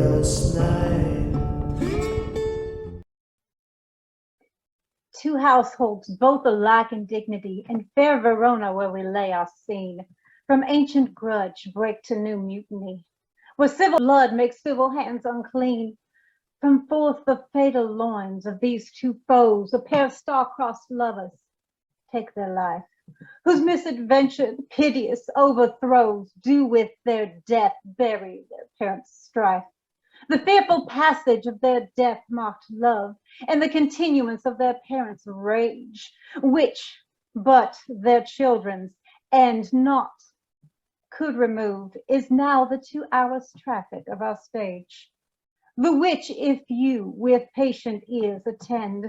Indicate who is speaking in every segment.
Speaker 1: glorious night.
Speaker 2: Two households, both alike in dignity, in fair Verona where we lay our scene, from ancient grudge break to new mutiny, where civil blood makes civil hands unclean. From forth the fatal loins of these two foes, a pair of star-crossed lovers take their life, whose misadventure, piteous overthrows, do with their death bury their parents' strife. The fearful passage of their death-marked love, and the continuance of their parents' rage, which but their children's, and not could remove, is now the 2 hours' traffic of our stage. The which, if you with patient ears attend,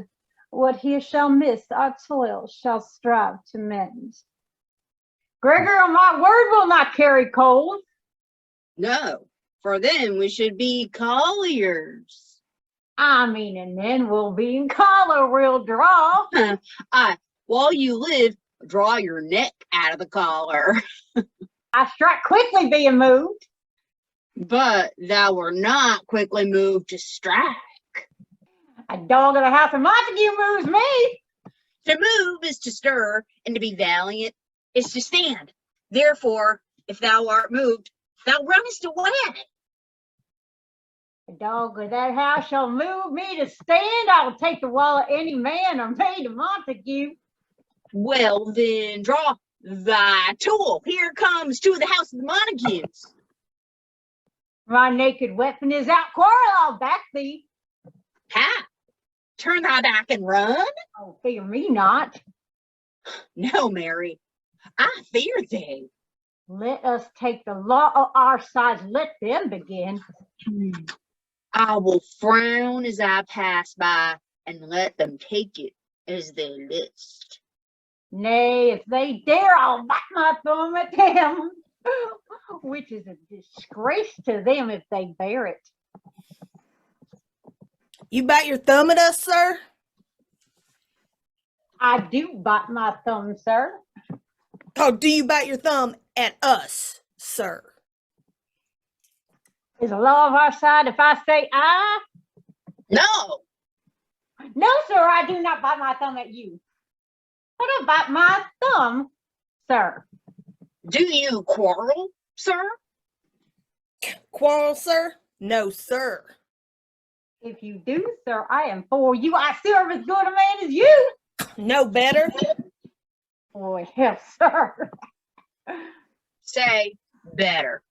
Speaker 2: what here shall miss, our toil shall strive to mend. Gregor, my word will not carry cold.
Speaker 3: No, for then we should be colliers.
Speaker 2: I mean, and then we'll be in collar, we'll draw.
Speaker 3: While you live, draw your neck out of the collar.
Speaker 2: I strike quickly being moved.
Speaker 3: But thou were not quickly moved to strike.
Speaker 2: A dog of the house of Montague moves me.
Speaker 3: To move is to stir, and to be valiant is to stand. Therefore, if thou art moved, thou runnest away.
Speaker 2: A dog of that house shall move me to stand. I will take the wall of any man or maid of Montague.
Speaker 3: Well, then draw thy tool. Here comes to the house of the Montagues.
Speaker 2: My naked weapon is out. Quarrel, I'll back thee.
Speaker 3: Ha! Turn thy back and run?
Speaker 2: Oh, fear me not.
Speaker 3: No, Mary, I fear thee.
Speaker 2: Let us take the law of our sides. Let them begin.
Speaker 3: I will frown as I pass by and let them take it as they list.
Speaker 2: Nay, if they dare, I'll bite my thumb at them. Which is a disgrace to them if they bear it.
Speaker 4: You bite your thumb at us, sir?
Speaker 2: I do bite my thumb, sir.
Speaker 4: Oh, do you bite your thumb at us, sir?
Speaker 2: Is the law of our side if I say I?
Speaker 3: No!
Speaker 2: No, sir, I do not bite my thumb at you. But I bite my thumb, sir.
Speaker 3: Do you quarrel, sir?
Speaker 4: Quarrel, sir? No, sir.
Speaker 2: If you do, sir, I am for you. I serve as good a man as you.
Speaker 4: No better.
Speaker 2: Boy, hell, sir.
Speaker 3: Say better.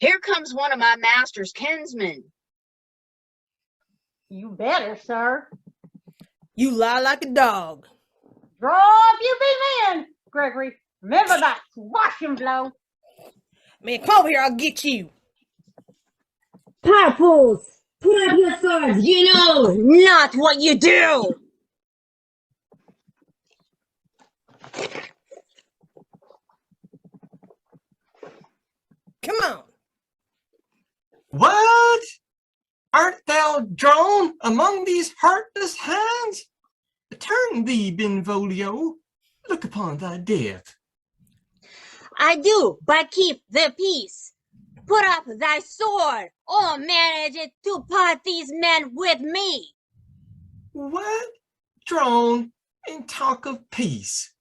Speaker 3: Here comes one of my master's kinsmen.
Speaker 2: You better, sir.
Speaker 4: You lie like a dog.
Speaker 2: Draw if you be men, Gregory. Remember that swashing blow.
Speaker 4: Man, come over here, I'll get you.
Speaker 5: Purples, put up your swords. You know not what you do.
Speaker 4: Come on.
Speaker 6: What? Art thou drawn among these heartless hands? Turn thee, Benvolio. Look upon thy death.
Speaker 5: I do, but keep the peace. Put up thy sword, or manage it to part these men with me.
Speaker 6: What? Drawn and talk of peace.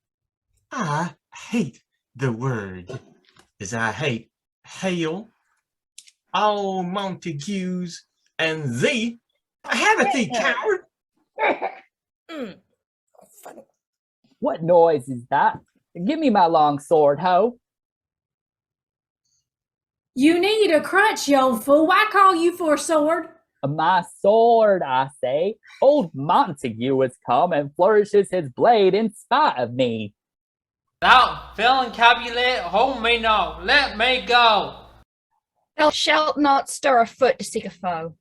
Speaker 6: I hate the word, as I hate hail, all Montagues, and thee. Have it thee, coward.
Speaker 7: What noise is that? Give me my long sword, ho.
Speaker 8: You need a crutch, you old fool. Why call you for a sword?
Speaker 7: My sword, I say. Old Montague has come and flourishes his blade in spite of me.
Speaker 9: Thou, villain Capulet, hold me not. Let me go.
Speaker 10: Thou shalt not stir a foot to seek a foe.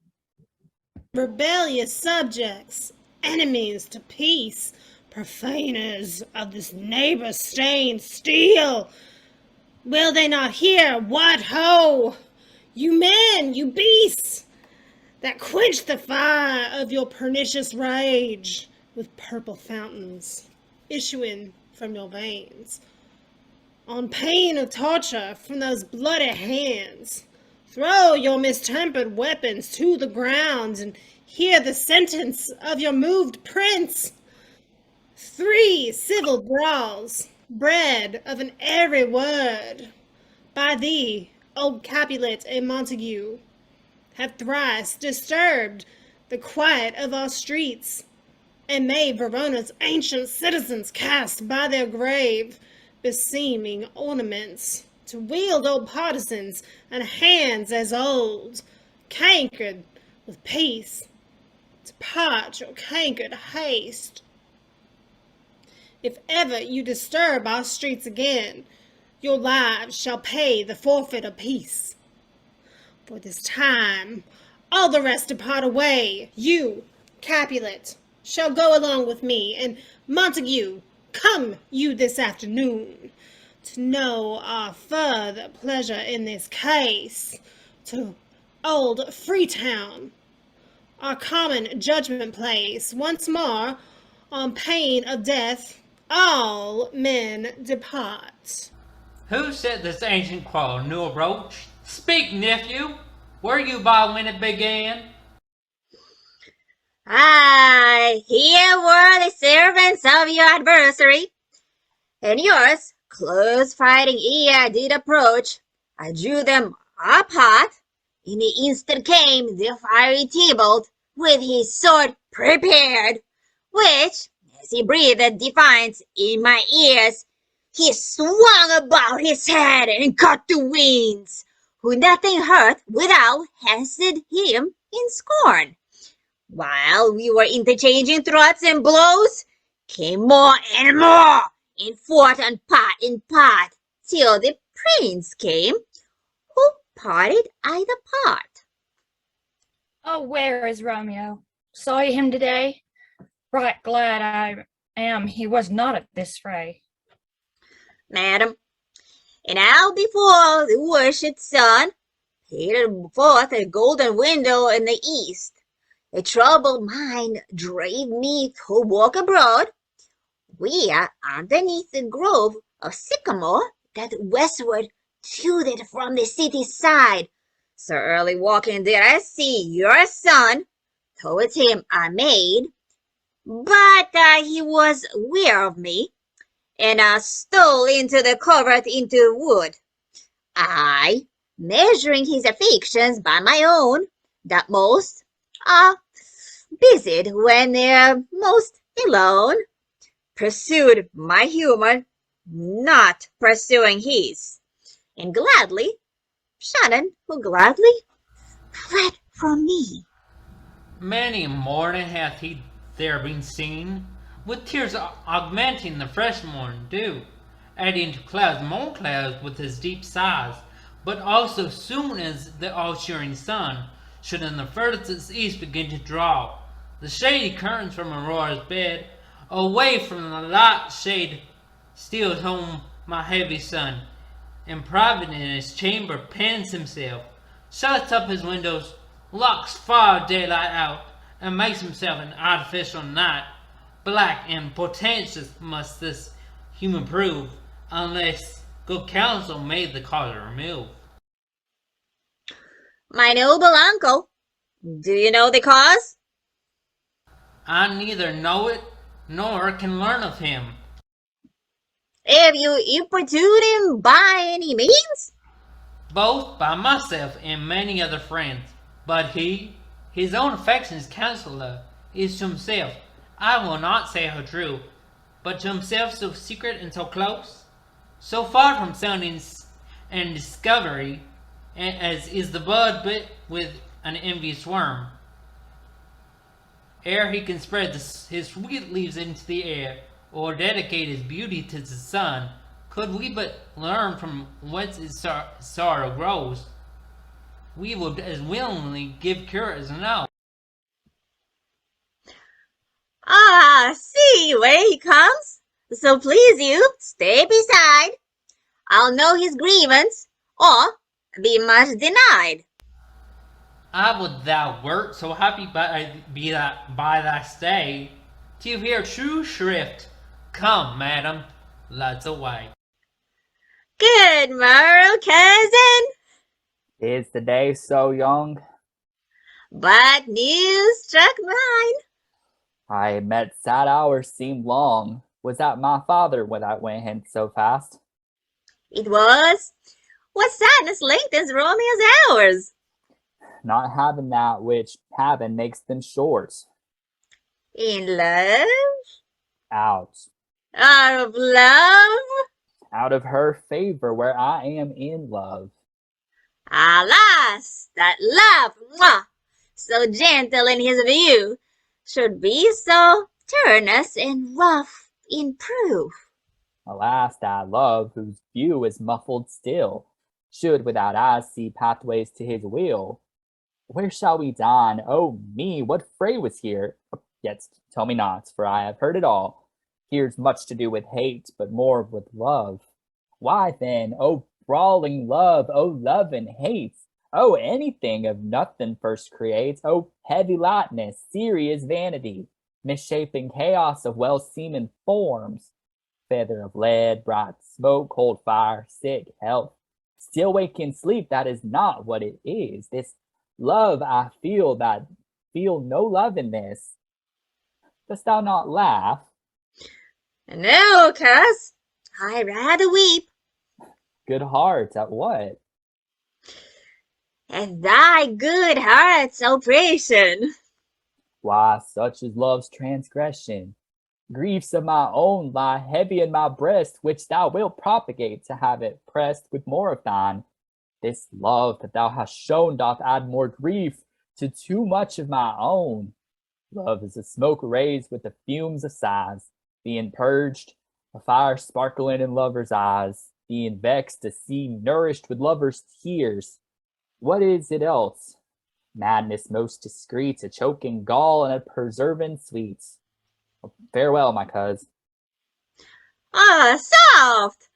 Speaker 11: Rebellious subjects, enemies to peace, profaners of this neighbor-stained steel. Will they not hear? What ho! You men, you beasts, that quench the fire of your pernicious rage with purple fountains issuing from your veins, on pain of torture from those bloody hands, Throw your mistempered weapons to the ground and hear the sentence of your moved prince. 3 civil brawls, bred of an airy word, by thee, old Capulet and Montague, have thrice disturbed the quiet of our streets, and made Verona's ancient citizens cast by their grave beseeming ornaments, to wield old partisans and hands as old, cankered with peace, to part your cankered haste. If ever you disturb our streets again, your lives shall pay the forfeit of peace. For this time, all the rest depart away. You, Capulet, shall go along with me, and Montague, come you this afternoon, to know our further pleasure in this case, to old Freetown, our common judgment place, once more, on pain of death, all men depart.
Speaker 9: Who set this ancient quarrel, new approach? Speak, nephew. Were you by when it began?
Speaker 5: Aye, here were the servants of your adversary, and yours, close fighting ere did approach. I drew them apart. In the instant came the fiery Tybalt, with his sword prepared, which, as he breathed defiance in my ears, he swung about his head and cut the winds, who nothing hurt without hasted him in scorn. While we were interchanging thrusts and blows, came more and more, in fought and part, till the prince came, who parted either part.
Speaker 10: Oh, where is Romeo? Saw you him today? Right glad I am he was not at this fray.
Speaker 5: Madam, and out before the worshipped sun, peered forth a golden window in the east. A troubled mind drave me to walk abroad. We are underneath the grove of sycamore that westward tooted from the city side. So early walking did I see your son. Towards him I made, but he was weary of me, and stole into the covert into the wood. I, measuring his affections by my own, that most are busied when they're most alone, pursued my humor, not pursuing his, and gladly, Shannon who gladly fled from me.
Speaker 9: Many a morning hath he there been seen, with tears augmenting the fresh morning dew, adding to clouds more clouds with his deep sighs, but also soon as the all-cheering sun should in the furthest east begin to draw the shady curtains from Aurora's bed, away from the light shade steals home my heavy son, and private in his chamber pens himself, shuts up his windows, locks far daylight out, and makes himself an artificial night. Black and portentous must this human prove, unless good counsel made the cause remove.
Speaker 5: My noble uncle, do you know the cause?
Speaker 9: I neither know it, nor can learn of him.
Speaker 5: Have you importuned him by any means?
Speaker 9: Both by myself and many other friends. But he, his own affection's counselor, is to himself, I will not say how true, but to himself so secret and so close, so far from sounding and discovery, as is the bud bit with an envious worm. Ere he can spread his sweet leaves into the air, or dedicate his beauty to the sun, could we but learn from whence his sorrow grows, we would as willingly give cure as know.
Speaker 5: Ah, see where he comes. So please you, stay beside. I'll know his grievance, or be much denied.
Speaker 9: I would thou wert so happy by thy stay, to hear true shrift. Come, madam, let's away.
Speaker 5: Good morrow, cousin.
Speaker 7: Is the day so young?
Speaker 5: But news struck mine.
Speaker 7: I met sad hours seemed long. Was that my father when I went hence so fast?
Speaker 5: It was. What sadness lengthens Romeo's hours?
Speaker 7: Not having that which having makes them short.
Speaker 5: In love?
Speaker 7: Out.
Speaker 5: Out of love?
Speaker 7: Out of her favor where I am in love.
Speaker 5: Alas, that love, mwah, so gentle in his view, should be so turnus and rough in proof.
Speaker 7: Alas, that love, whose view is muffled still, should without eyes see pathways to his will. Where shall we dine? Oh me, what fray was here? Yet tell me not, for I have heard it all. Here's much to do with hate, but more with love. Why then, oh brawling love, oh love and hate, oh anything of nothing first creates, oh heavy lightness, serious vanity, misshapen chaos of well-seeming forms, feather of lead, bright smoke, cold fire, sick health, still wake in sleep, that is not what it is. This love I feel that feel no love in this. Dost thou not laugh?
Speaker 5: No, cuss, I rather weep.
Speaker 7: Good heart, at what?
Speaker 5: At thy good heart's oppression.
Speaker 7: Why, such is love's transgression. Griefs of my own lie heavy in my breast, which thou wilt propagate to have it pressed with more of thine. This love that thou hast shown doth add more grief to too much of my own. Love is a smoke raised with the fumes of sighs, being purged, a fire sparkling in lovers' eyes, being vexed, a sea nourished with lovers' tears. What is it else? Madness most discreet, a choking gall and a preserving sweet. Farewell, my coz.
Speaker 5: Ah, soft!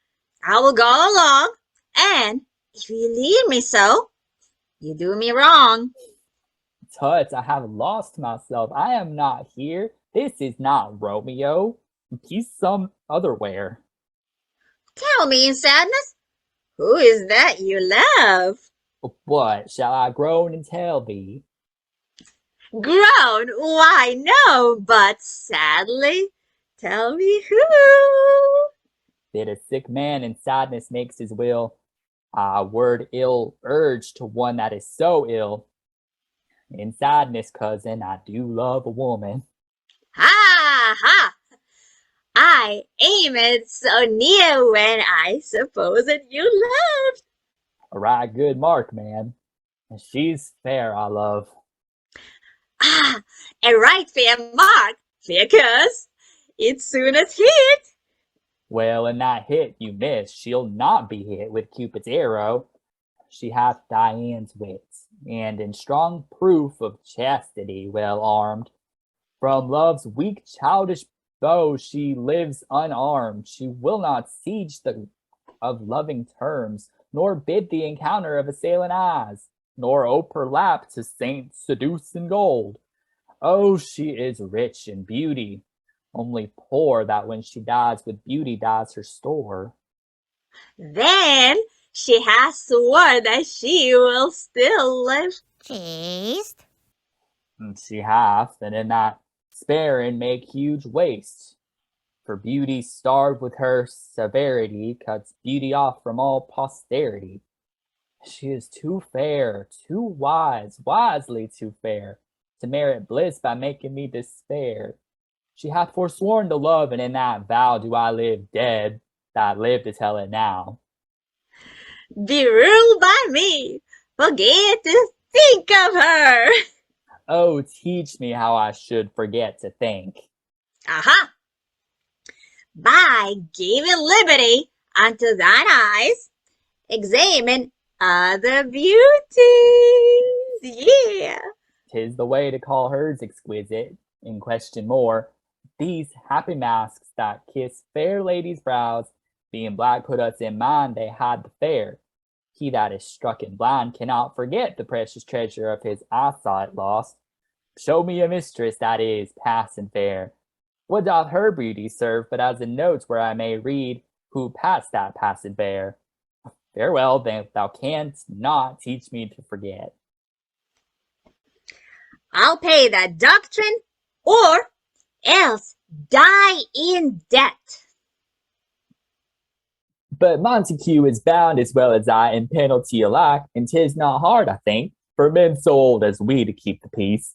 Speaker 5: I will go along, and if you leave me so, you do me wrong.
Speaker 7: Tut, I have lost myself. I am not here. This is not Romeo. He's some otherwhere.
Speaker 5: Tell me in sadness, who is that you love?
Speaker 7: What shall I groan and tell thee?
Speaker 5: Groan? Why, no, but sadly, tell me who.
Speaker 7: That a sick man in sadness makes his will. A word ill urged to one that is so ill. In sadness, cousin, I do love a woman.
Speaker 5: Ha ha! I aim it so near when I suppose it you loved.
Speaker 7: A right good mark, man. And she's fair, I love.
Speaker 5: Ah, a right fair mark, fair cuss. It soonest hit.
Speaker 7: Well, in that hit you miss, she'll not be hit with Cupid's arrow. She hath Dian's wit, and in strong proof of chastity well armed. From love's weak childish bow she lives unarmed. She will not siege of loving terms, nor bid the encounter of assailing eyes, nor ope her lap to saints seduced in gold. Oh, she is rich in beauty, only poor that when she dies with beauty dies her store.
Speaker 5: Then she has sworn that she will still live
Speaker 1: chaste.
Speaker 7: And she hath, and in that sparing make huge waste. For beauty starved with her severity cuts beauty off from all posterity. She is too fair, too wise, wisely too fair, to merit bliss by making me despair. She hath forsworn to love, and in that vow do I live dead, that I live to tell it now.
Speaker 5: Be ruled by me, forget to think of her.
Speaker 7: Oh, teach me how I should forget to think.
Speaker 5: Aha! By giving liberty unto thine eyes, examine other beauties. Yeah.
Speaker 7: 'Tis the way to call hers exquisite, in question more. These happy masks that kiss fair ladies' brows, being black put us in mind they hide the fair. He that is struck and blind cannot forget the precious treasure of his eyesight lost. Show me a mistress that is passing fair. What doth her beauty serve but as a note where I may read who passed that passing fair? Farewell, thou canst not teach me to forget.
Speaker 5: I'll pay that doctrine, or else die in debt.
Speaker 7: But Montague is bound as well as I in penalty alike, and 'tis not hard, I think, for men so old as we to keep the peace.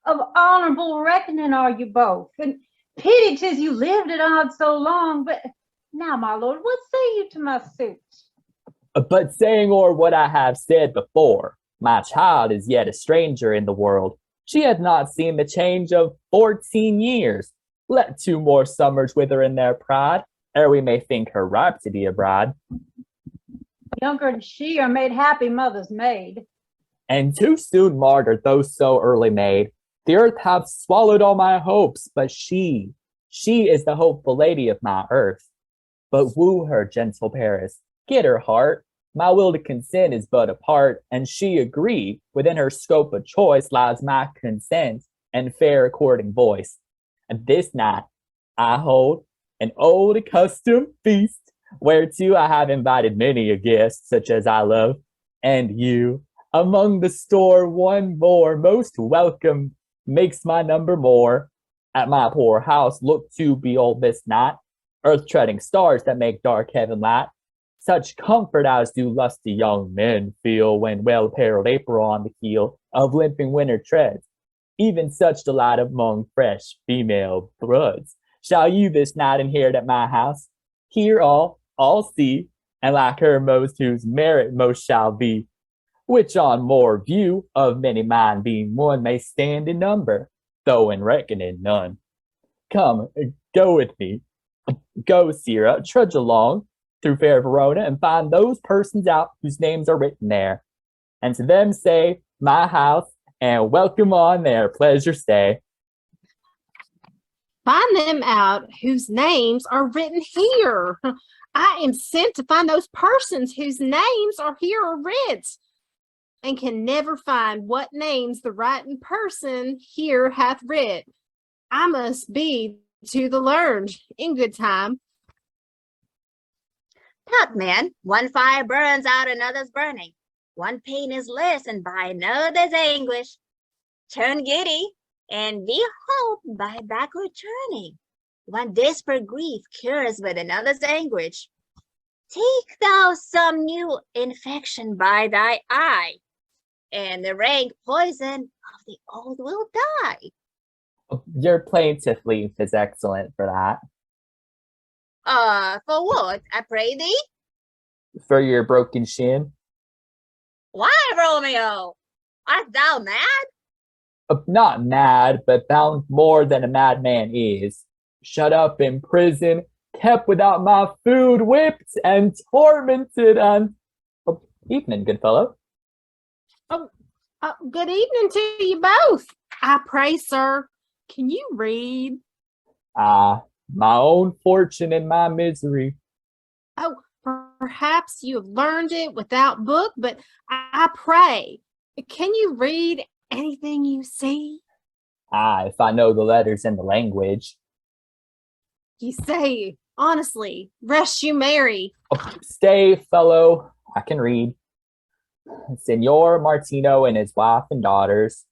Speaker 2: Of honorable reckoning are you both, and pity 'tis you lived at odds so long. But now, my lord, what say you to my suit?
Speaker 7: But saying o'er what I have said before, my child is yet a stranger in the world. She hath not seen the change of 14 years. Let 2 more summers wither in their pride, ere we may think her ripe to be a bride.
Speaker 2: Younger than she are made happy mother's maid.
Speaker 7: And too soon martyred, though so early made. The earth hath swallowed all my hopes, but she is the hopeful lady of my earth. But woo her, gentle Paris, get her heart. My will to consent is but a part, and she agree. Within her scope of choice lies my consent and fair according voice. And this night I hold an old accustomed feast, whereto I have invited many a guest, such as I love, and you, among the store one more, most welcome, makes my number more. At my poor house look to behold this night, earth-treading stars that make dark heaven light. Such comfort as do lusty young men feel when well-apparelled April on the heel of limping winter treads. Even such delight among fresh female broods shall you this night inherit at my house. Hear all see, and like her most whose merit most shall be, which on more view of many mind being one may stand in number, though in reckoning none. Come, go with me. Go, Sierra, trudge along through fair Verona and find those persons out whose names are written there. And to them say, my house, and welcome on their pleasure stay.
Speaker 11: Find them out whose names are written here. I am sent to find those persons whose names are here or writ, and can never find what names the writing person here hath writ. I must be to the learned in good time.
Speaker 5: Tut, man, one fire burns out another's burning. One pain is lessened by another's anguish. Turn giddy, and be hope by backward turning. One desperate grief cures with another's anguish. Take thou some new infection by thy eye, and the rank poison of the old will die.
Speaker 7: Your plaintiff leaf is excellent for that.
Speaker 5: For what, I pray thee?
Speaker 7: For your broken shin.
Speaker 5: Why, Romeo? Art thou mad?
Speaker 7: Not mad, but bound more than a madman is. Shut up in prison, kept without my food, whipped and tormented, and evening, good fellow.
Speaker 11: Good evening to you both. I pray, sir, can you read?
Speaker 7: My own fortune and my misery.
Speaker 11: Oh, perhaps you have learned it without book, but I pray, can you read anything you see?
Speaker 7: If I know the letters and the language.
Speaker 11: You say, honestly, rest you merry.
Speaker 7: Stay, fellow, I can read. Signor Martino and his wife and daughters,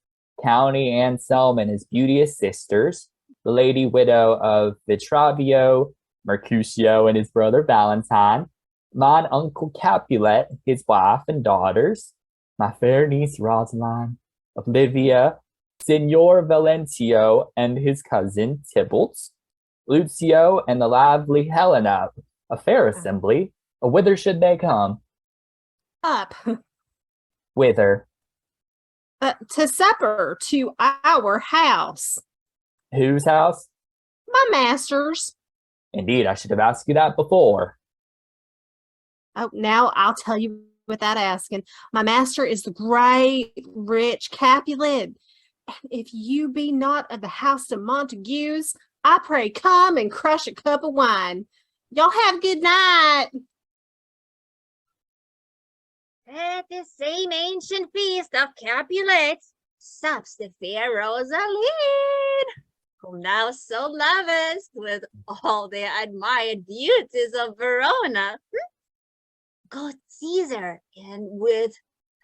Speaker 7: County Anselm and his beauteous sisters, the lady widow of Vitravio, Mercutio and his brother Valentine, mine uncle Capulet, his wife and daughters, my fair niece Rosaline, of Livia, Signor Valentio and his cousin Tybalt, Lucio and the lively Helena, a fair assembly. Whither should they come?
Speaker 11: Up.
Speaker 7: Whither?
Speaker 11: To supper, to our house.
Speaker 7: Whose house?
Speaker 11: My master's.
Speaker 7: Indeed, I should have asked you that before.
Speaker 11: Oh, now I'll tell you without asking. My master is the great, rich Capulet. If you be not of the house of Montagues, I pray come and crush a cup of wine. Y'all have a good night.
Speaker 5: At the same ancient feast of Capulets, sups the fair Rosaline, who now so lavish with all the admired beauties of Verona. Good Caesar, and with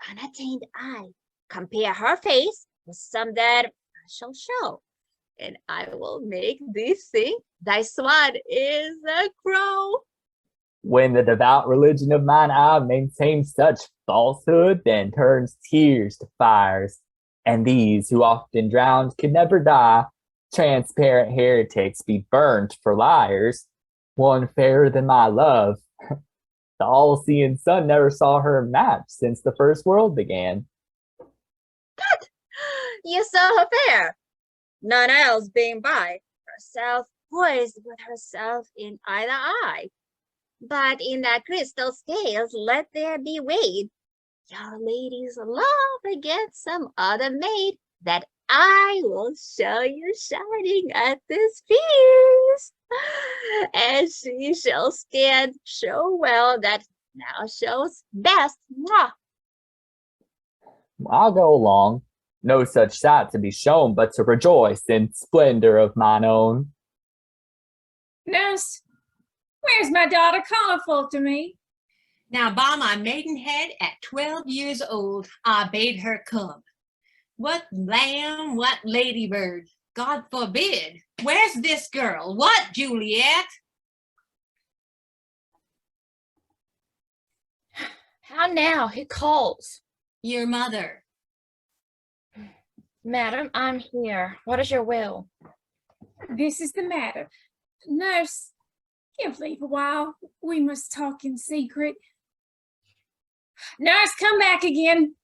Speaker 5: unattained eye, compare her face with some that I shall show, and I will make thee think thy swan is a crow.
Speaker 7: When the devout religion of mine eye maintains such falsehood, then turns tears to fires, and these who often drowned could never die, transparent heretics be burnt for liars. One fairer than my love, the all-seeing sun never saw her match since the first world began.
Speaker 5: But you saw her fair, none else being by, herself poised with herself in either eye. But in that crystal scales let there be weighed your lady's love against some other maid, that I will show you shining at this feast, and she shall stand so well that now shows best. Mwah.
Speaker 7: I'll go along. No such sight to be shown, but to rejoice in splendor of mine own.
Speaker 8: Nurse, where's my daughter Colorful to me?
Speaker 1: Now, by my maidenhead, at 12 years old, I bade her come. What lamb, what ladybird? God forbid. Where's this girl? What, Juliet?
Speaker 10: How now? Who calls?
Speaker 1: Your mother.
Speaker 10: Madam, I'm here. What is your will?
Speaker 8: This is the matter. Nurse, give leave a while. We must talk in secret. Nurse, come back again.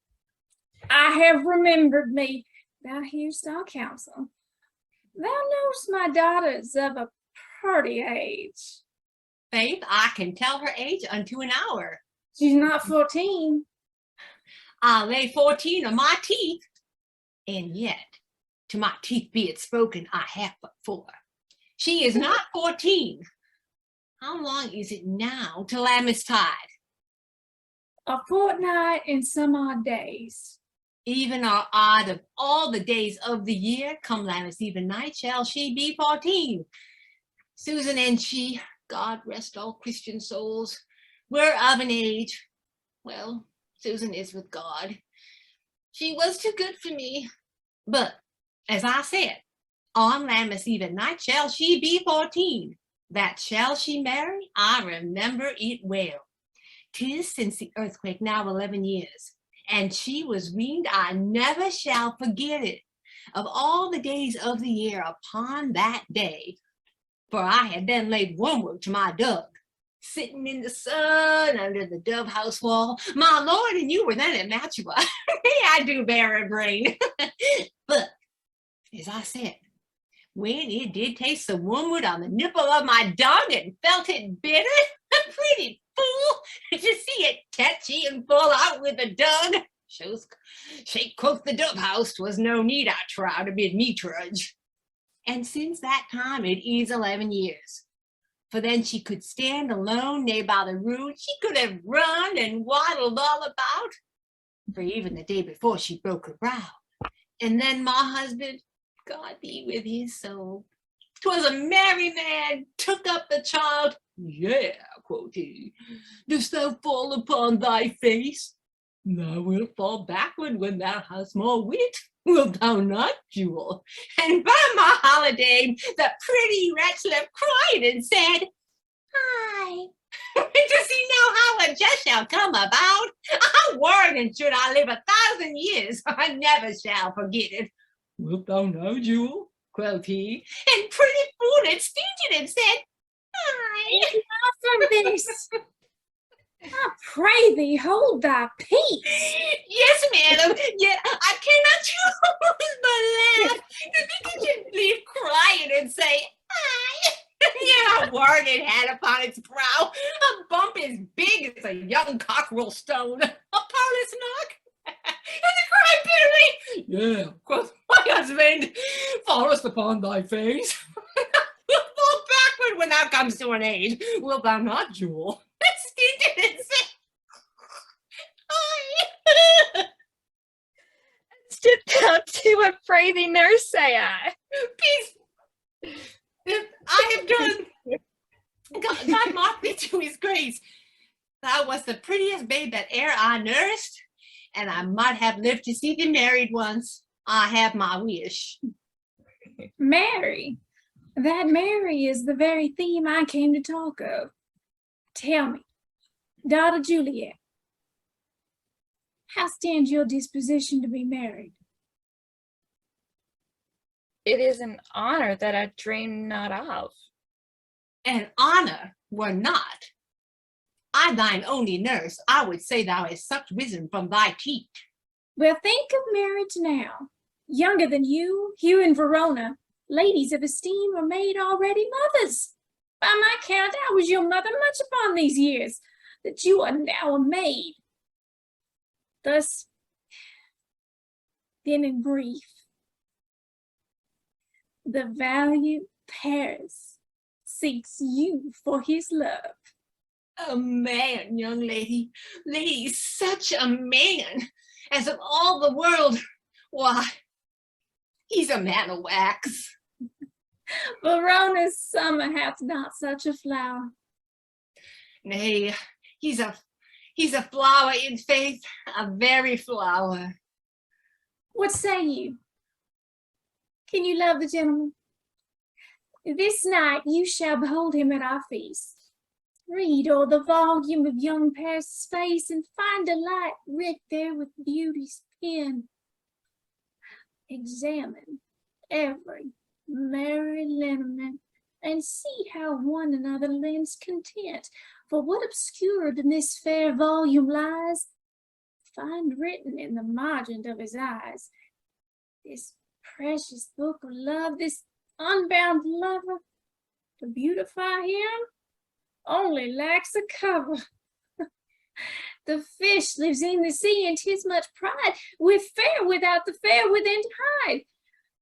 Speaker 8: I have remembered me. Thou hearest our counsel. Thou knowest my daughter is of a pretty age.
Speaker 1: Faith, I can tell her age unto an hour.
Speaker 8: She's not 14.
Speaker 1: I lay 14 on my teeth. And yet, to my teeth be it spoken, I have but 4. She is not 14. How long is it now till Amistad?
Speaker 8: A fortnight and some odd days.
Speaker 1: Even or odd of all the days of the year, come Lammas even night, shall she be 14. Susan and she, God rest all Christian souls, were of an age. Well, Susan is with God. She was too good for me. But, as I said, on Lammas even night shall she be 14. That shall she marry, I remember it well. 'Tis since the earthquake now 11 years, and she was weaned, I never shall forget it, of all the days of the year upon that day. For I had then laid wormwood to my dove, sitting in the sun under the dove house wall. My lord and you were then at Mantua. I do bear a brain. But, as I said, when it did taste the wormwood on the nipple of my dog and felt it bitter, a pretty fool, to see it tetchy and fall out with the dug. Shake quoth the dove house, 'twas no need, I trow, to bid me trudge. And since that time it is 11 years. For then she could stand alone, nay by the rood, she could have run and waddled all about. For even the day before she broke her brow. And then my husband, God be with his soul, 'twas a merry man, took up the child. Yeah, quoth he, dost thou fall upon thy face? Thou wilt fall backward when thou hast more wit, wilt thou not, Jewel? And by my holiday, the pretty wretch left crying and said, Hi. Does he know how a jest shall come about? I warn, and should I live 1,000 years, I never shall forget it. Wilt thou know, Jewel? Quoth he, and pretty fool it stinted and said, Hi.
Speaker 8: Enough of this. I pray thee, hold thy peace.
Speaker 1: Yes, madam, yet I cannot choose but laugh. Because you leave crying and say, Hi. Yeah, a word it had upon its brow, a bump as big as a young cockerel stone, a parlous knock, and it cried bitterly, Yeah, quoth my husband, fallest upon thy face. Wilt fall backward when thou comes to an age, wilt thou not, Jewel? Stinted and said, Hi.
Speaker 10: Sit thou to, I pray thee, nurse, say I.
Speaker 1: Peace, I have done. God mark me to his grace. Thou was the prettiest babe that e'er I nursed, and I might have lived to see thee married once. I have my wish.
Speaker 8: Mary. That Mary is the very theme I came to talk of. Tell me, daughter Juliet, how stands your disposition to be married?
Speaker 10: It is an honor that I dream not of.
Speaker 1: An honor were not. I thine only nurse, I would say thou hast sucked wisdom from thy teat.
Speaker 8: Well, think of marriage now. Younger than you, here in Verona, ladies of esteem are made already mothers. By my count, I was your mother much upon these years, that you are now a maid. Thus, then in brief, the valiant Paris seeks you for his love.
Speaker 1: A man, young lady, such a man, as of all the world, why, he's a man of wax.
Speaker 8: Verona's summer hath not such a flower.
Speaker 1: Nay, he's a flower in faith, a very flower.
Speaker 8: What say you? Can you love the gentleman? This night you shall behold him at our feast. Read o'er the volume of young Paris' face and find delight writ there with beauty's pen. Examine every merry lineament and see how one another lends content. For what obscured in this fair volume lies, find written in the margin of his eyes. This precious book of love, this unbound lover, to beautify him, only lacks a cover. The fish lives in the sea, and 'tis much pride, with fair without the fair within to hide.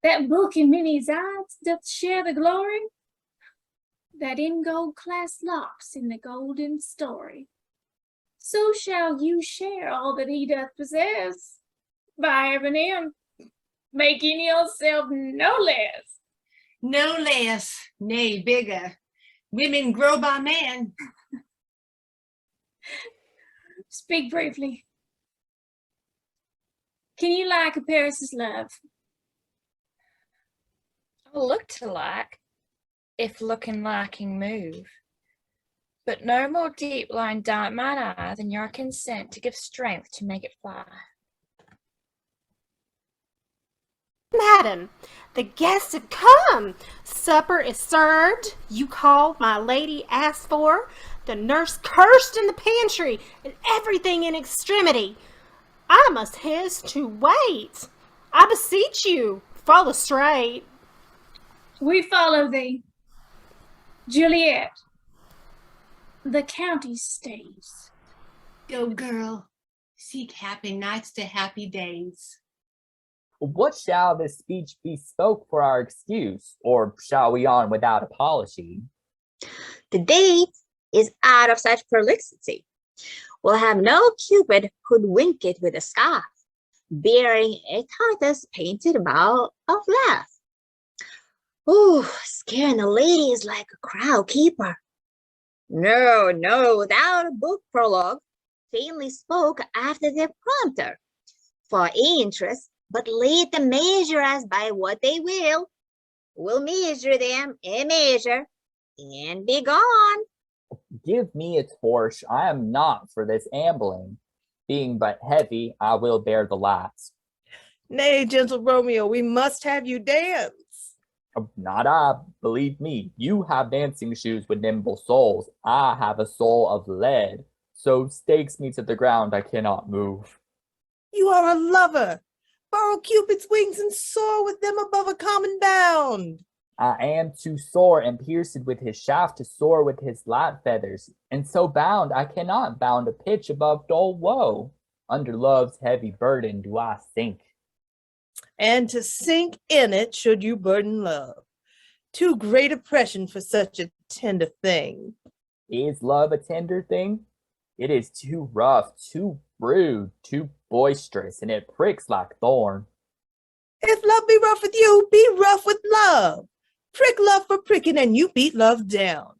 Speaker 8: That book in many eyes doth share the glory, that in gold clasped locks in the golden story. So shall you share all that he doth possess, by having him, making yourself no less.
Speaker 1: No less, nay, bigger. Women grow by man.
Speaker 8: Speak briefly. Can you like a Paris' love?
Speaker 10: Look to like, if looking liking move, but no more deep line doubt mine eye than your consent to give strength to make it fly.
Speaker 11: Madam, the guests have come. Supper is served. You called, my lady asked for. The nurse cursed in the pantry, and everything in extremity. I must his to wait. I beseech you, follow straight.
Speaker 8: We follow thee. Juliet, the county stays.
Speaker 1: Go, girl, seek happy nights to happy days.
Speaker 7: What shall this speech be spoke for our excuse, or shall we on without apology?
Speaker 5: The date is out of such prolixity. We'll have no Cupid hoodwink it with a scarf, bearing a tortoise painted about of laugh. Oh, scaring the ladies like a crowd keeper. No, without a book prologue, faintly spoke after the prompter. For interest, but let them measure us by what they will. We'll measure them a measure, and be gone.
Speaker 7: Give me a torch, I am not for this ambling. Being but heavy, I will bear the last.
Speaker 4: Nay, gentle Romeo, we must have you dance.
Speaker 7: Not I, believe me, you have dancing shoes with nimble soles. I have a soul of lead, so stakes me to the ground I cannot move.
Speaker 4: You are a lover. Borrow Cupid's wings and soar with them above a common bound.
Speaker 7: I am too sore and pierced with his shaft to soar with his light feathers, and so bound I cannot bound a pitch above dull woe. Under love's heavy burden do I sink.
Speaker 4: And to sink in it should you burden love. Too great oppression for such a tender thing.
Speaker 7: Is love a tender thing? It is too rough, too rude, too boisterous, and it pricks like thorn.
Speaker 4: If love be rough with you, be rough with love. Prick love for pricking, and you beat love down.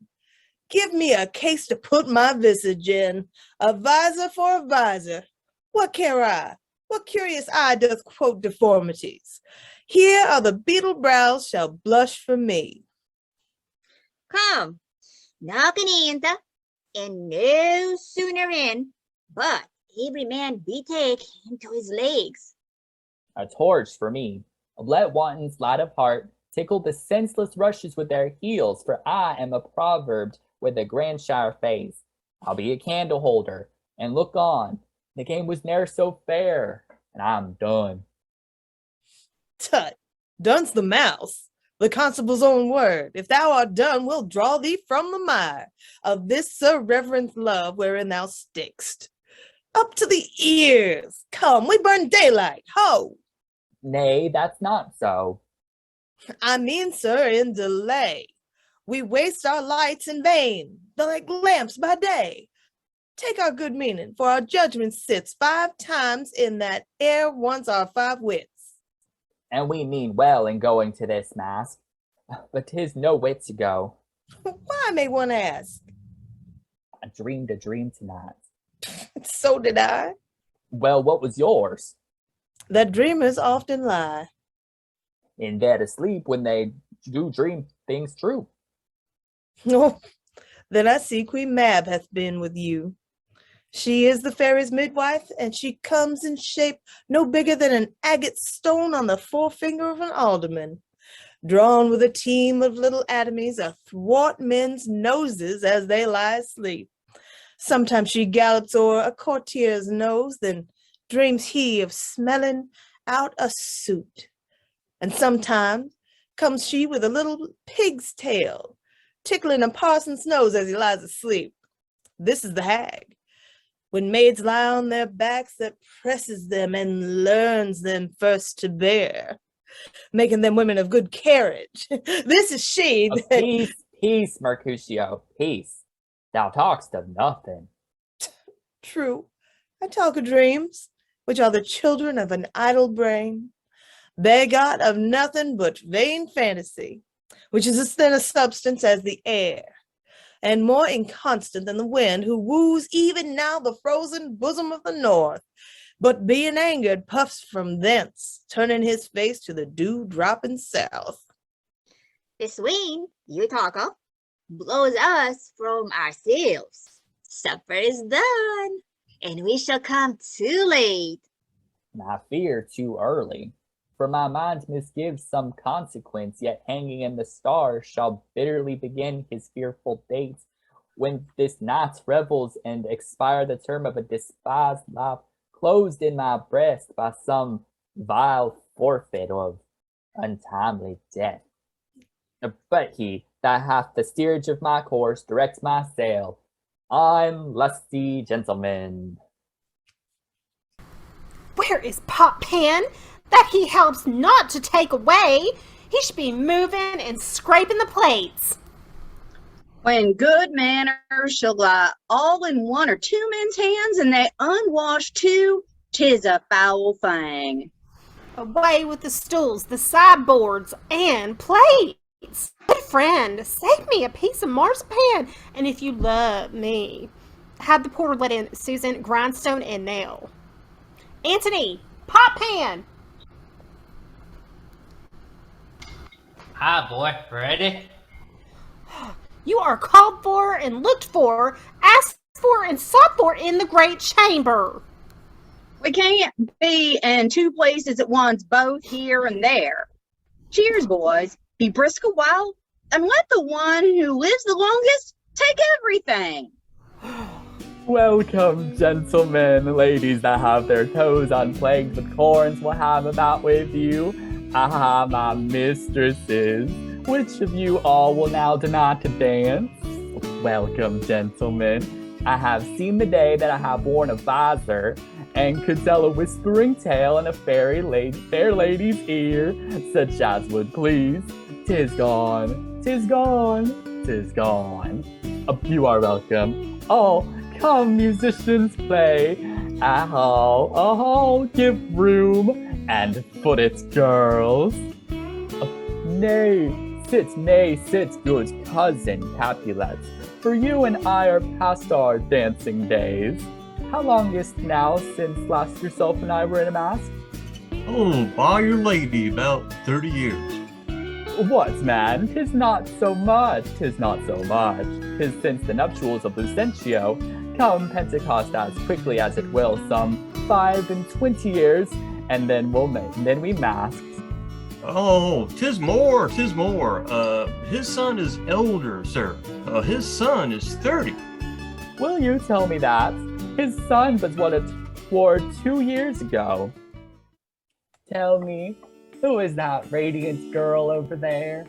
Speaker 4: Give me a case to put my visage in, a visor for a visor. What care I? What curious eye doth quote deformities? Here are the beetle brows shall blush for me.
Speaker 5: Come, knocking in, and no sooner in, but every man betake him to his legs.
Speaker 7: A torch for me. Let wantons light of heart tickle the senseless rushes with their heels, for I am a proverb with a Grandshire face. I'll be a candle holder, and look on. The game was ne'er so fair, and I'm done.
Speaker 4: Tut, done's the mouse, the constable's own word. If thou art done, we'll draw thee from the mire of this Sir Reverend love wherein thou stickst. Up to the ears, come, we burn daylight, ho!
Speaker 7: Nay, that's not so.
Speaker 4: I mean, sir, in delay. We waste our lights in vain, like lamps by day. Take our good meaning, for our judgment sits 5 times in that air once our 5 wits.
Speaker 7: And we mean well in going to this mask, but 'tis no whit to go.
Speaker 4: Why, may one ask?
Speaker 7: I dreamed a dream tonight.
Speaker 4: So did I.
Speaker 7: Well, what was yours?
Speaker 4: That dreamers often lie.
Speaker 7: In bed asleep when they do dream things true.
Speaker 4: Oh, then I see Queen Mab hath been with you. She is the fairy's midwife, and she comes in shape no bigger than an agate stone on the forefinger of an alderman, drawn with a team of little atomies athwart men's noses as they lie asleep. Sometimes she gallops o'er a courtier's nose, then dreams he of smelling out a suit. And sometimes comes she with a little pig's tail, tickling a parson's nose as he lies asleep. This is the hag. When maids lie on their backs, that presses them and learns them first to bear, making them women of good carriage. This is she.
Speaker 7: Peace, peace, Mercutio, peace. Thou talk'st of nothing.
Speaker 4: True, I talk of dreams, which are the children of an idle brain, begot of nothing but vain fantasy, which is as thin a substance as the air, and more inconstant than the wind, who woos even now the frozen bosom of the north, but being angered puffs from thence, turning his face to the dew-dropping south.
Speaker 5: This wind you talk of blows us from ourselves. Supper is done, and we shall come too late.
Speaker 7: I fear too early. For my mind misgives some consequence, yet hanging in the stars shall bitterly begin his fearful dates, when this night's revels and expire the term of a despised life, closed in my breast by some vile forfeit of untimely death. But he that hath the steerage of my course directs my sail. I'm lusty gentleman.
Speaker 11: Where is Pot Pan? That he helps not to take away. He should be moving and scraping the plates.
Speaker 3: When good manners shall lie all in one or two men's hands, and they unwashed too, 'tis a foul thing.
Speaker 11: Away with the stools, the sideboards, and plates. Good friend, save me a piece of marzipan, and if you love me, have the porter let in Susan, grindstone, and nail. Antony, Pot Pan.
Speaker 9: Hi, boy. Ready?
Speaker 11: You are called for and looked for, asked for and sought for in the great chamber.
Speaker 3: We can't be in 2 places at once, both here and there. Cheers, boys. Be brisk a while, and let the one who lives the longest take everything.
Speaker 7: Welcome, gentlemen, ladies that have their toes unplagued with corns will have about with you. Ah, my mistresses, which of you all will now deny to dance? Welcome, gentlemen. I have seen the day that I have worn a visor, and could tell a whispering tale in a fair lady's ear, such as would please. 'Tis gone, 'tis gone, 'tis gone. You are welcome. Oh, come, musicians, play. Oh, give room, and foot it, girls. Nay, Sit, nay, sit, good cousin Capulet, for you and I are past our dancing days. How long is't now since last yourself and I were in a mask?
Speaker 6: Oh, by your lady, about 30 years.
Speaker 7: What, man? 'Tis not so much, 'tis not so much. 'Tis since the nuptials of Lucentio, come Pentecost as quickly as it will, some 25 years, and then we masked.
Speaker 6: Oh, 'tis more, 'tis more. His son is elder, sir. His son is 30.
Speaker 7: Will you tell me that? His son was what it wore 2 years ago. Tell me, who is that radiant girl over there?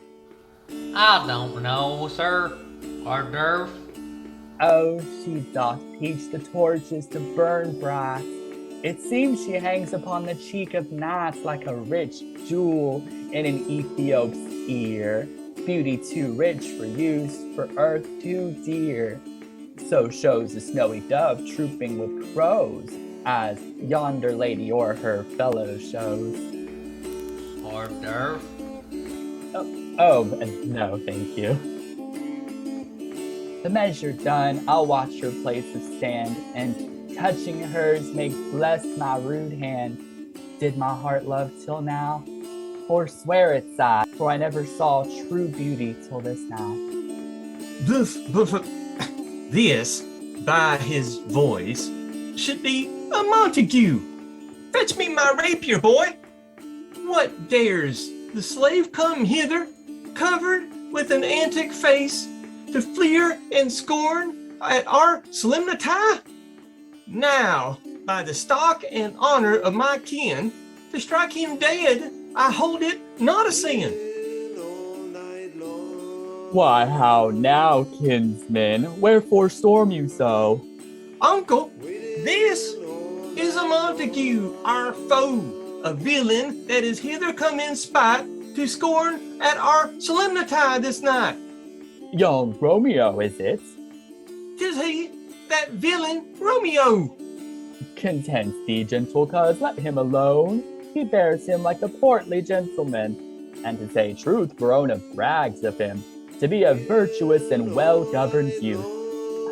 Speaker 9: I don't know, sir. Hors d'oeuvre.
Speaker 7: Oh, she doth teach the torches to burn bright. It seems she hangs upon the cheek of nights like a rich jewel in an Ethiop's ear. Beauty too rich for use, for earth too dear. So shows the snowy dove trooping with crows, as yonder lady o'er her fellow shows.
Speaker 9: Hors d'oeuvre.
Speaker 7: Oh, no, thank you. The measure done, I'll watch her place of stand, and touching hers make blessed my rude hand. Did my heart love till now? Forswear its eye, for I never saw true beauty till this now.
Speaker 6: This, by his voice, should be a Montague. Fetch me my rapier, boy. What dares the slave come hither, covered with an antic face, to fleer and scorn at our solemnity? Now, by the stock and honor of my kin, to strike him dead, I hold it not a sin.
Speaker 7: Why, how now, kinsman? Wherefore storm you so?
Speaker 6: Uncle, this is a Montague, our foe, a villain that is hither come in spite to scorn at our solemnity this night.
Speaker 7: Young Romeo, is it?
Speaker 6: 'Tis he, that villain Romeo.
Speaker 7: Content thee, gentle coz, let him alone. He bears him like a portly gentleman. And to say truth, Verona brags of him, to be a virtuous and well-governed youth.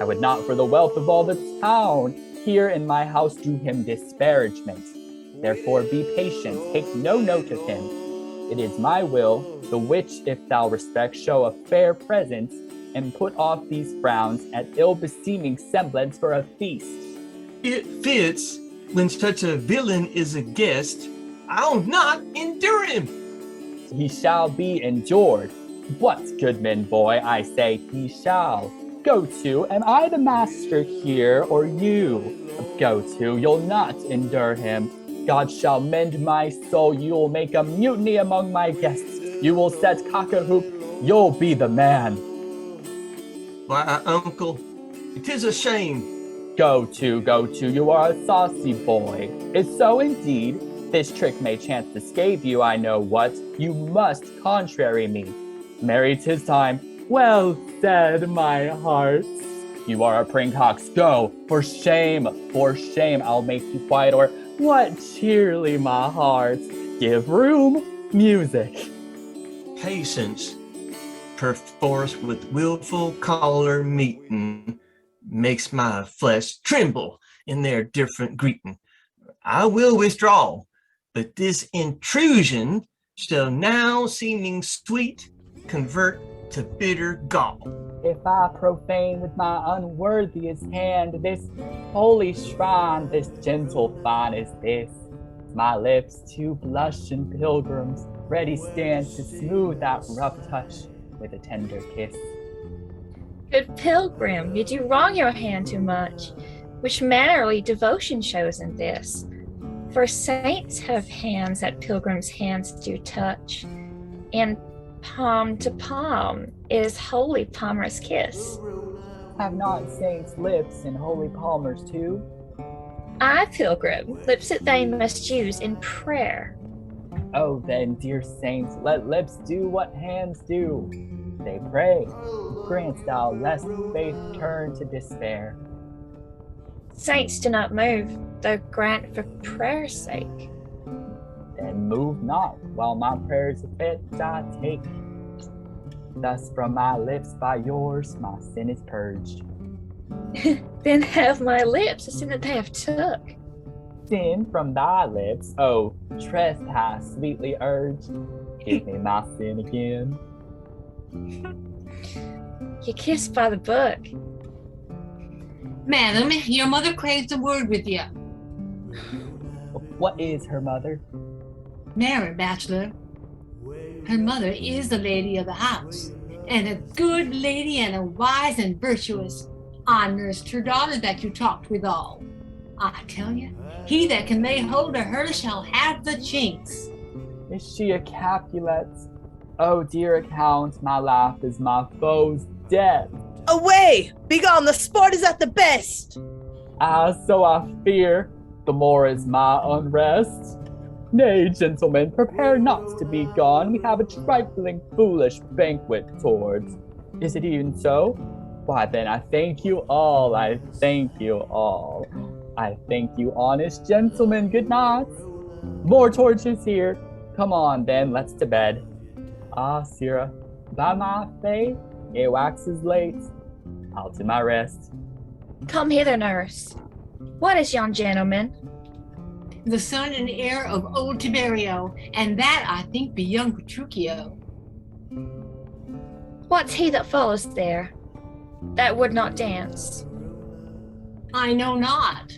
Speaker 7: I would not for the wealth of all the town here in my house do him disparagement. Therefore be patient, take no note of him. It is my will, the which if thou respect show a fair presence, and put off these frowns at ill-beseeming semblance for a feast.
Speaker 6: It fits when such a villain is a guest. I'll not endure him.
Speaker 7: He shall be endured. What, goodman boy, I say he shall. Go to, am I the master here, or you? Go to, you'll not endure him. God shall mend my soul, you'll make a mutiny among my guests. You will set cock-a-hoop, you'll be the man.
Speaker 6: Why, uncle, it is a shame.
Speaker 7: Go to, you are a saucy boy. It's so indeed. This trick may chance to scathe you, I know what. You must contrary me. Marry, 'tis time. Well said, my heart. You are a pringcox, go. For shame, I'll make you quiet, or what cheerly, my heart. Give room, music.
Speaker 6: Patience, perforce with willful choler meeting, makes my flesh tremble in their different greeting. I will withdraw, but this intrusion shall now seeming sweet convert to bitter gall.
Speaker 7: If I profane with my unworthiest hand this holy shrine, this gentle fine is this. My lips to blushing pilgrims, ready stand to smooth that rough touch with a tender kiss.
Speaker 10: Good pilgrim, did you wrong your hand too much? Which mannerly devotion shows in this? For saints have hands that pilgrims' hands do touch, and palm to palm is holy palmer's kiss.
Speaker 7: Have not saints lips and holy palmers too?
Speaker 10: I, pilgrim, lips that they must use in prayer.
Speaker 7: Oh then, dear saints, let lips do what hands do. They pray, grant thou lest faith turn to despair.
Speaker 10: Saints do not move, though grant for prayer's sake.
Speaker 7: Then move not, while my prayers effect I take. Thus from my lips by yours my sin is purged.
Speaker 10: Then have my lips as soon as they have took.
Speaker 7: Sin from thy lips, oh, trespass sweetly urged. Give me my sin again.
Speaker 10: You kissed by the book.
Speaker 1: Madam, your mother craves a word with you.
Speaker 7: What is her mother?
Speaker 1: Mary, bachelor. Her mother is the lady of the house, and a good lady and a wise and virtuous. I nursed her daughter that you talked withal. I tell you, he that can lay hold of her shall have the chinks.
Speaker 7: Is she a Capulet? Oh, dear account, my life is my foe's death.
Speaker 4: Away! Begone, the sport is at the best.
Speaker 7: Ah, so I fear, the more is my unrest. Nay, gentlemen, prepare not to be gone. We have a trifling, foolish banquet towards. Is it even so? Why then, I thank you all, I thank you all. I thank you, honest gentlemen, good night. More torches here. Come on, then, let's to bed. Ah, sirrah, by my faith, it waxes late. I'll to my rest.
Speaker 10: Come hither, nurse. What is yon gentleman?
Speaker 1: The son and heir of old Tiberio, and that I think be young Petruchio.
Speaker 10: What's he that follows there, that would not dance?
Speaker 1: I know not.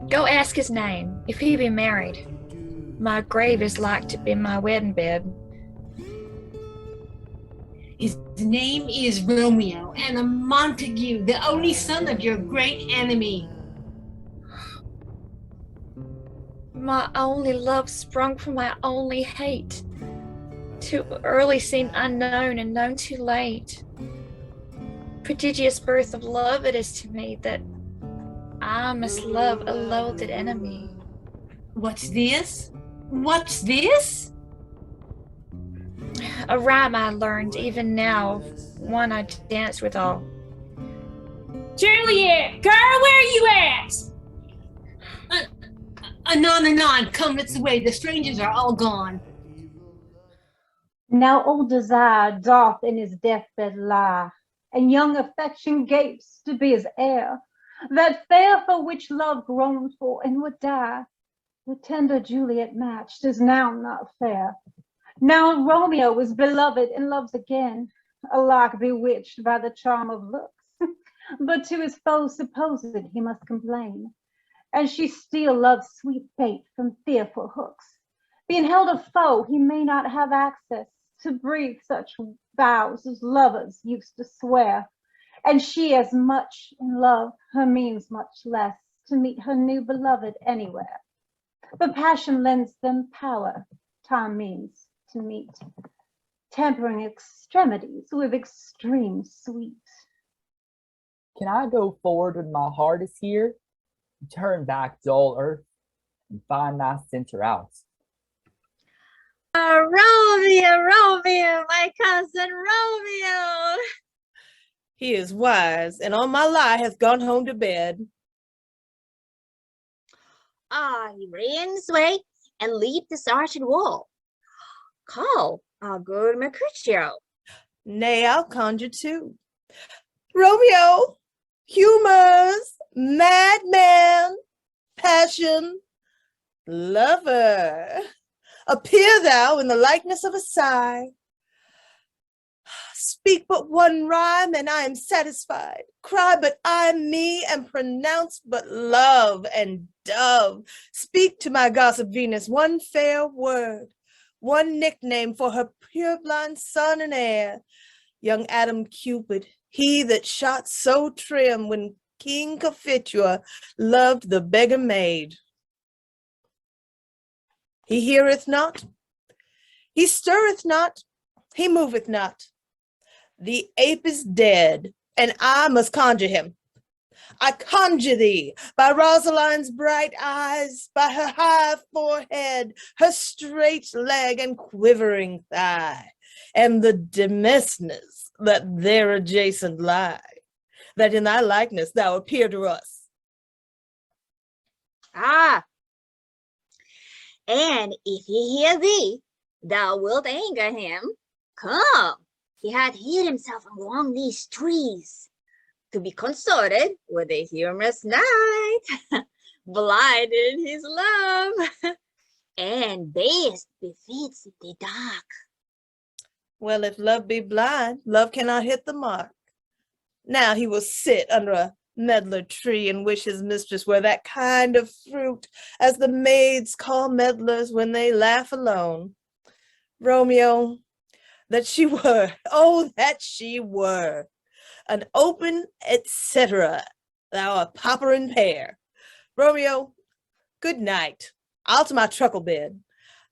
Speaker 10: Go ask his name, if he be married. My grave is like to be my wedding bed.
Speaker 1: His name is Romeo, and a Montague, the only son of your great enemy.
Speaker 10: My only love sprung from my only hate. Too early seen unknown and known too late. Prodigious birth of love it is to me that I must love a loathed enemy.
Speaker 1: What's this? What's this?
Speaker 10: A rhyme I learned even now, one I danced withal.
Speaker 8: Juliet, girl, where are you at?
Speaker 1: Anon, come, let's away. The strangers are all gone.
Speaker 2: Now old desire doth in his deathbed lie, and young affection gapes to be his heir. That fair for which love groaned for and would die, with tender Juliet matched, is now not fair. Now Romeo is beloved and loves again, alike bewitched by the charm of looks. But to his foe supposed he must complain, and she still loves sweet fate from fearful hooks. Being held a foe, he may not have access to breathe such vows as lovers used to swear. And she as much in love, her means much less, to meet her new beloved anywhere. But passion lends them power, time means to meet, tempering extremities with extreme sweet.
Speaker 7: Can I go forward when my heart is here? Turn back, dull earth, and find thy center out.
Speaker 5: Romeo, my cousin Romeo.
Speaker 4: He is wise, and on my lie hath gone home to bed.
Speaker 5: He ran this way and leaped this arched wall. Call our good Mercutio.
Speaker 4: Nay, I'll conjure too. Romeo, humors, madman, passion, lover, appear thou in the likeness of a sigh. Speak but one rhyme, and I am satisfied. Cry but I me, and pronounce but love and dove. Speak to my gossip Venus one fair word, one nickname for her purblind son and heir. Young Adam Cupid, he that shot so trim when King Cophetua loved the beggar maid. He heareth not, he stirreth not, he moveth not. The ape is dead, and I must conjure him. I conjure thee by Rosaline's bright eyes, by her high forehead, her straight leg and quivering thigh, and the demesnes that there adjacent lie, that in thy likeness thou appear to us.
Speaker 5: And if he hear thee, thou wilt anger him. Come, he had hid himself among these trees to be consorted with a humorous knight, blind in his love, and best befits the dark.
Speaker 4: Well, if love be blind, love cannot hit the mark. Now he will sit under a medlar tree and wish his mistress were that kind of fruit as the maids call medlars when they laugh alone. Romeo, that she were, oh, that she were, an open etc., thou a popper and pear. Romeo, good night. I'll to my truckle bed.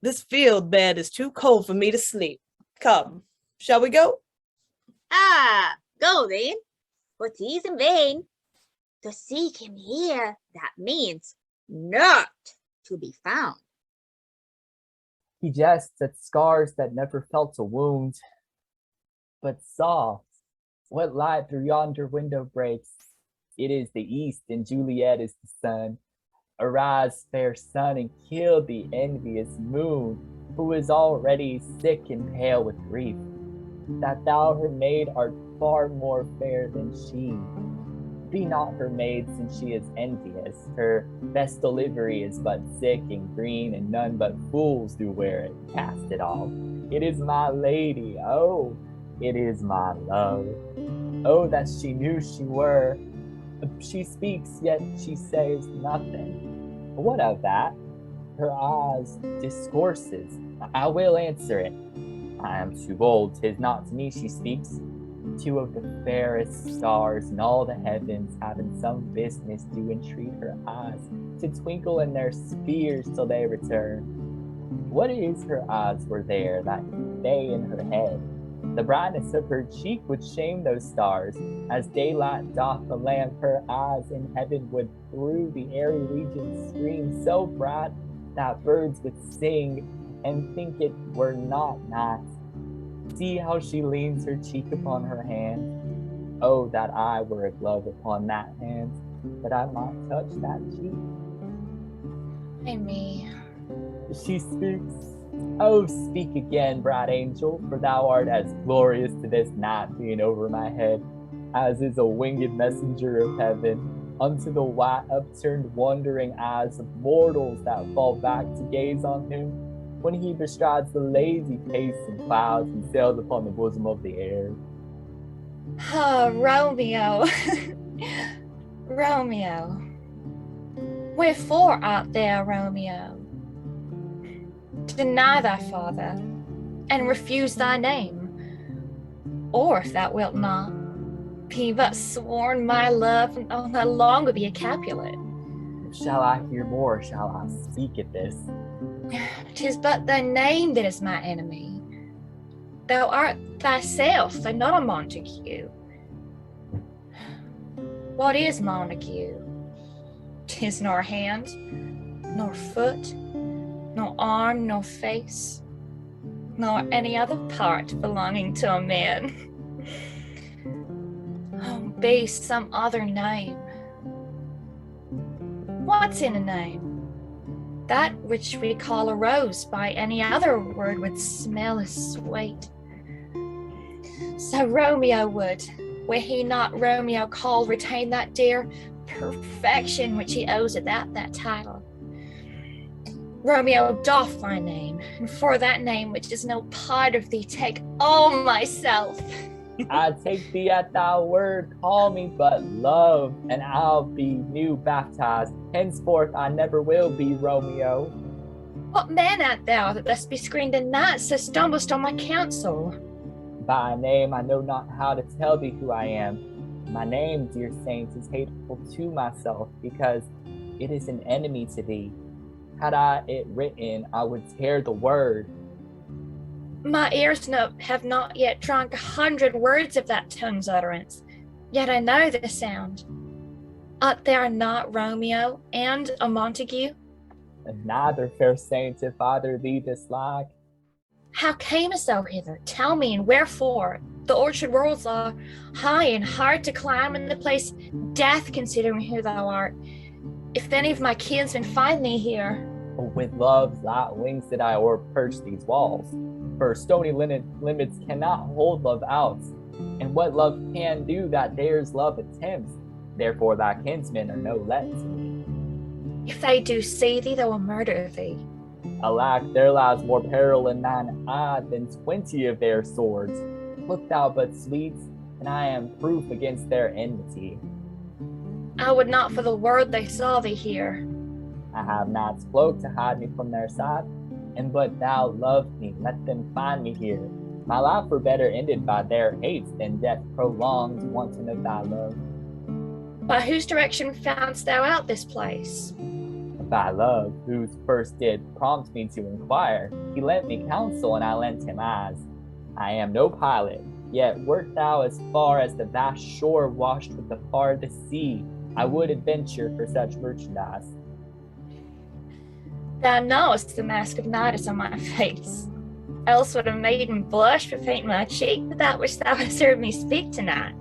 Speaker 4: This field bed is too cold for me to sleep. Come, shall we go?
Speaker 5: Ah, go then, but 'tis in vain. To seek him here, that means not to be found.
Speaker 7: He jests at scars that never felt a wound. But soft, what light through yonder window breaks? It is the east, and Juliet is the sun. Arise, fair sun, and kill the envious moon, who is already sick and pale with grief, that thou her maid art far more fair than she. Be not her maid, since she is envious. Her vestal livery is but sick and green, and none but fools do wear it. Cast it off. It is my lady, oh, it is my love. Oh, that she knew she were. She speaks, yet she says nothing. What of that? Her eyes discourses. I will answer it. I am too old, 'tis not to me she speaks. Two of the fairest stars in all the heavens have in some business do entreat her eyes to twinkle in their spheres till they return. What is her eyes were there that they in her head? The brightness of her cheek would shame those stars, as daylight doth the lamp. Her eyes in heaven would through the airy regions stream so bright that birds would sing and think it were not night. See how she leans her cheek upon her hand. Oh, that I were a glove upon that hand, that I might touch that cheek.
Speaker 10: Ay me.
Speaker 7: She speaks. Oh, speak again, bright angel, for thou art as glorious to this night being over my head, as is a winged messenger of heaven, unto the white upturned wondering eyes of mortals that fall back to gaze on him, when he bestrides the lazy pace in clouds and sails upon the bosom of the air.
Speaker 10: Oh, Romeo. Romeo. Wherefore art thou, Romeo? Deny thy father, and refuse thy name. Or if thou wilt not, be but sworn my love, and I'll no longer be a Capulet.
Speaker 7: Shall I hear more? Shall I speak at this?
Speaker 10: 'Tis but thy name that is my enemy. Thou art thyself, and not a Montague. What is Montague? 'Tis nor hand, nor foot, nor arm, nor face, nor any other part belonging to a man. Oh, be some other name. What's in a name? That which we call a rose by any other word would smell as sweet. So Romeo would, were he not Romeo, retain that dear perfection which he owes it that title. Romeo, doff thy name, and for that name which is no part of thee, take all myself.
Speaker 7: I take thee at thy word, call me but love, and I'll be new baptized. Henceforth I never will be Romeo.
Speaker 10: What man art thou that thus bescreened in night, so stumblest on my counsel?
Speaker 7: By name I know not how to tell thee who I am. My name, dear saint, is hateful to myself, because it is an enemy to thee. Had I it written, I would tear the word.
Speaker 10: My ears have not yet drunk 100 words of that tongue's utterance, yet I know the sound. Art thou not Romeo and a Montague?
Speaker 7: And neither, fair saint, if either thee dislike.
Speaker 10: How camest thou hither? Tell me, and wherefore? The orchard walls are high and hard to climb, and the place death, considering who thou art. If any of my kinsmen find thee here,
Speaker 7: With love's light wings did I o'erperch these walls, for stony limits cannot hold love out. And what love can do that dares love attempts, therefore thy kinsmen are no let to me.
Speaker 10: If they do see thee, they will murder thee.
Speaker 7: Alack, there lies more peril in thine eye than 20 of their swords. Look thou but, sweets, and I am proof against their enmity.
Speaker 10: I would not for the world they saw thee here.
Speaker 7: I have not cloak to hide me from their sight, and but thou loved me, let them find me here. My life were better ended by their hates than death prolonged, wanton of thy love.
Speaker 10: By whose direction foundst thou out this place?
Speaker 7: By love, whose first did prompt me to inquire. He lent me counsel, and I lent him eyes. I am no pilot, yet wert thou as far as the vast shore washed with the farthest sea, I would adventure for such merchandise.
Speaker 10: Thou knowest the mask of night is on my face. Else would a maiden blush for faint my cheek, but that which thou hast heard me speak tonight.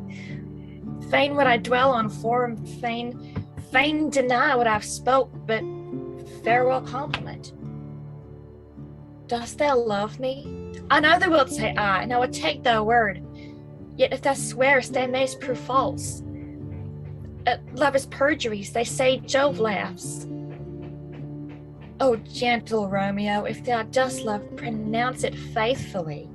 Speaker 10: Fain would I dwell on form, fain deny what I've spoke, but farewell compliment. Dost thou love me? I know thou wilt say aye, and I would take thy word. Yet if thou swearest, thou mayst prove false. At lovers' perjuries, they say Jove laughs. O gentle Romeo, if thou dost love, pronounce it faithfully.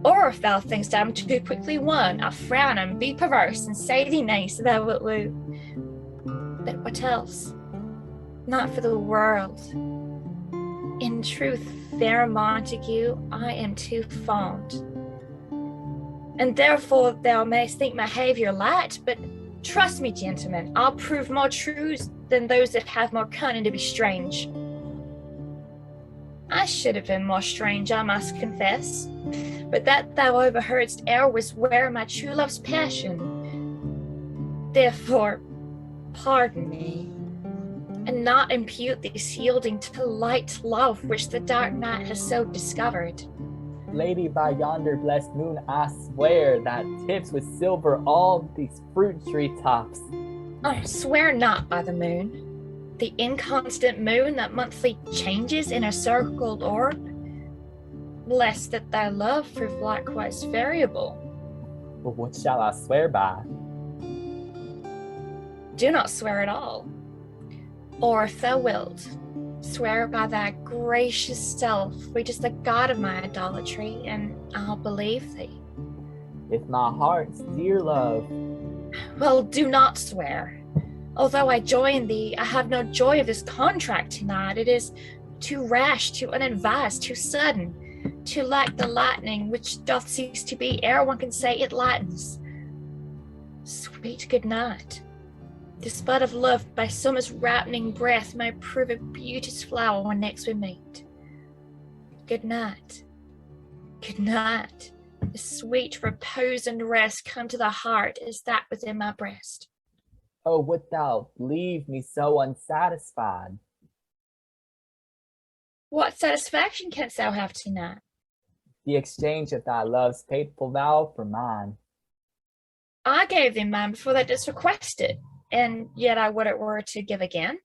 Speaker 10: Or if thou thinkst I'm too quickly won, I'll frown and be perverse and say thee nay, so thou wilt woo. But what else? Not for the world. In truth, fair Montague, I am too fond. And therefore thou mayst think my behaviour light, but trust me, gentlemen, I'll prove more true than those that have more cunning to be strange. I should have been more strange, I must confess, but that thou overheardst ere was where my true love's passion. Therefore, pardon me, and not impute this yielding to light love which the dark night has so discovered.
Speaker 7: Lady, by yonder blessed moon, I swear that tips with silver all these fruit tree tops.
Speaker 10: I swear not by the moon, the inconstant moon that monthly changes in a circled orb, lest that thy love prove likewise variable.
Speaker 7: But what shall I swear by?
Speaker 10: Do not swear at all. Or if thou wilt, swear by thy gracious self, which is the God of my idolatry, and I'll believe thee.
Speaker 7: With my heart's dear love.
Speaker 10: Well, do not swear. Although I joy in thee, I have no joy of this contract tonight. It is too rash, too unadvised, too sudden, too like the lightning which doth cease to be ere one can say it lightens. Sweet good night. This bud of love by summer's ripening breath may prove a beauteous flower when next we meet. Good night. Good night. The sweet repose and rest come to the heart as that within my breast.
Speaker 7: Oh, wilt thou leave me so unsatisfied?
Speaker 10: What satisfaction canst thou have tonight?
Speaker 7: The exchange of thy love's faithful vow for mine.
Speaker 10: I gave thee mine before thou didst request it, and yet I would it were to give again.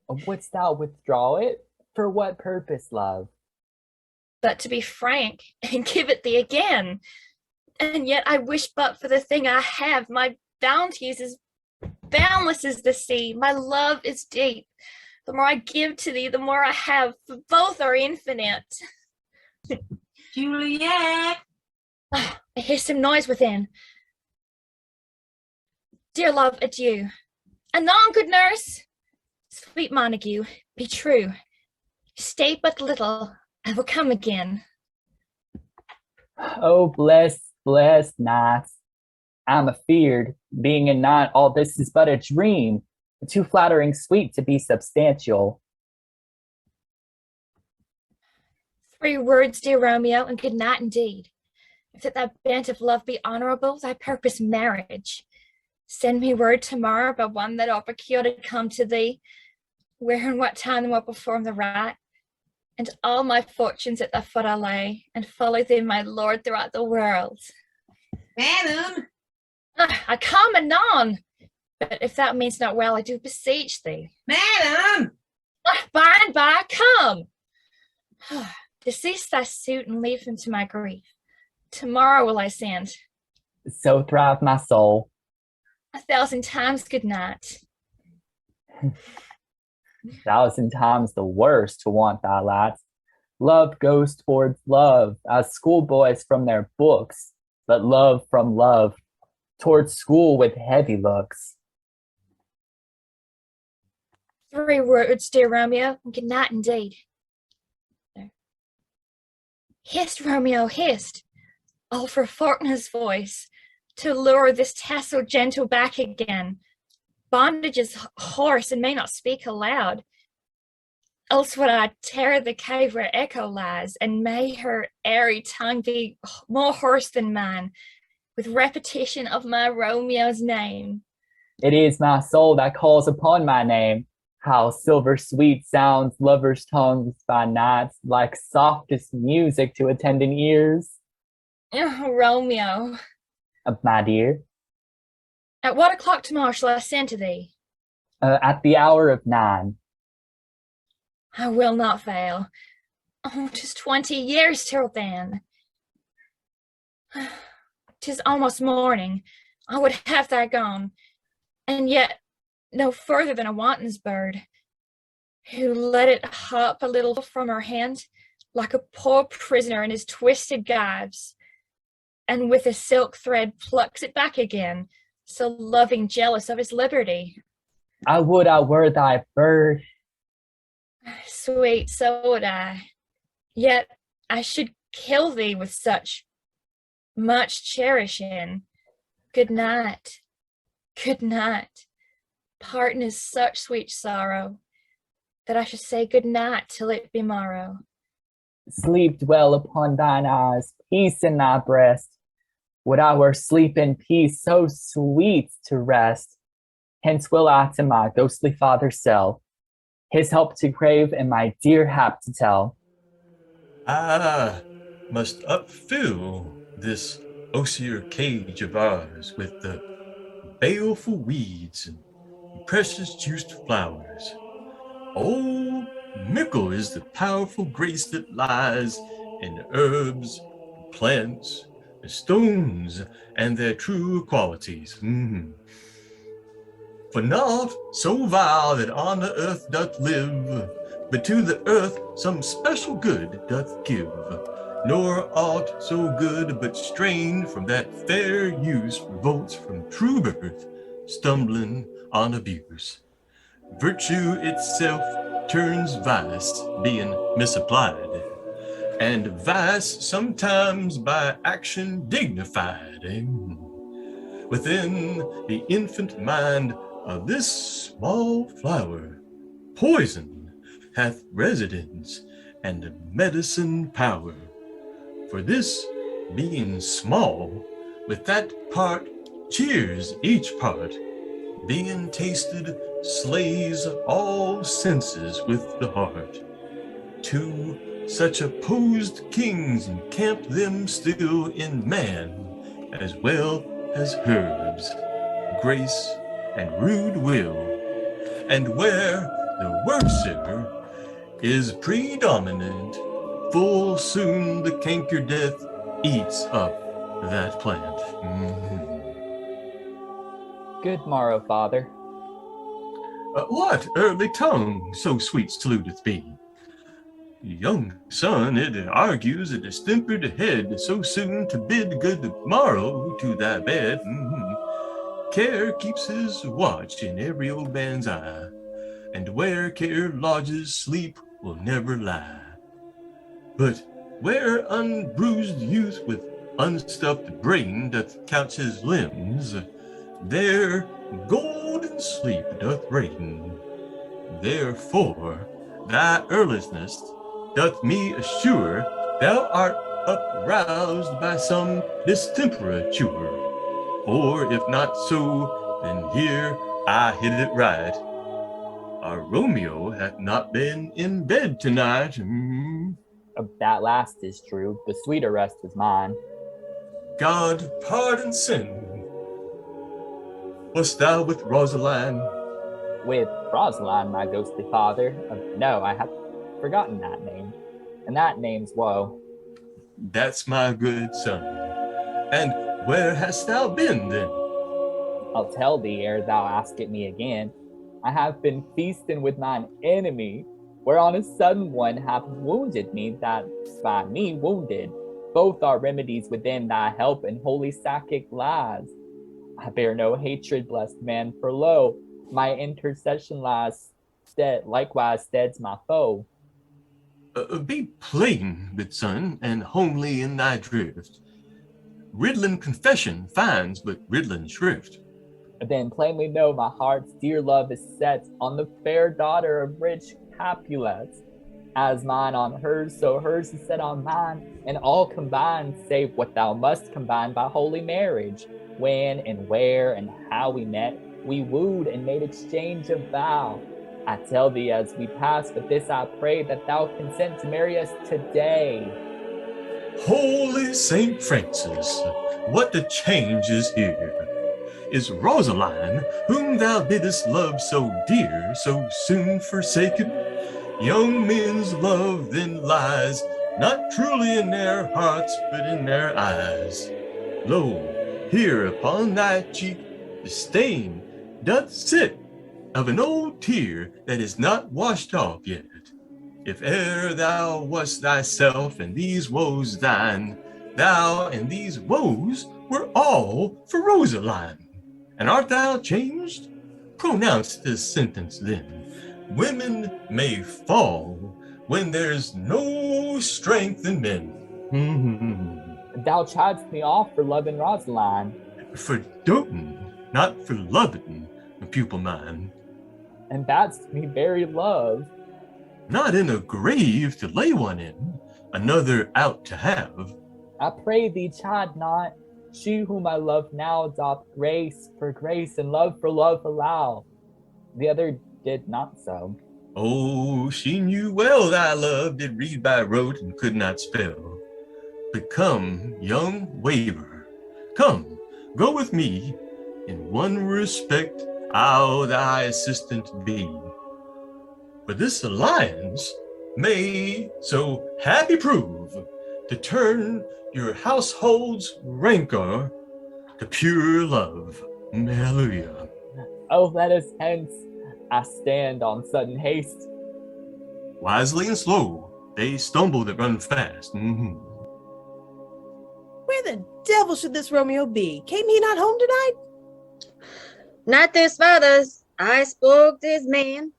Speaker 7: Wouldst thou withdraw it? For what purpose, love?
Speaker 10: But to be frank, and give it thee again. And yet I wish but for the thing I have. My bounty is as boundless as the sea. My love is deep. The more I give to thee, the more I have, for both are infinite.
Speaker 1: Juliet!
Speaker 10: I hear some noise within. Dear love, adieu. Anon, good nurse. Sweet Montague, be true. Stay but little, I will come again.
Speaker 7: Oh, blessed night. I'm afeard, being in night, all this is but a dream, too flattering sweet to be substantial.
Speaker 10: 3 words, dear Romeo, and good night indeed. If that thy bent of love be honourable, thy purpose marriage. Send me word tomorrow by one that I'll procure to come to thee, where and what time thou wilt perform the rite, and all my fortunes at thy foot I lay, and follow thee, my lord, throughout the world.
Speaker 1: Madam!
Speaker 10: I come anon, but if that means not well, I do beseech thee.
Speaker 1: Madam!
Speaker 10: By and by, come. Dismiss thy suit and leave him to my grief. Tomorrow will I send.
Speaker 7: So thrive my soul.
Speaker 10: 1,000 times good night.
Speaker 7: 1,000 times the worse to want thy light. Love goes towards love, as schoolboys from their books, but love from love, towards school with heavy looks.
Speaker 10: 3 words, dear Romeo, and good night indeed. Hist, Romeo, hist, all for Faulkner's voice, to lure this tasseled gentle back again. Bondage is hoarse and may not speak aloud. Else would I tear the cave where echo lies, and may her airy tongue be more hoarse than mine, with repetition of my Romeo's name.
Speaker 7: It is my soul that calls upon my name. How silver sweet sounds lovers' tongues by nights, like softest music to attending ears.
Speaker 10: Oh, Romeo.
Speaker 7: My dear.
Speaker 10: At what o'clock tomorrow shall I send to thee?
Speaker 7: At the hour of 9.
Speaker 10: I will not fail. Oh, 'tis 20 years till then. 'Tis almost morning. I would have thou gone, and yet no further than a wanton's bird, who let it hop a little from her hand, like a poor prisoner in his twisted gyves, and with a silk thread plucks it back again, so loving jealous of his liberty.
Speaker 7: I would I were thy bird.
Speaker 10: Sweet, so would I. Yet I should kill thee with such much cherishing. Good night. Good night. Parting is such sweet sorrow, that I should say good night till it be morrow.
Speaker 7: Sleep dwell upon thine eyes, peace in thy breast. Would I were sleep in peace, so sweet to rest. Hence will I to my ghostly father sell, his help to crave and my dear hap to tell.
Speaker 6: I must upfill this osier cage of ours with the baleful weeds and precious juiced flowers. Oh, mickle is the powerful grace that lies in herbs, plants, stones, and their true qualities. For naught so vile that on the earth doth live, but to the earth some special good doth give. Nor aught so good but strained from that fair use revolts from true birth, stumbling on abuse. Virtue itself turns vice, being misapplied, and vice sometimes by action dignified. Within the infant mind of this small flower, poison hath residence and medicine power. For this, being small, with that part cheers each part, being tasted slays all senses with the heart. To such opposed kings encamp them still in man, as well as herbs, grace, and rude will, and where the worser is predominant, full soon the canker death eats up that plant.
Speaker 7: Good morrow, father.
Speaker 6: What early tongue so sweet saluteth be? Young son, it argues a distempered head so soon to bid good morrow to thy bed. Care keeps his watch in every old man's eye, and where care lodges, sleep will never lie. But where unbruised youth with unstuffed brain doth couch his limbs, there golden sleep doth reign. Therefore thy earnestness doth me assure thou art uproused by some distemperature. Or if not so, then here I hit it right. Our Romeo hath not been in bed tonight.
Speaker 7: That last is true. The sweeter rest is mine.
Speaker 6: God pardon sin. Wast thou with Rosaline?
Speaker 7: with Rosalind, my ghostly father. No, I have forgotten that name. And that name's Woe.
Speaker 6: That's my good son. And where hast thou been then?
Speaker 7: I'll tell thee ere thou ask it me again. I have been feasting with mine enemy, whereon a sudden one hath wounded me, that's by me wounded. Both are remedies within thy help and holy Sakic lies. I bear no hatred, blessed man, for lo, my intercession lies likewise steads my foe.
Speaker 6: Be plain, good son, and homely in thy drift. Riddling confession finds but riddling shrift.
Speaker 7: Then plainly know my heart's dear love is set on the fair daughter of rich Capulet. As mine on hers, so hers is set on mine, and all combined, save what thou must combine by holy marriage. When and where and how we met, we wooed and made exchange of vow. I tell thee as we pass, but this I pray, that thou consent to marry us today.
Speaker 6: Holy Saint Francis, what the change is here! Is Rosaline, whom thou biddest love so dear, so soon forsaken? Young men's love then lies, not truly in their hearts, but in their eyes. Lo, here upon thy cheek the stain doth sit of an old tear that is not washed off yet. If e'er thou wast thyself and these woes thine, thou and these woes were all for Rosaline. And art thou changed? Pronounce this sentence then. Women may fall when there's no strength in men.
Speaker 7: Thou chidest me off for loving Rosaline.
Speaker 6: For doting, not for loving, pupil mine.
Speaker 7: And that's me very love.
Speaker 6: Not in a grave to lay one in, another out to have.
Speaker 7: I pray thee chide not. She whom I love now doth grace for grace and love allow. The other did not so.
Speaker 6: Oh, she knew well thy love did read by rote and could not spell. But come, young waver, come, go with me. In one respect, I'll thy assistant be. For this alliance may so happy prove to turn your household's rancor to pure love. Hallelujah.
Speaker 7: Oh, let us hence. I stand on sudden haste.
Speaker 6: Wisely and slow, they stumble that run fast.
Speaker 4: Where the devil should this Romeo be? Came he not home tonight?
Speaker 5: Not this father's. I spoke to his man.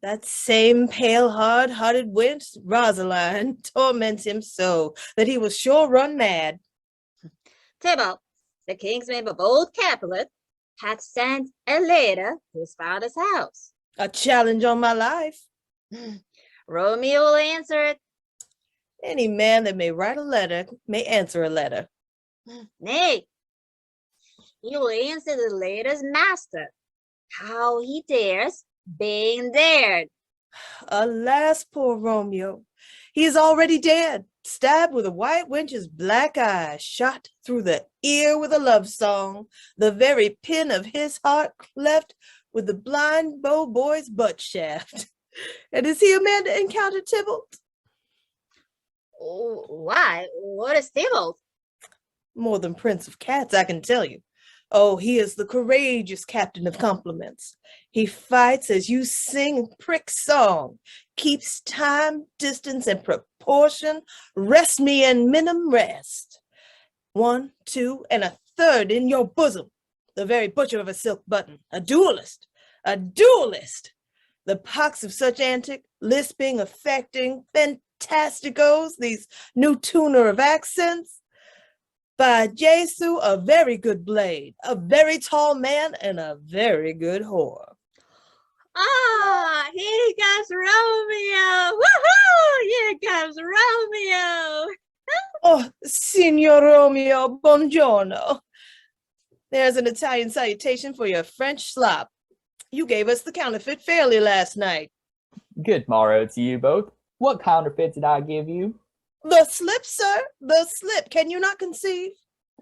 Speaker 4: That same pale, hard-hearted wench, Rosaline, torments him so that he will sure run mad.
Speaker 5: Tybalt, the kingsman of old Capulet, hath sent a letter to his father's house.
Speaker 4: A challenge on my life.
Speaker 5: Romeo will answer it.
Speaker 4: Any man that may write a letter may answer a letter.
Speaker 5: Nay, he will answer the letter's master. How he dares, being dared.
Speaker 4: Alas, poor Romeo. He is already dead, stabbed with a white wench's black eye, shot through the ear with a love song, the very pin of his heart cleft with the blind bow boy's butt shaft. And is he a man to encounter Tybalt?
Speaker 5: Oh, why? What is Tybalt?
Speaker 4: More than Prince of Cats, I can tell you. Oh, he is the courageous captain of compliments. He fights as you sing prick song, keeps time, distance, and proportion. Rest me and minim rest. 1, 2, and a third in your bosom. The very butcher of a silk button. A duelist. A duelist. The pox of such antic, lisping, affecting, fantasticos, these new tuner of accents. By Jesu, a very good blade, a very tall man, and a very good whore.
Speaker 5: Ah, here comes Romeo. Woohoo! Here comes Romeo.
Speaker 4: Oh, Signor Romeo, buongiorno. There's an Italian salutation for your French slop. You gave us the counterfeit fairly last night.
Speaker 7: Good morrow to you both. What counterfeit did I give you?
Speaker 4: The slip, sir, the slip. Can you not conceive?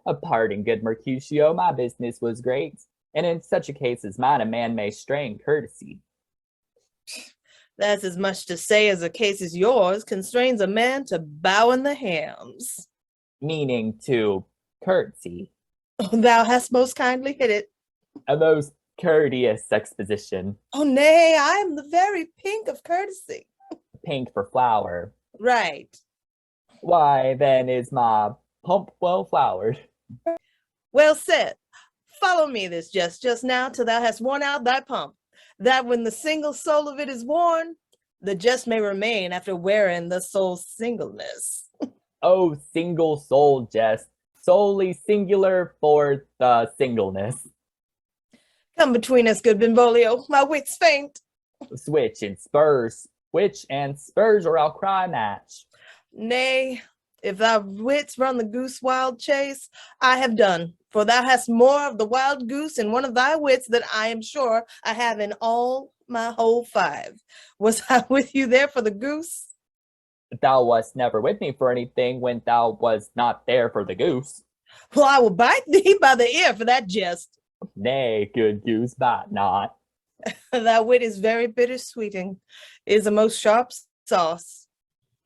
Speaker 7: A pardon, good Mercutio, my business was great. and in such a case as mine, a man may strain courtesy.
Speaker 4: That's as much to say as a case as yours constrains a man to bow in the hams.
Speaker 7: Meaning to curtsy.
Speaker 4: Oh, thou hast most kindly hit it.
Speaker 7: A most courteous exposition.
Speaker 4: Oh, nay, I am the very pink of courtesy.
Speaker 7: Pink for flower.
Speaker 4: Right.
Speaker 7: Why, then is my pump well flowered.
Speaker 4: Well said. Follow me this just now till thou hast worn out thy pump, that when the single soul of it is worn, the jest may remain after wearing the soul's singleness.
Speaker 7: Oh, single soul jest, solely singular for the singleness.
Speaker 4: Come between us, good Benvolio, my wits faint.
Speaker 7: Switch and spurs or I'll cry match.
Speaker 4: Nay, if thy wits run the goose wild chase, I have done, for thou hast more of the wild goose in one of thy wits than I am sure I have in all my whole 5. Was I with you there for the goose?
Speaker 7: Thou wast never with me for anything when thou was not there for the goose.
Speaker 4: Well, I will bite thee by the ear for that jest.
Speaker 7: Nay, good goose, bite not.
Speaker 4: Thy wit is very bitter-sweeting, is a most sharp sauce.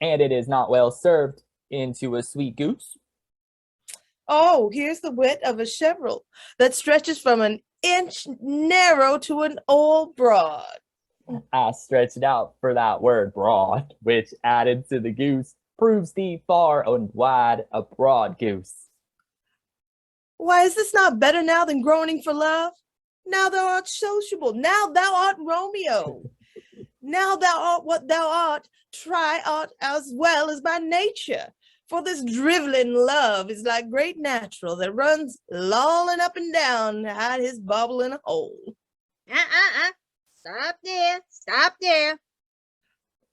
Speaker 7: And it is not well served into a sweet goose.
Speaker 4: Oh, here's the wit of a chevrel that stretches from an inch narrow to an old broad.
Speaker 7: I stretched out for that word broad, which added to the goose proves thee far and wide a broad goose.
Speaker 4: Why, is this not better now than groaning for love? Now thou art sociable, now thou art Romeo. Now thou art what thou art, try art as well as by nature. For this driveling love is like great natural that runs lolling up and down to hide his bauble in a hole.
Speaker 5: Stop there.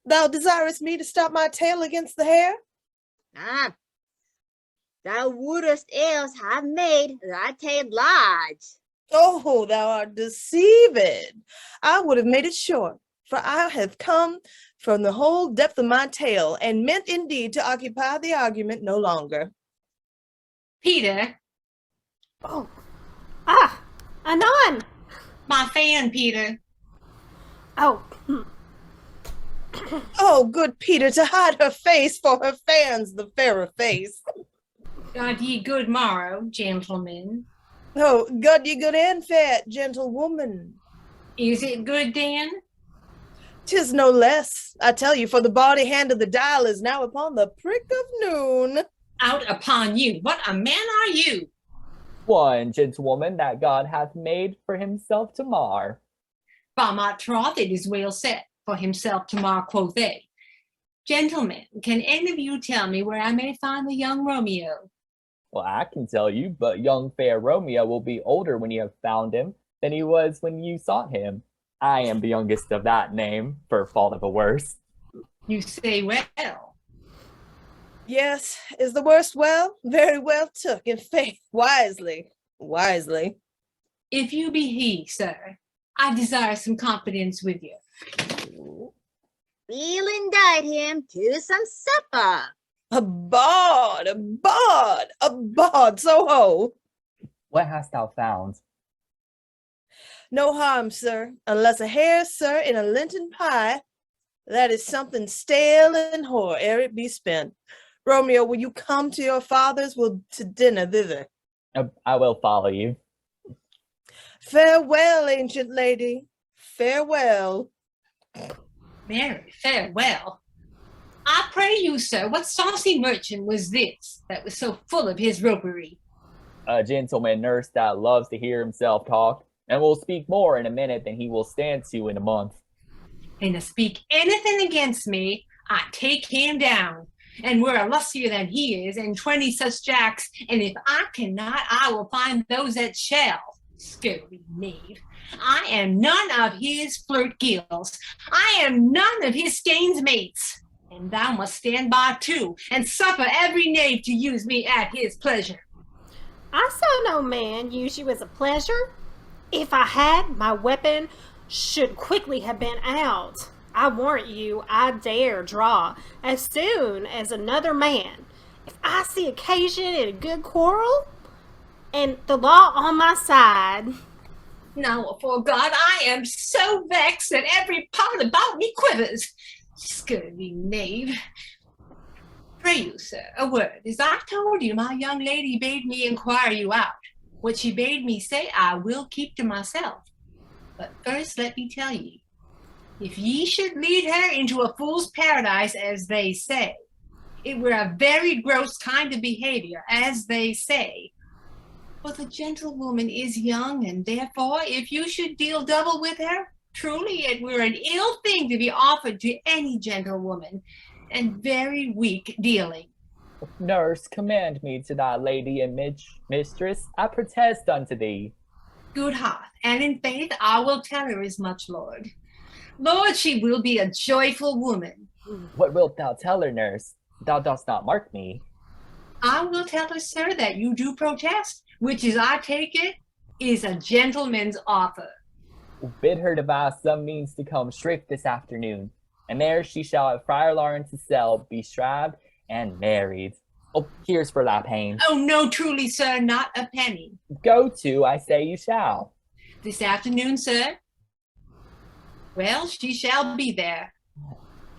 Speaker 4: Thou desirest me to stop my tail against the hair?
Speaker 5: Thou wouldst else have made thy tail large.
Speaker 4: Oh, thou art deceived. I would have made it short, for I have come from the whole depth of my tail, and meant indeed to occupy the argument no longer.
Speaker 1: Peter,
Speaker 11: Oh. Anon!
Speaker 1: my fan, Peter.
Speaker 11: Oh.
Speaker 4: Oh, good Peter, to hide her face, for her fans the fairer face.
Speaker 1: God ye good morrow, gentlemen.
Speaker 4: Oh, God ye good and fair, gentlewoman.
Speaker 1: Is it good, Dan?
Speaker 4: 'Tis no less, I tell you, for the body hand of the dial is now upon the prick of noon.
Speaker 1: Out upon you. What a man are you?
Speaker 7: One gentlewoman that God hath made for himself to mar.
Speaker 1: By my troth, it is well said, for himself to mar, quoth they. Gentlemen, can any of you tell me where I may find the young Romeo?
Speaker 7: Well, I can tell you, but young fair Romeo will be older when you have found him than he was when you sought him. I am the youngest of that name, for fault of a worse.
Speaker 1: You say well.
Speaker 4: Yes, is the worst well? Very well took, in faith, wisely.
Speaker 1: If you be he, sir, I desire some confidence with you.
Speaker 5: We'll indict him to some supper.
Speaker 4: A bawd, so ho.
Speaker 7: What hast thou found?
Speaker 4: No harm, sir, unless a hair, sir, in a Lenten pie. That is something stale and hoar ere it be spent. Romeo, will you come to your father's? Will to dinner thither?
Speaker 7: I will follow you.
Speaker 4: Farewell, ancient lady, farewell.
Speaker 1: Mary, farewell. I pray you, sir, what saucy merchant was this that was so full of his ropery?
Speaker 7: A gentleman nurse that loves to hear himself talk, and will speak more in a minute than he will stand to in a month.
Speaker 1: And to speak anything against me, I take him down. And we're lustier than he is, and 20 such jacks, and if I cannot, I will find those that shall. Scurvy knave. I am none of his flirt gills. I am none of his stains mates. And thou must stand by too, and suffer every knave to use me at his pleasure.
Speaker 11: I saw no man use you as a pleasure. If I had, my weapon should quickly have been out. I warrant you, I dare draw as soon as another man. If I see occasion in a good quarrel, and the law on my side,
Speaker 1: Now, for God, I am so vexed that every part about me quivers. Scurvy knave. Pray you, sir, a word. As I told you, my young lady bade me inquire you out. What she bade me say, I will keep to myself. But first let me tell ye, if ye should lead her into a fool's paradise, as they say, it were a very gross kind of behavior, as they say. For the gentlewoman is young, and therefore, if you should deal double with her, truly it were an ill thing to be offered to any gentlewoman, and very weak dealing.
Speaker 7: Nurse, command me to thy lady and mistress. I protest unto thee.
Speaker 1: Good heart, and in faith I will tell her as much, Lord. Lord, she will be a joyful woman.
Speaker 7: What wilt thou tell her, nurse? Thou dost not mark me.
Speaker 1: I will tell her, sir, that you do protest, which, as I take it, is a gentleman's offer.
Speaker 7: Bid her devise some means to come straight this afternoon, and there she shall at Friar Lawrence's cell be shrived and married. Oh, here's for thy pains.
Speaker 1: Oh, no, truly, sir, not a penny.
Speaker 7: Go to, I say you shall.
Speaker 1: This afternoon, sir? Well, she shall be there.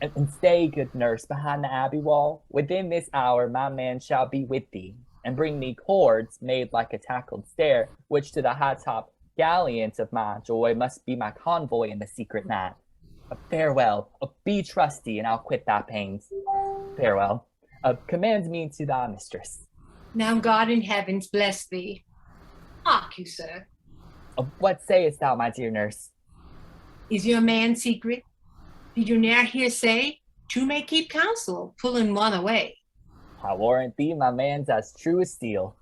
Speaker 7: And stay, good nurse, behind the abbey wall. Within this hour my man shall be with thee, and bring me cords made like a tackled stair, which to the high-top gallant of my joy must be my convoy in the secret night. Farewell, be trusty, and I'll quit thy pains. Farewell. Command me to thy mistress.
Speaker 1: Now God in heavens bless thee. Hark you, sir.
Speaker 7: What sayest thou, my dear nurse?
Speaker 1: Is your man secret? Did you ne'er hear say, two may keep counsel, pulling one away?
Speaker 7: I warrant thee my man's as true as steel.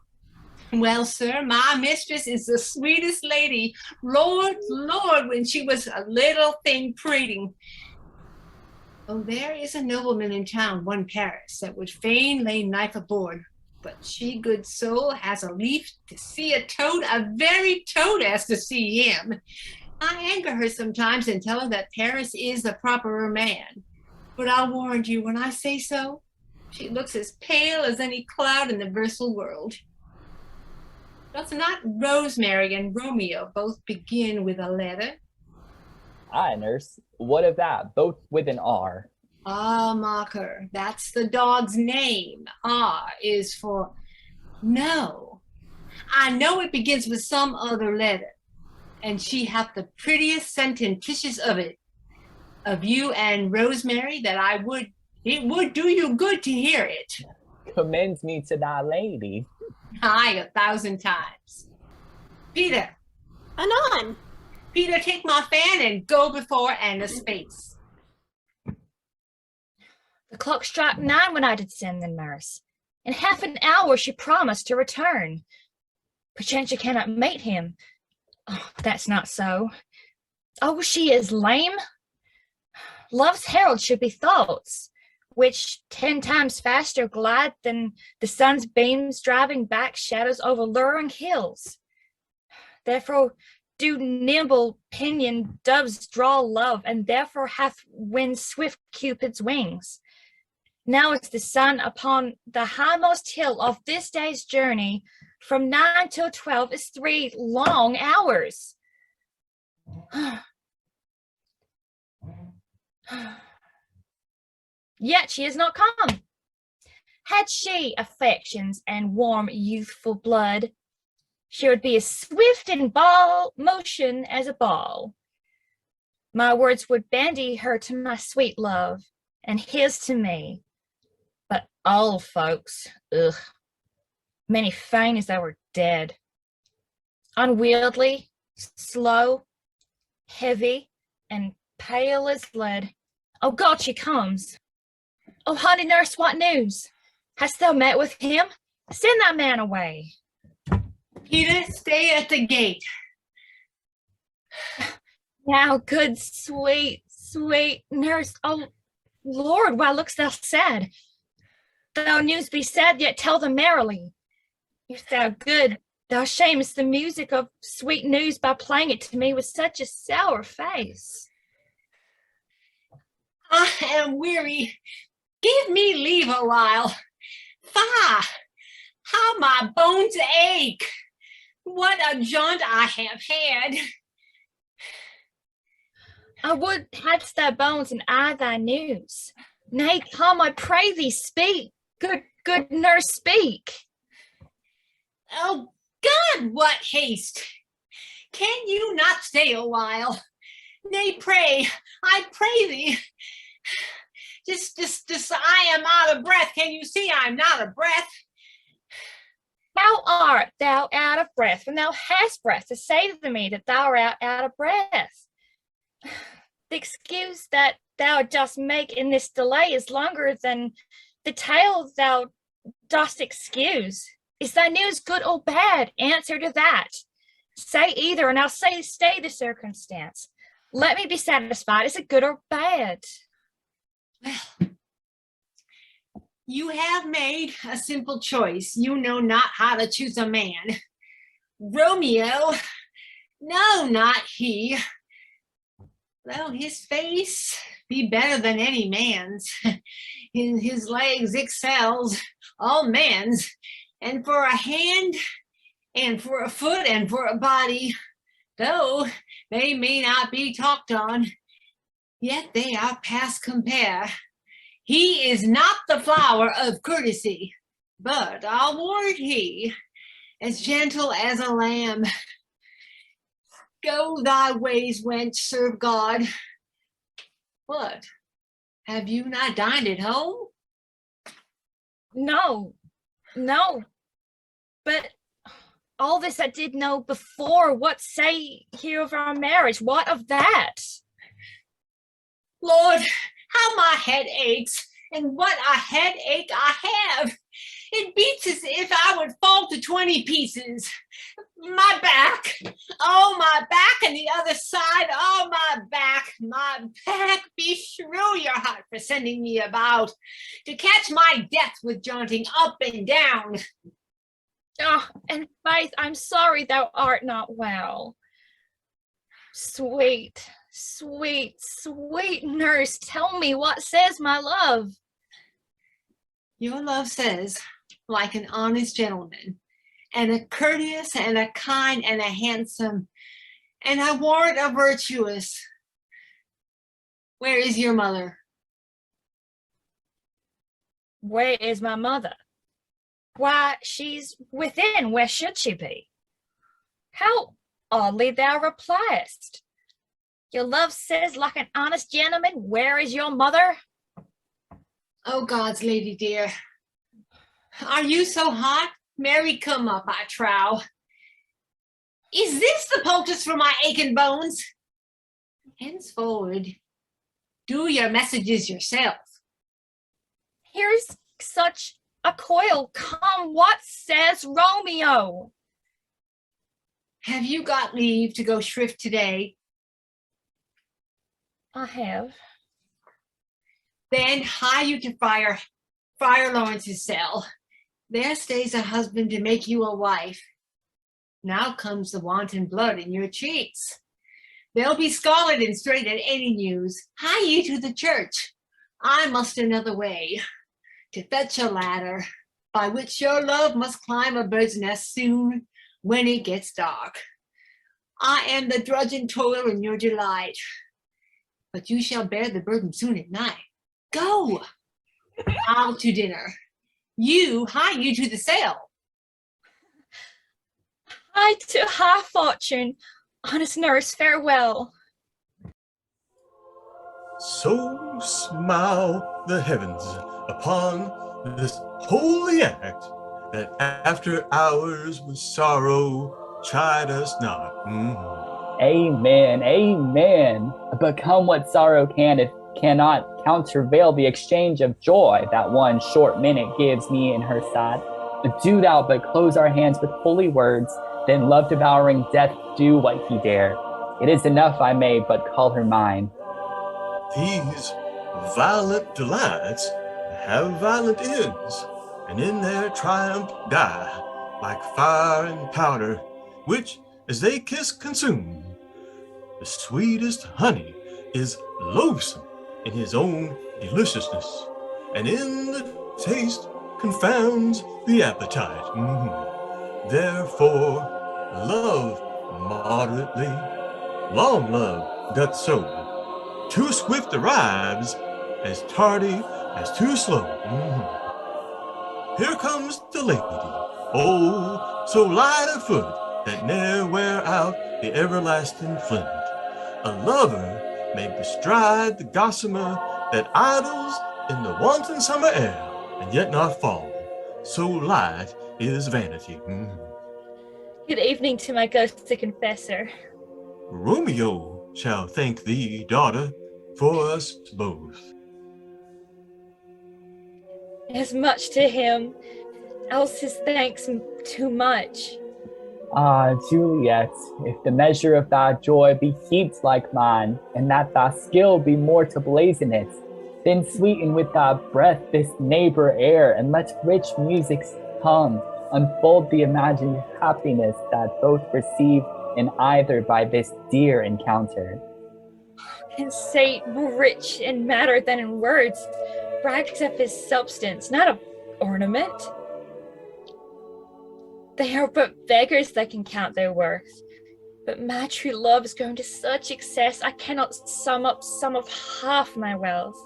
Speaker 1: Well, sir, my mistress is the sweetest lady. Lord, Lord, when she was a little thing prating. Oh, there is a nobleman in town, one Paris, that would fain lay knife aboard. But she, good soul, has a leaf to see a toad, a very toad as to see him. I anger her sometimes and tell her that Paris is the properer man. But I'll warrant you, when I say so, she looks as pale as any cloud in the versal world. Does not Rosemary and Romeo both begin with a letter?
Speaker 7: Aye, nurse. What of that? Both with an R.
Speaker 1: Ah, mocker, that's the dog's name. R is for no. I know it begins with some other letter, and she hath the prettiest sententious of it, of you and Rosemary, that it would do you good to hear it.
Speaker 7: Commend me to thy lady.
Speaker 1: Aye, 1,000 times. Peter.
Speaker 11: Anon.
Speaker 1: Peter, take my fan and go before Anna's space.
Speaker 10: The clock struck 9 when I did send the nurse. In half an hour she promised to return. Perchance you cannot meet him. Oh, that's not so. Oh, she is lame. Love's herald should be thoughts, which 10 times faster glide than the sun's beams driving back shadows over luring hills. Therefore do nimble pinion doves draw love, and therefore hath wind swift Cupid's wings. Now is the sun upon the highmost hill of this day's journey. From 9 till 12 is 3 long hours. Yet she is not come. Had she affections and warm youthful blood, she would be as swift in ball motion as a ball. My words would bandy her to my sweet love, and his to me. But old folks, ugh, many fain as they were dead. Unwieldy, slow, heavy, and pale as lead. Oh God, she comes. Oh, honey nurse, what news? Hast thou met with him? Send that man away.
Speaker 1: Peter, stay at the gate.
Speaker 10: Now, good, sweet nurse. Oh, Lord, why look'st thou sad? Though news be sad, yet tell them merrily. If thou good, thou shamest the music of sweet news by playing it to me with such a sour face.
Speaker 1: I am weary. Give me leave a while. Fie, how my bones ache. What a jaunt I have had.
Speaker 10: I would hadst thy bones and I thy news. Nay, come, I pray thee, speak. Good nurse, speak.
Speaker 1: Oh, God, what haste! Can you not stay a while? Nay, pray, I pray thee. Just, I am out of breath. Can you see I'm not of breath?
Speaker 10: How art thou out of breath when thou hast breath to say to me that thou art out of breath? The excuse that thou dost make in this delay is longer than the tale thou dost excuse. Is thy news good or bad? Answer to that. Say either, and I'll stay the circumstance. Let me be satisfied. Is it good or bad?
Speaker 1: Well, you have made a simple choice. You know not how to choose a man. Romeo, no, not he. Though his face be better than any man's, his legs excels all men's, and for a hand, and for a foot, and for a body, though they may not be talked on, yet they are past compare. He is not the flower of courtesy, but I'll warrant he, as gentle as a lamb. Go thy ways, wench, serve God. What? Have you not dined at home?
Speaker 10: No. But all this I did know before. What say you of our marriage? What of that?
Speaker 1: Lord, how my head aches, and what a headache I have. It beats as if I would fall to 20 pieces. My back, oh, my back, and the other side, oh, my back, beshrew your heart for sending me about to catch my death with jaunting up and down.
Speaker 10: Oh, and faith, I'm sorry thou art not well. Sweet nurse, tell me what says my love.
Speaker 1: Your love says, like an honest gentleman, and a courteous, and a kind, and a handsome, and I warrant a virtuous. Where is your mother?
Speaker 10: Where is my mother? Why, she's within. Where should she be? How oddly thou repliest. Your love says, like an honest gentleman, where is your mother?
Speaker 1: Oh, God's lady dear, are you so hot? Mary, come up, I trow. Is this the poultice for my aching bones? Henceforward, do your messages yourself.
Speaker 10: Here's such a coil. Come, what says Romeo?
Speaker 1: Have you got leave to go shrift today?
Speaker 10: I have.
Speaker 1: Then hie you to Friar Lawrence's cell. There stays a husband to make you a wife. Now comes the wanton blood in your cheeks. They'll be scarlet and straight at any news. Hie you to the church. I must another way, to fetch a ladder, by which your love must climb a bird's nest soon when it gets dark. I am the drudge and toil in your delight, but you shall bear the burden soon at night. Go, out to dinner. Hie you to the sale.
Speaker 10: Hie to high fortune. Honest nurse, farewell.
Speaker 6: So smile the heavens upon this holy act, that after hours with sorrow chide us not.
Speaker 7: Amen. But come what sorrow can, it cannot countervail the exchange of joy that one short minute gives me in her side. Do thou but close our hands with holy words, then love devouring death do what he dare. It is enough I may but call her mine.
Speaker 6: These violent delights have violent ends, and in their triumph die, like fire and powder, which as they kiss consume. The sweetest honey is loathsome in his own deliciousness, and in the taste confounds the appetite. Therefore, love moderately, long love doth so, too swift arrives, as tardy as too slow. Here comes the lady, oh, so light of foot that ne'er wear out the everlasting flint. A lover may bestride the gossamer that idles in the wanton summer air, and yet not fall. So light is vanity.
Speaker 10: Good evening to my ghostly confessor.
Speaker 6: Romeo shall thank thee, daughter, for us both.
Speaker 10: As much to him, else his thanks too much.
Speaker 7: Ah, Juliet, if the measure of thy joy be heaped like mine, and that thy skill be more to blazon it, then sweeten with thy breath this neighbor air, and let rich music's tongue unfold the imagined happiness that both receive in either by this dear encounter.
Speaker 10: And Saint, more rich in matter than in words, brags of his substance, not of ornament. They are but beggars that can count their worth. But my true love is grown to such excess, I cannot sum up some of half my wealth.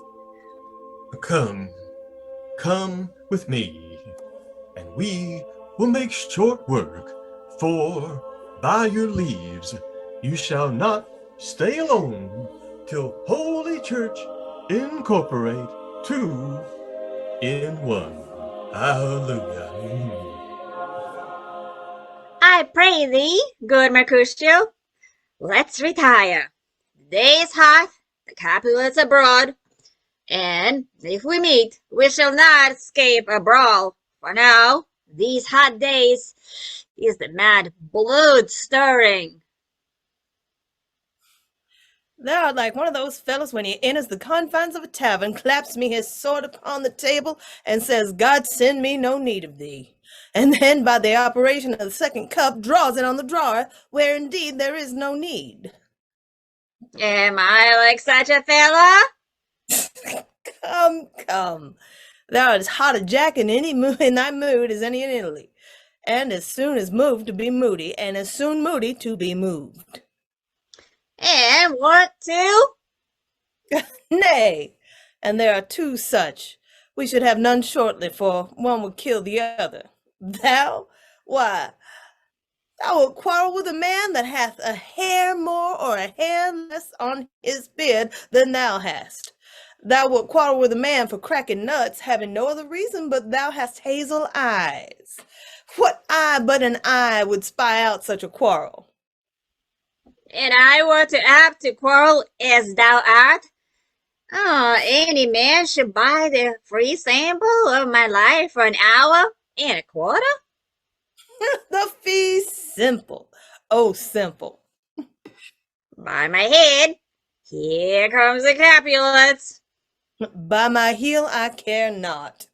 Speaker 6: Come with me, and we will make short work, for by your leaves you shall not stay alone till Holy Church incorporate two in one. Hallelujah.
Speaker 5: I pray thee, good Mercutio, let's retire. The day is hot, the Capulets abroad, and if we meet, we shall not escape a brawl. For now, these hot days is the mad blood stirring.
Speaker 4: Thou art like one of those fellows when he enters the confines of a tavern, claps me his sword upon the table, and says, God send me no need of thee. And then by the operation of the second cup draws it on the drawer, where indeed there is no need.
Speaker 5: Am I like such a fella?
Speaker 4: Come. Thou art as hot a jack in thy mood as any in Italy, and as soon as moved to be moody, and as soon moody to be moved.
Speaker 5: And what too?
Speaker 4: Nay, and there are two such. We should have none shortly, for one would kill the other. Thou? Why, thou wilt quarrel with a man that hath a hair more or a hair less on his beard than thou hast. Thou wilt quarrel with a man for cracking nuts, having no other reason but thou hast hazel eyes. What eye but an eye would spy out such a quarrel?
Speaker 5: And I were too apt to quarrel as thou art. Any man should buy the free sample of my life for an hour and a quarter?
Speaker 4: The fee simple. Oh, simple.
Speaker 5: By my head, here comes the Capulets.
Speaker 4: By my heel I care not.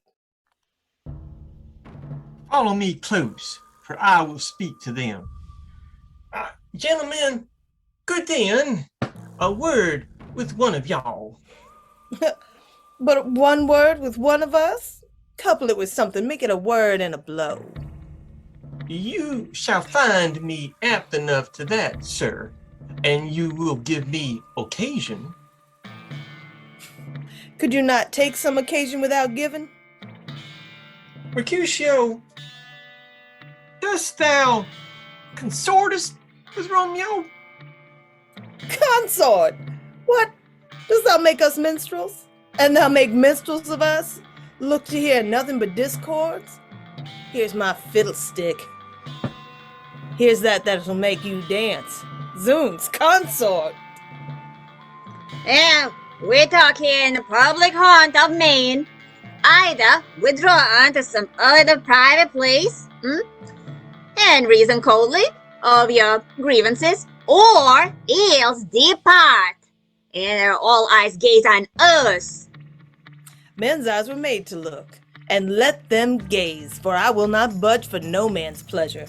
Speaker 6: Follow me close, for I will speak to them. Gentlemen, good then, a word with one of y'all.
Speaker 4: But one word with one of us? Couple it with something, make it a word and a blow.
Speaker 6: You shall find me apt enough to that, sir, and you will give me occasion.
Speaker 4: Could you not take some occasion without giving?
Speaker 6: Mercutio, dost thou consortest with Romeo?
Speaker 4: Consort! What? Dost thou make us minstrels? And thou make minstrels of us? Look to hear nothing but discords? Here's my fiddlestick. Here's that'll make you dance. Zoons, consort!
Speaker 5: And we talk here in the public haunt of Maine. Either withdraw unto some other private place, and reason coldly of your grievances, or else depart, and all eyes gaze on us.
Speaker 4: Men's eyes were made to look, and let them gaze, for I will not budge for no man's pleasure.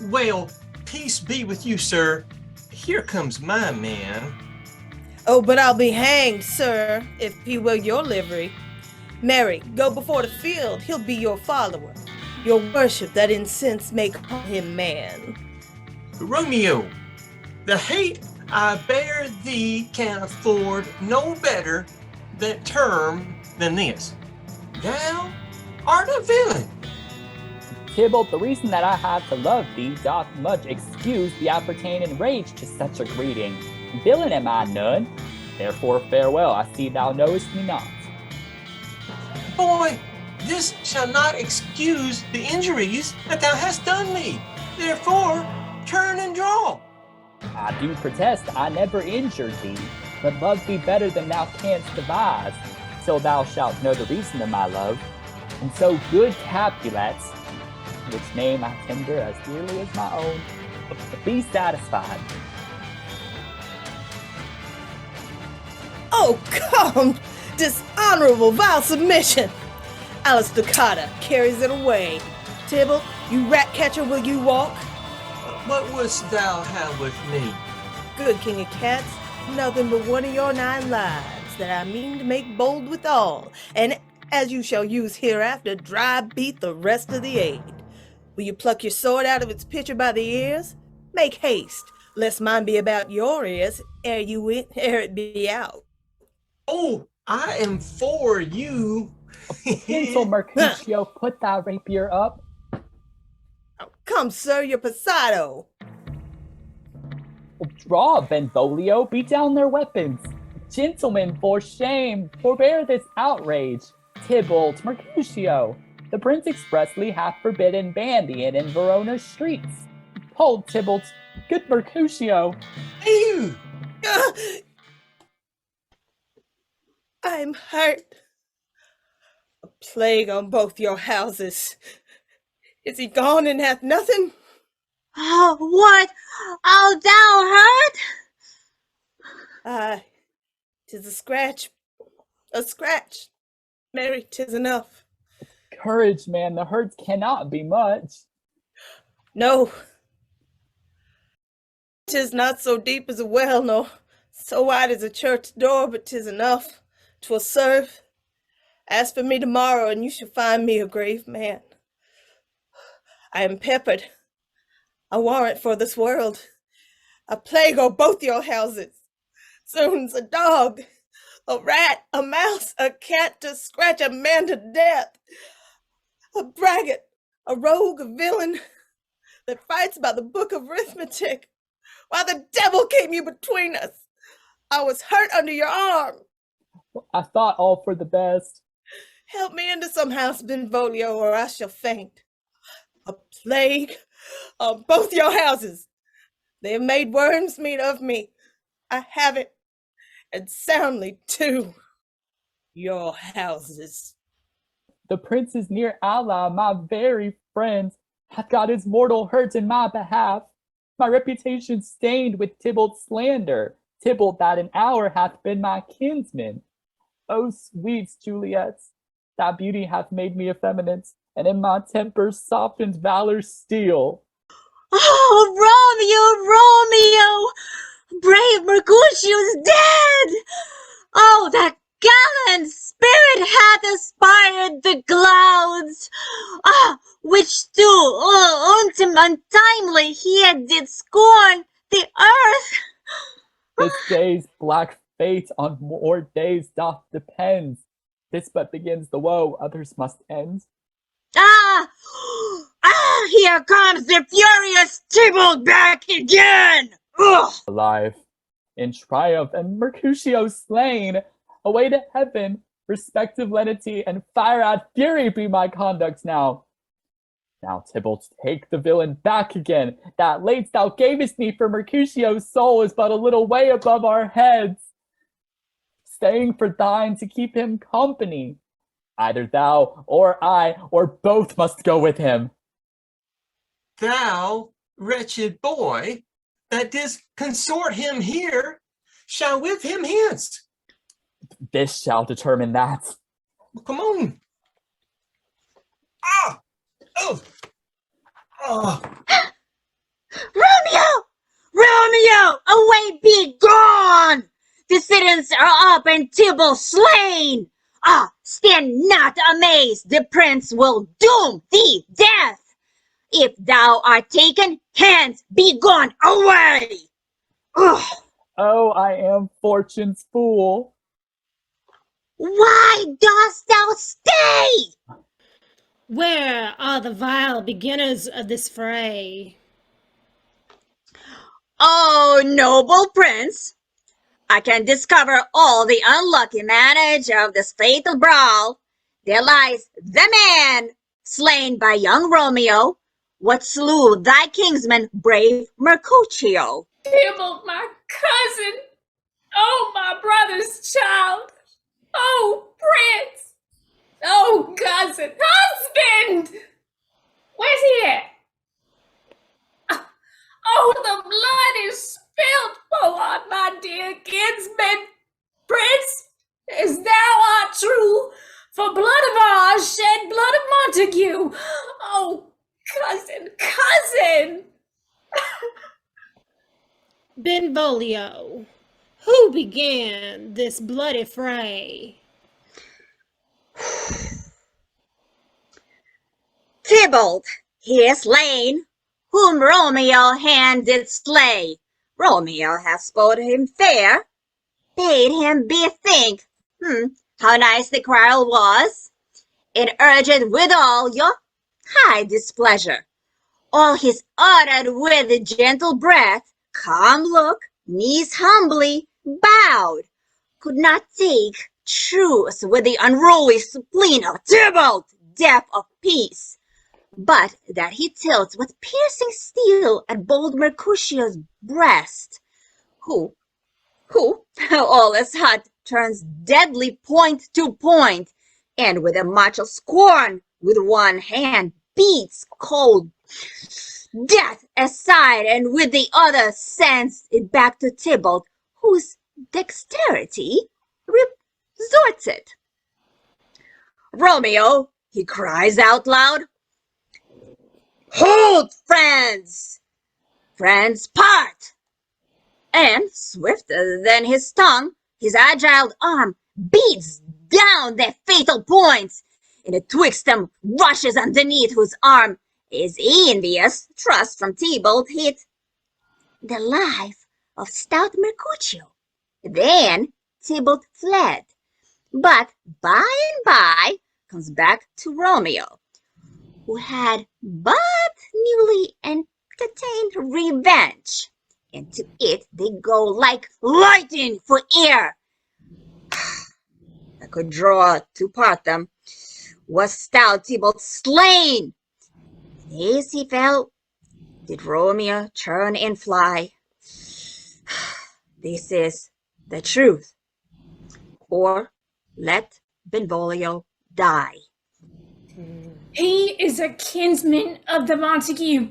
Speaker 6: Well, peace be with you, sir. Here comes my man.
Speaker 4: Oh, but I'll be hanged, sir, if he will your livery. Mary, go before the field, he'll be your follower. Your worship that in sense may call him man.
Speaker 6: Romeo, the hate I bear thee can afford no better term than this. Thou art a villain.
Speaker 7: Tybalt, the reason that I have to love thee doth much excuse the appertaining rage to such a greeting. Villain am I none, therefore farewell, I see thou knowest me not.
Speaker 6: Boy, this shall not excuse the injuries that thou hast done me. Therefore, turn and draw.
Speaker 7: I do protest I never injured thee, but love thee better than thou canst devise, till thou shalt know the reason of my love. And so good Capulets, which name I tender as dearly as my own, be satisfied.
Speaker 4: Oh, come! Dishonorable, vile submission! Alistair Carter carries it away. Tybalt, you rat catcher, will you walk?
Speaker 6: What wouldst thou have with me?
Speaker 4: Good king of cats, nothing but one of your 9 lives that I mean to make bold withal, and as you shall use hereafter, dry beat the rest of the aid. Will you pluck your sword out of its pitcher by the ears? Make haste, lest mine be about your ears ere it be out.
Speaker 6: Oh, I am for you.
Speaker 7: Pencil, Mercutio, put thy rapier up.
Speaker 4: Come, sir, your passado.
Speaker 7: Draw, Benvolio, beat down their weapons. Gentlemen, for shame, forbear this outrage. Tybalt, Mercutio, the prince expressly hath forbidden bandying in Verona's streets. Hold, Tybalt, good Mercutio.
Speaker 6: Ew!
Speaker 4: I'm hurt. A plague on both your houses. Is he gone and hath nothing?
Speaker 5: Oh, what? Oh, thou hurt?
Speaker 4: Aye, 'tis a scratch. A scratch. Mary, 'tis enough.
Speaker 7: Courage, man, the hurts cannot be much.
Speaker 4: No. 'Tis not so deep as a well, nor so wide as a church door, but 'tis enough. 'Twill serve. Ask for me tomorrow, and you shall find me a grave man. I am peppered. A warrant for this world. A plague on both your houses. Soon's a dog, a rat, a mouse, a cat to scratch a man to death. A braggart, a rogue, a villain that fights by the book of arithmetic. Why the devil came you between us? I was hurt under your arm.
Speaker 7: I thought all for the best.
Speaker 4: Help me into some house, Benvolio, or I shall faint. A plague on both your houses. They have made worms meat of me. I have it, and soundly too. Your houses.
Speaker 7: The prince's near ally, my very friend, hath got his mortal hurt in my behalf. My reputation stained with Tybalt's slander. Tybalt that an hour hath been my kinsman. O sweet Juliet, that beauty hath made me effeminate, and in my temper softened valor's steel.
Speaker 5: Oh, Romeo, Romeo! Brave Mercutio's dead! Oh, that gallant spirit hath aspired the clouds! Which too, untimely here did scorn the earth!
Speaker 7: This day's black fate on more days doth depend. This but begins the woe, others must end.
Speaker 5: Here comes the furious Tybalt back again! Ugh.
Speaker 7: Alive, in triumph, and Mercutio slain, away to heaven, respective lenity, and fire-ad fury be my conduct now. Now, Tybalt, take the villain back again. That late thou gavest me for Mercutio's soul is but a little way above our heads. Staying for thine to keep him company. Either thou, or I, or both must go with him.
Speaker 6: Thou, wretched boy, that didst consort him here, shall with him hence.
Speaker 7: This shall determine that.
Speaker 6: Come on.
Speaker 5: Romeo! Romeo! Away be gone! The citizens are up and Tybalt slain! Stand not amazed, the prince will doom thee death! If thou art taken, hence be gone away! Ugh.
Speaker 7: Oh, I am fortune's fool.
Speaker 5: Why dost thou stay?
Speaker 11: Where are the vile beginners of this fray?
Speaker 5: Oh, noble prince, I can discover all the unlucky manage of this fatal brawl. There lies the man slain by young Romeo, what slew thy kinsman, brave Mercutio.
Speaker 8: Tybalt, my cousin! Oh, my brother's child! Oh, prince! Oh, cousin! Husband! Where's he at? Oh, the blood is spilled! Oh, on my dear kinsman! Prince, as thou art true, for blood of ours shed blood of Montague! Oh, cousin!
Speaker 11: Benvolio, who began this bloody fray?
Speaker 5: Tybalt, he is slain, whom Romeo hand did slay. Romeo hath spoken him fair, bade him bethink, how nice the quarrel was, and urged withal your high displeasure. All his uttered with a gentle breath, calm look, knees humbly bowed, could not take truce with the unruly spleen of Tybalt, deaf of peace, but that he tilts with piercing steel at bold Mercutio's breast, who, all as hot, turns deadly point to point, and with a much of scorn, with one hand beats cold death aside, and with the other sends it back to Tybalt, whose dexterity resorts it. Romeo, he cries out loud, "Hold, friends! Friends, part!" And swifter than his tongue, his agile arm beats down their fatal points, and atwixt them rushes underneath, whose arm is envious thrust from Tybalt hit the life of stout Mercutio. Then Tybalt fled, but by and by comes back to Romeo, who had but newly entertained revenge, and to it they go like lightning for air. I could draw to part them. Was stout Tybalt slain? As he fell, did Romeo turn and fly. This is the truth. Or let Benvolio die.
Speaker 8: He is a kinsman of the Montague.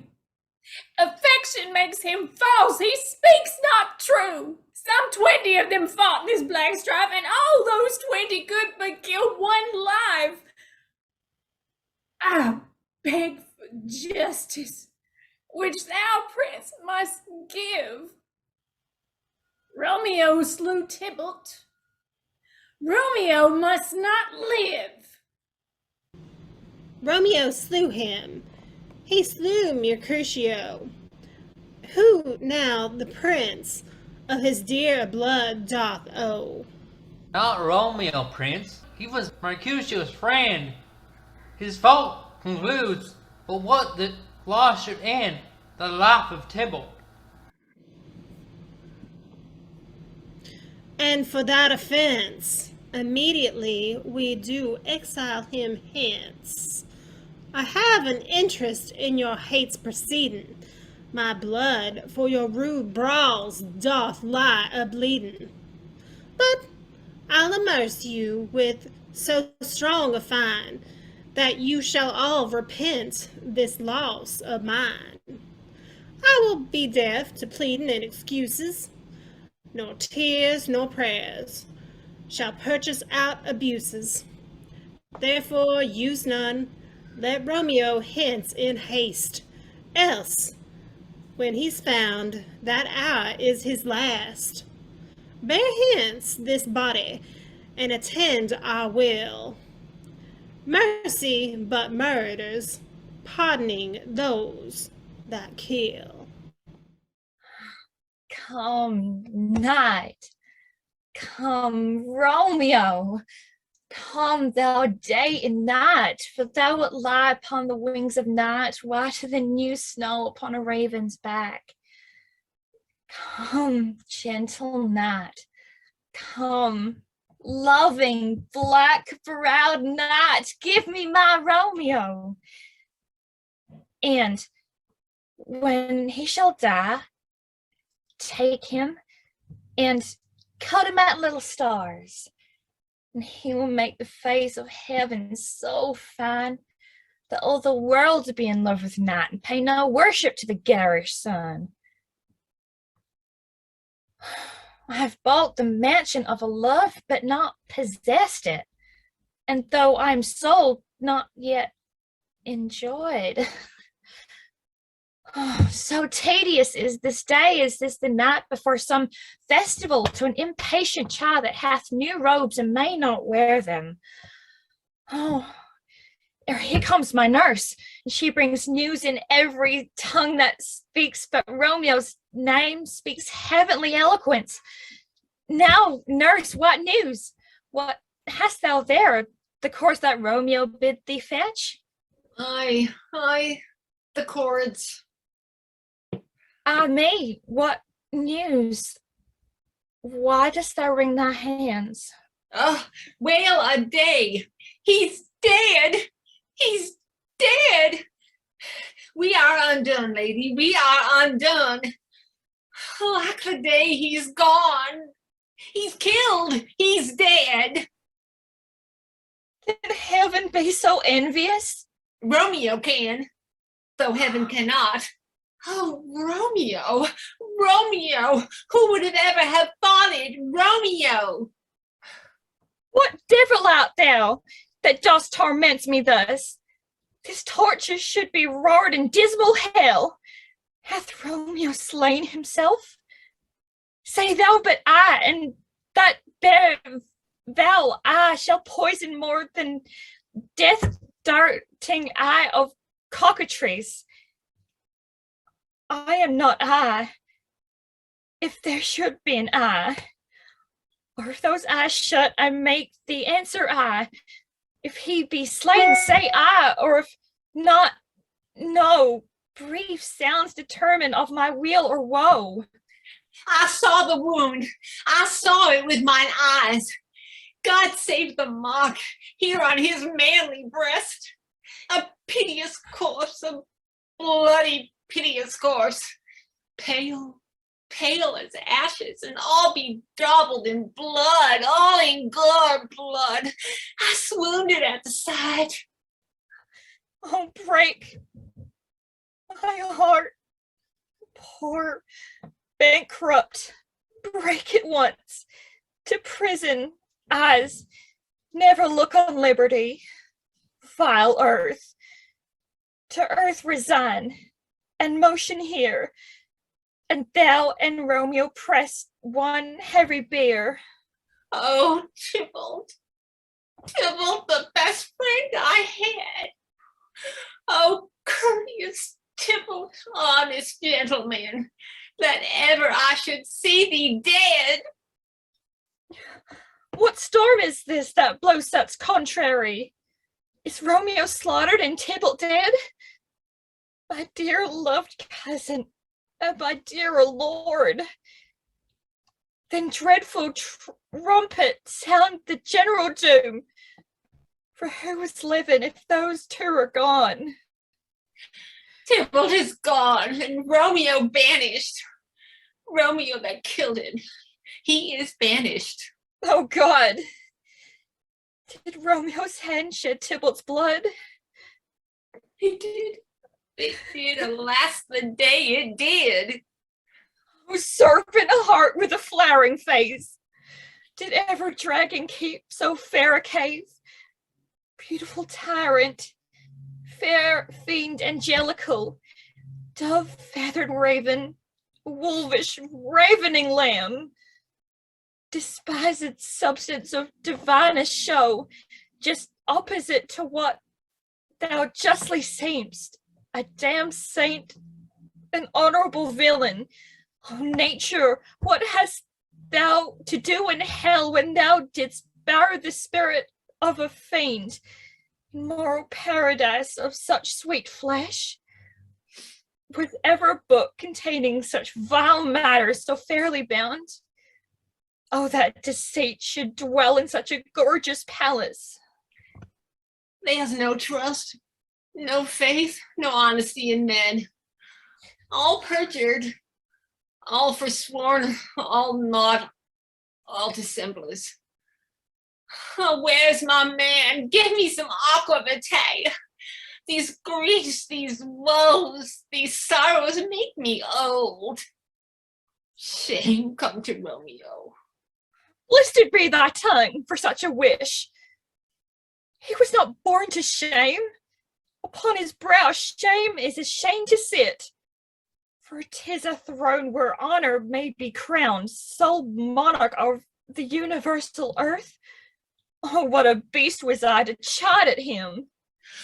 Speaker 8: Affection makes him false. He speaks not true. Some 20 of them fought in this black strife, and all those 20 could but kill one life. I beg for justice, which thou, prince, must give. Romeo slew Tybalt. Romeo must not live.
Speaker 11: Romeo slew him. He slew Mercutio, who now the prince of his dear blood doth owe.
Speaker 9: Not Romeo, prince. He was Mercutio's friend. His fault concludes, but what the law should end, the life of Tybalt.
Speaker 11: And for that offense, immediately we do exile him hence. I have an interest in your hate's proceeding. My blood for your rude brawls doth lie a-bleeding. But I'll immerse you with so strong a fine that you shall all repent this loss of mine. I will be deaf to pleading and excuses, nor tears nor prayers shall purchase out abuses. Therefore use none, let Romeo hence in haste, else when he's found, that hour is his last. Bear hence this body, and attend our will. Mercy but murders, pardoning those that kill.
Speaker 10: Come, night. Come, Romeo. Come, thou day and night, for thou wilt lie upon the wings of night, whiter than new snow upon a raven's back. Come, gentle night. Come, loving, black-browed night, give me my Romeo. And when he shall die, take him and cut him at little stars, and he will make the face of heaven so fine that all the world will be in love with night and pay no worship to the garish sun. I have bought the mansion of a love, but not possessed it, and though I am sold, not yet enjoyed. Oh, so tedious is this day, is this the night before some festival to an impatient child that hath new robes and may not wear them. Oh, here comes my nurse, and she brings news in every tongue that speaks, but Romeo's name speaks heavenly eloquence. Now, nurse, what news? What hast thou there? The course that Romeo bid thee fetch?
Speaker 1: Aye, the cords.
Speaker 10: Ah, me, what news? Why dost thou wring thy hands?
Speaker 1: Wail a day. He's dead. He's dead. We are undone, lady. We are undone. Lack the day, he's gone. He's killed. He's dead.
Speaker 10: Did heaven be so envious?
Speaker 1: Romeo can, though heaven cannot. Oh, Romeo, Romeo, who would have ever have thought it? Romeo!
Speaker 10: What devil art thou that dost torment me thus? This torture should be roared in dismal hell. Hath Romeo slain himself? Say thou but I, and that bare thou I shall poison more than death-darting eye of cockatrice. I am not I, if there should be an I, or if those eyes shut, I make the answer I. If he be slain, say I, or if not, no. Brief sounds determine of my weal or woe.
Speaker 1: I saw the wound. I saw it with mine eyes. God save the mark here on his manly breast. A piteous course, a bloody piteous course. Pale, pale as ashes, and all bedaubled in blood, all in gore blood. I swooned at the sight.
Speaker 10: Oh, break my heart, poor bankrupt, break it once, to prison eyes never look on liberty, vile earth, to earth resign, and motion here, and thou and Romeo press one heavy bier.
Speaker 1: Oh, Tybalt, Tybalt, the best friend I had. Oh, courteous Tybalt, honest gentleman, that ever I should see thee dead.
Speaker 10: What storm is this that blows such contrary? Is Romeo slaughtered and Tybalt dead? My dear loved cousin, and my dear lord. Then dreadful trumpet sound the general doom. For who is living if those two are gone?
Speaker 1: Tybalt is gone, and Romeo banished. Romeo that killed him, he is banished.
Speaker 10: Oh God! Did Romeo's hand shed Tybalt's blood?
Speaker 1: It did. It did, alas the day it did.
Speaker 10: Oh, serpent heart with a flowering face! Did ever dragon keep so fair a cave? Beautiful tyrant, fair fiend angelical, dove-feathered raven, wolvish ravening lamb, despised substance of divinest show, just opposite to what thou justly seemst, a damned saint, an honorable villain, Oh, nature, what hast thou to do in hell when thou didst bear the spirit of a fiend in moral paradise of such sweet flesh? Was ever book containing such vile matters so fairly bound? Oh, that deceit should dwell in such a gorgeous palace.
Speaker 1: There's no trust, no faith, no honesty in men. All perjured, all forsworn, all naught, all dissemblers. Oh, where's my man? Give me some aqua vitae. These griefs, these woes, these sorrows make me old. Shame come to Romeo.
Speaker 10: Listed be thy tongue for such a wish. He was not born to shame. Upon his brow shame is ashamed to sit. For 'tis a throne where honor may be crowned, sole monarch of the universal earth. Oh, what a beast was I to chide at him.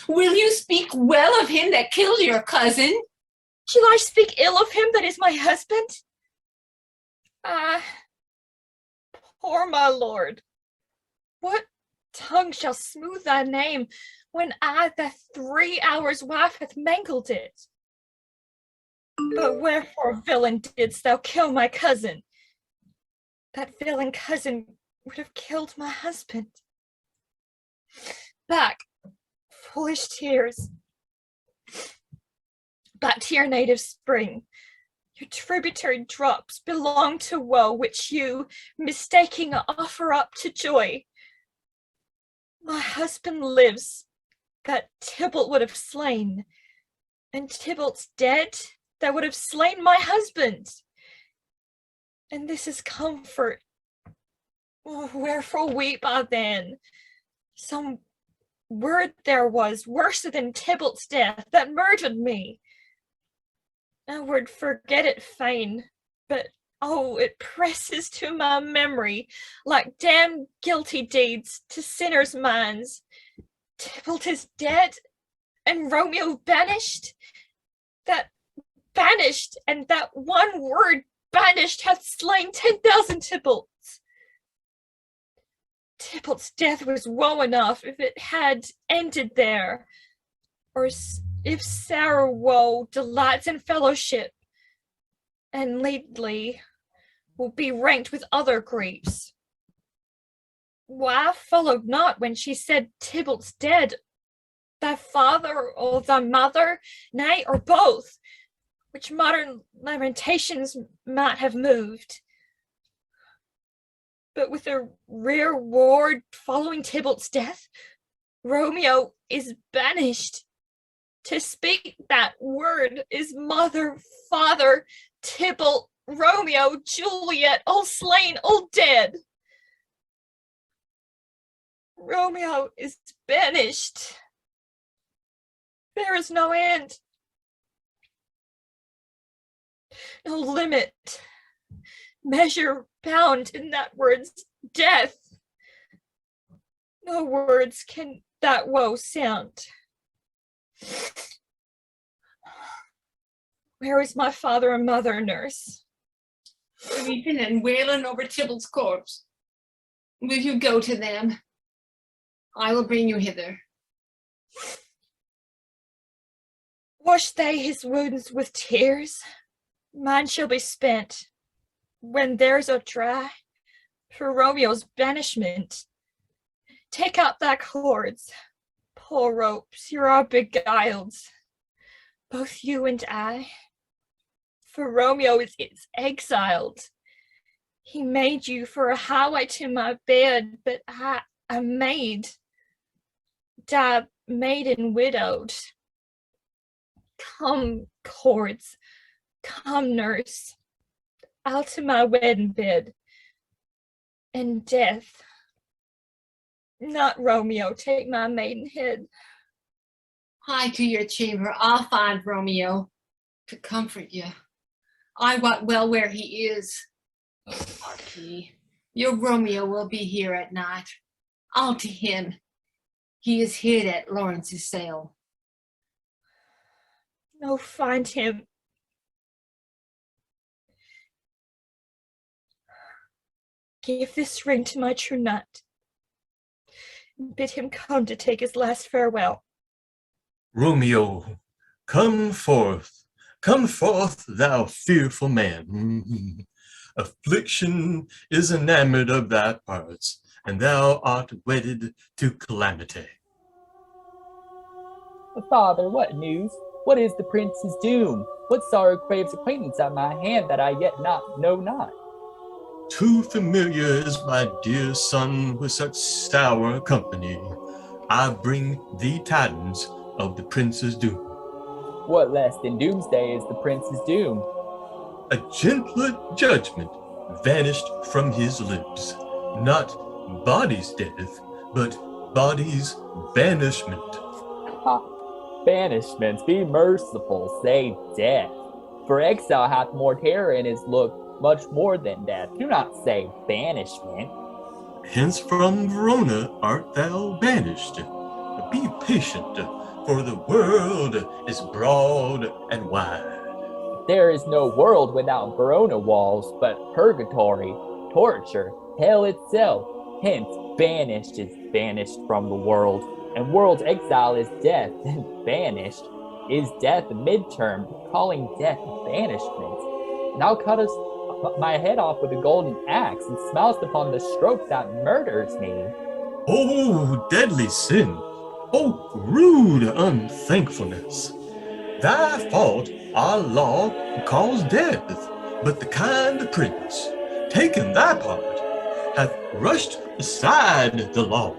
Speaker 1: Will you speak well of him that killed your cousin?
Speaker 10: Shall I speak ill of him that is my husband? Ah, poor my lord, what tongue shall smooth thy name when I, the 3 hours' wife, hath mangled it? But wherefore, villain, didst thou kill my cousin? That villain cousin would have killed my husband. Back, foolish tears, back to your native spring. Your tributary drops belong to woe, which you, mistaking, offer up to joy. My husband lives, that Tybalt would have slain, and Tybalt's dead, that would have slain my husband. And this is comfort. Oh, wherefore weep I then? Some word there was worse than Tybalt's death that murdered me. I would forget it fain, but oh, it presses to my memory like damned guilty deeds to sinners' minds. Tybalt is dead, and Romeo banished. That banished, and that one word banished hath slain 10,000 Tybalts. Tybalt's death was woe enough if it had ended there, or if sour woe delights in fellowship, and lately will be ranked with other griefs. Why followed not when she said Tybalt's dead, thy father or thy mother, nay, or both, which modern lamentations might have moved. But with a rear ward following Tybalt's death, Romeo is banished. To speak that word is mother, father, Tybalt, Romeo, Juliet, all slain, all dead. Romeo is banished. There is no end, no limit, measure bound in that word's death. No words can that woe sound. Where is my father and mother, nurse?
Speaker 1: Weeping and wailing over Tybalt's corpse. Will you go to them? I will bring you hither.
Speaker 10: Wash they his wounds with tears. Mine shall be spent when theirs are dry for Romeo's banishment. Take out thy cords, poor ropes, you are beguiled, both you and I. For Romeo is exiled. He made you for a highway to my bed, but I, a maid, die maiden widowed. Come, cords, come, nurse, I'll to my wedding bed, and death, not Romeo, take my maidenhead.
Speaker 1: Hie to your chamber, I'll find Romeo to comfort you. I wot well where he is. Marquis, your Romeo will be here at night. I'll to him. He is hid at Lawrence's cell.
Speaker 10: No, find him. Give this ring to my true knight. Bid him come to take his last farewell.
Speaker 6: Romeo, come forth, thou fearful man. Affliction is enamored of thy parts, and thou art wedded to calamity.
Speaker 7: Father, what news? What is the prince's doom? What sorrow craves acquaintance at my hand that I yet know not?
Speaker 6: Too familiar is my dear son with such sour company. I bring thee tidings of the prince's doom.
Speaker 7: What less than doomsday is the prince's doom?
Speaker 6: A gentler judgment vanished from his lips. Not body's death, but body's banishment.
Speaker 7: Ha! Banishment, be merciful, say death. For exile hath more terror in his look, much more than death. Do not say banishment.
Speaker 6: Hence from Verona art thou banished. Be patient, for the world is broad and wide.
Speaker 7: There is no world without Verona walls, but purgatory, torture, hell itself. Hence, banished is banished from the world. And world's exile is death, and banished is death midterm, calling death banishment. Thou cuttest my head off with a golden axe, and smilest upon the stroke that murders me.
Speaker 6: Oh, deadly sin! Oh, rude unthankfulness! Thy fault our law calls death, but the kind prince, taking thy part, hath rushed aside the law,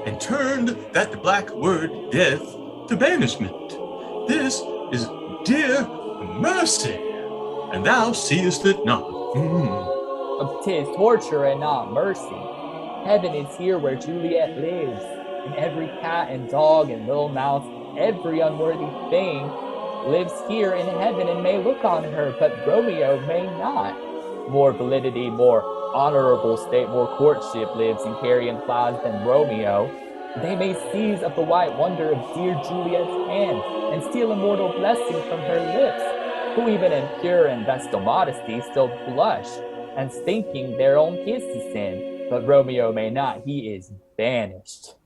Speaker 6: and turned that black word death to banishment. This is dear mercy, and thou seest it not.
Speaker 7: 'Tis torture and not mercy. Heaven is here where Juliet lives, and every cat and dog and little mouse, every unworthy thing, lives here in heaven and may look on her, but Romeo may not. More validity, more honorable state, more courtship lives in carrion flies than Romeo. They may seize up the white wonder of dear Juliet's hand and steal immortal blessing from her lips, who even in pure and vestal modesty still blush, and thinking their own kiss is sin. But Romeo may not, he is banished.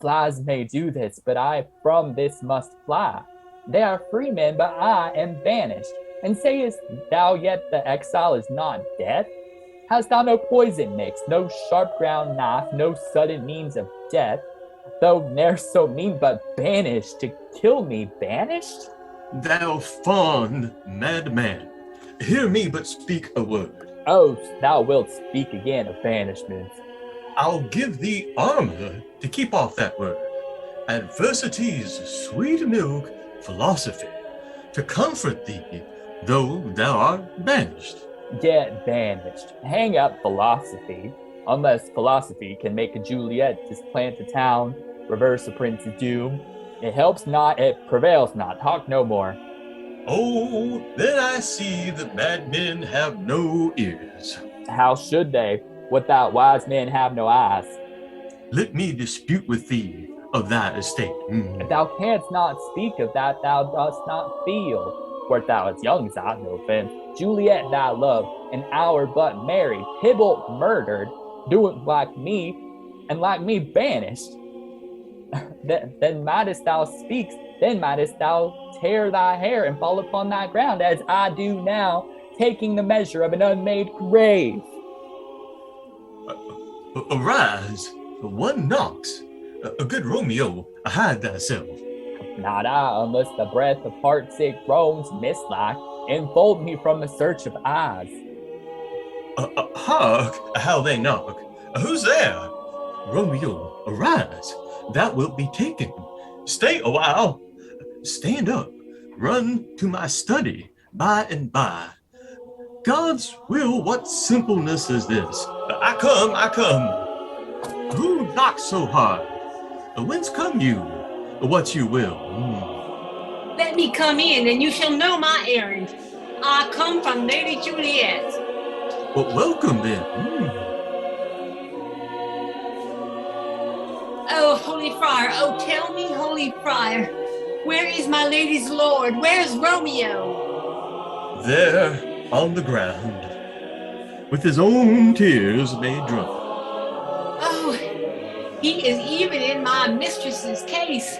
Speaker 7: Flies may do this, but I from this must fly. They are free men, but I am banished. And sayest thou yet the exile is not death? Hast thou no poison mixed, no sharp ground knife, no sudden means of death? Though ne'er so mean, but banished, to kill me banished?
Speaker 6: Thou fond madman, hear me but speak a word.
Speaker 7: Oh, thou wilt speak again of banishment.
Speaker 6: I'll give thee armor to keep off that word. Adversity's sweet milk, philosophy, to comfort thee, though thou art banished.
Speaker 7: Get banished. Hang up philosophy. Unless philosophy can make Juliet displant a town, reverse a prince's doom. It helps not, it prevails not. Talk no more.
Speaker 6: Oh, then I see that bad men have no ears.
Speaker 7: How should they, without wise men have no eyes?
Speaker 6: Let me dispute with thee of thy estate.
Speaker 7: If thou canst not speak of that thou dost not feel, wert thou as young as I, no offense, Juliet thy love, an hour but married, Tybalt murdered, doing like me, and like me banished. then mightest thou speak, then mightest thou tear thy hair and fall upon thy ground, as I do now, taking the measure of an unmade grave.
Speaker 6: Arise, one knocks. A good Romeo, hide thyself.
Speaker 7: Not I, unless the breath of heartsick groans, mist-like, enfold me from the search of eyes.
Speaker 6: Hark, how they knock. Who's there? Romeo, arise. Thou wilt be taken. Stay a while. Stand up. Run to my study by and by. God's will, what simpleness is this? I come. Who knocks so hard? Whence come you? What you will?
Speaker 1: Let me come in, and you shall know my errand. I come from Lady Juliet.
Speaker 6: Well, welcome then.
Speaker 1: Oh, Holy Friar, oh, tell me, Holy Friar, where is my lady's lord? Where's Romeo?
Speaker 6: There, on the ground. with his own tears made drunk.
Speaker 1: Oh, he is even in my mistress's case,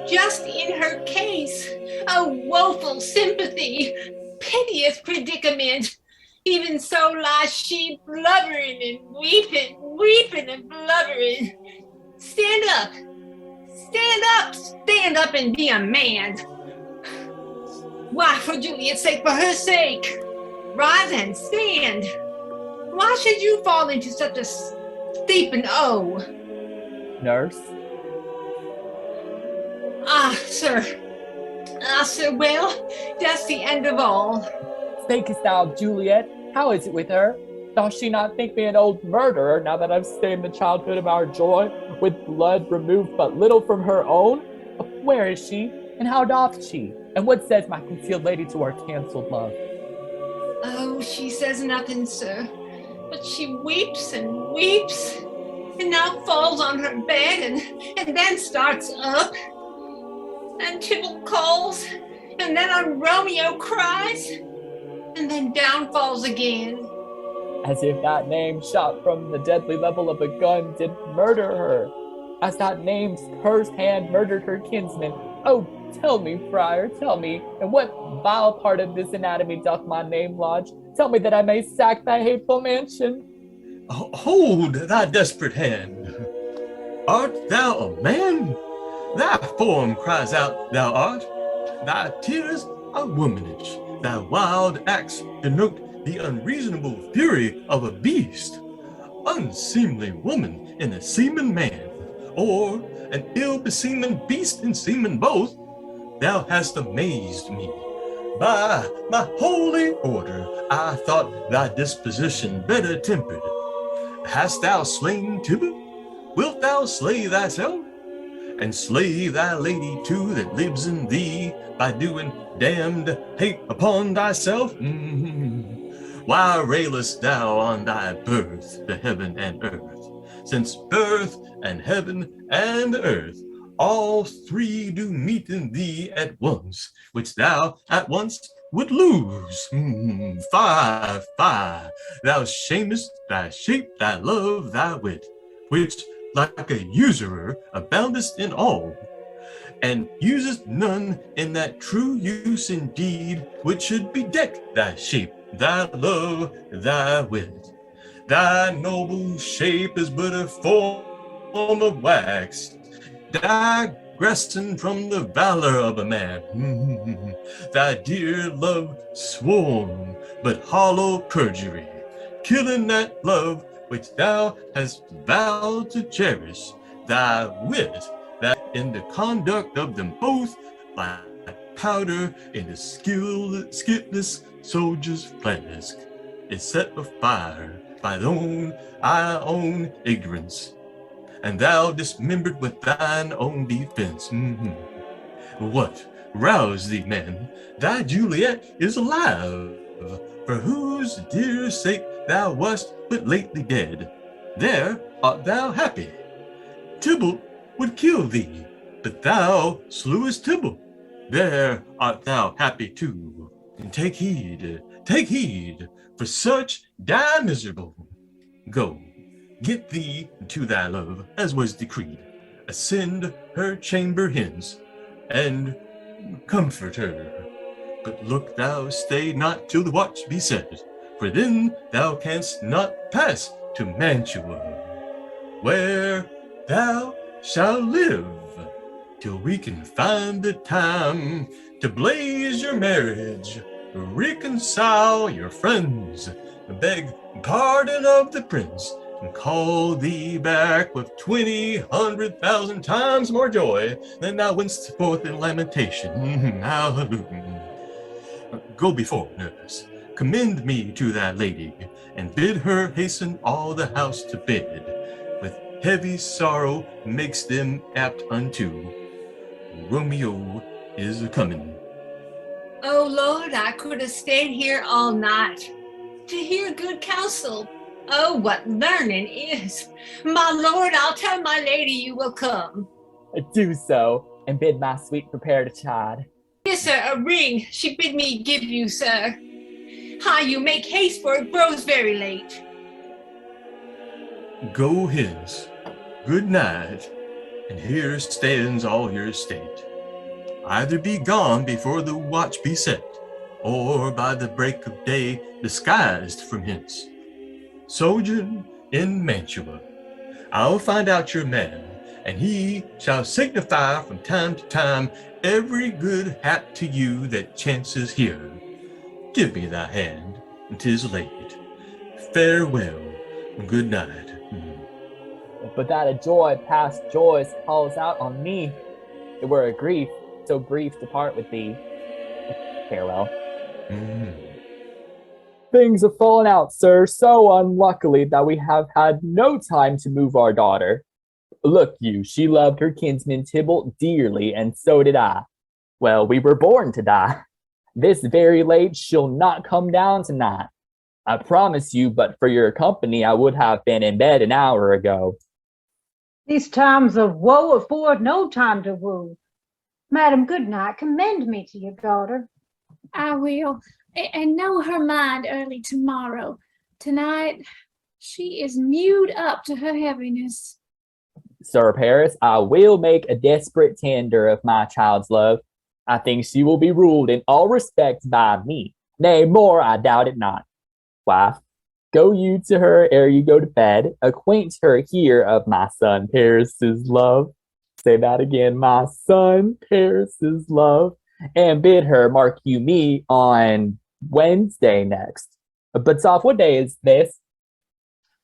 Speaker 1: just in her case. A woeful sympathy, piteous predicament. Even so lies she blubbering and weeping, weeping and blubbering. Stand up, stand up, stand up and be a man. Why, for Juliet's sake, for her sake, rise and stand. Why should you fall into such a steep O?
Speaker 7: Nurse?
Speaker 1: Sir, well, that's the end of all.
Speaker 7: Speakest thou of Juliet? How is it with her? Doth she not think me an old murderer, now that I've stained the childhood of our joy, with blood removed but little from her own? Where is she, and how doth she? And what says my concealed lady to our cancelled love?
Speaker 1: Oh, she says nothing, sir, but she weeps and weeps, and now falls on her bed, and then starts up, and Tybalt calls, and then on Romeo cries, and then down falls again.
Speaker 7: As if that name shot from the deadly level of a gun did murder her. As that name's cursed hand murdered her kinsman. Oh, tell me, friar, tell me, in what vile part of this anatomy doth my name lodge? Tell me that I may sack thy hateful mansion.
Speaker 6: Hold thy desperate hand. Art thou a man? Thy form cries out thou art. Thy tears are womanish. Thy wild acts denote the unreasonable fury of a beast. Unseemly woman in a seaman man, or an ill-beseemen beast in seaman both, thou hast amazed me. By my holy order, I thought thy disposition better tempered. Hast thou slain Tybalt? Wilt thou slay thyself? And slay thy lady too that lives in thee, by doing damned hate upon thyself? Why railest thou on thy birth to heaven and earth? Since birth and heaven and earth, all three do meet in thee at once, which thou at once would lose. Fie, fie, thou shamest thy shape, thy love, thy wit, which like a usurer aboundest in all, and usest none in that true use indeed, which should bedeck thy shape, thy love, thy wit. Thy noble shape is but a form of wax, digressing from the valor of a man. Thy dear love sworn, but hollow perjury, killing that love which thou hast vowed to cherish. Thy wit, that in the conduct of them both, by powder in the skilless soldier's flask, is set afire by thy own ignorance, and thou dismembered with thine own defense. What? Rouse thee, man. Thy Juliet is alive, for whose dear sake thou wast but lately dead. There art thou happy. Tybalt would kill thee, but thou slewest Tybalt. There art thou happy too. And take heed, for such die miserable. Go, get thee to thy love, as was decreed. Ascend her chamber hence, and comfort her. But look thou stay not till the watch be set, for then thou canst not pass to Mantua, where thou shalt live till we can find the time to blaze your marriage, reconcile your friends, beg pardon of the prince, and call thee back with 20,000 times more joy than thou wentst forth in lamentation. Hallelujah. Go before, nurse. Commend me to thy lady, and bid her hasten all the house to bed. With heavy sorrow makes them apt unto Romeo is a-coming.
Speaker 1: Oh, Lord, I could have stayed here all night to hear good counsel. Oh, what learning is. My lord, I'll tell my lady you will come.
Speaker 7: Do so, and bid my sweet prepare to chide.
Speaker 1: Yes, sir, a ring she bid me give you, sir. Hi, you make haste, for it grows very late.
Speaker 6: Go hence. Good night. And here stands all your state. Either be gone before the watch be set, or by the break of day disguised from hence. Sojourn in Mantua. I'll find out your man, and he shall signify from time to time every good hap to you that chances here. Give me thy hand, and 'tis late. Farewell, good night.
Speaker 7: But that a joy past joys calls out on me. It were a grief, so brief to part with thee. Farewell. Things have fallen out, sir, so unluckily that we have had no time to move our daughter. Look you, she loved her kinsman Tybalt dearly, and so did I. Well, we were born to die. This very late she'll not come down tonight. I promise you, but for your company, I would have been in bed an hour ago.
Speaker 2: These times of woe afford no time to woo. Madam Goodnight, commend me to your daughter.
Speaker 8: I will, and know her mind early tomorrow. Tonight, she is mewed up to her heaviness.
Speaker 7: Sir Paris, I will make a desperate tender of my child's love. I think she will be ruled in all respects by me. Nay, more, I doubt it not. Wife, go you to her ere you go to bed. Acquaint her here of my son Paris's love. Say that again, my son Paris's love. And bid her mark you me on Wednesday next. But Soph, what day is this?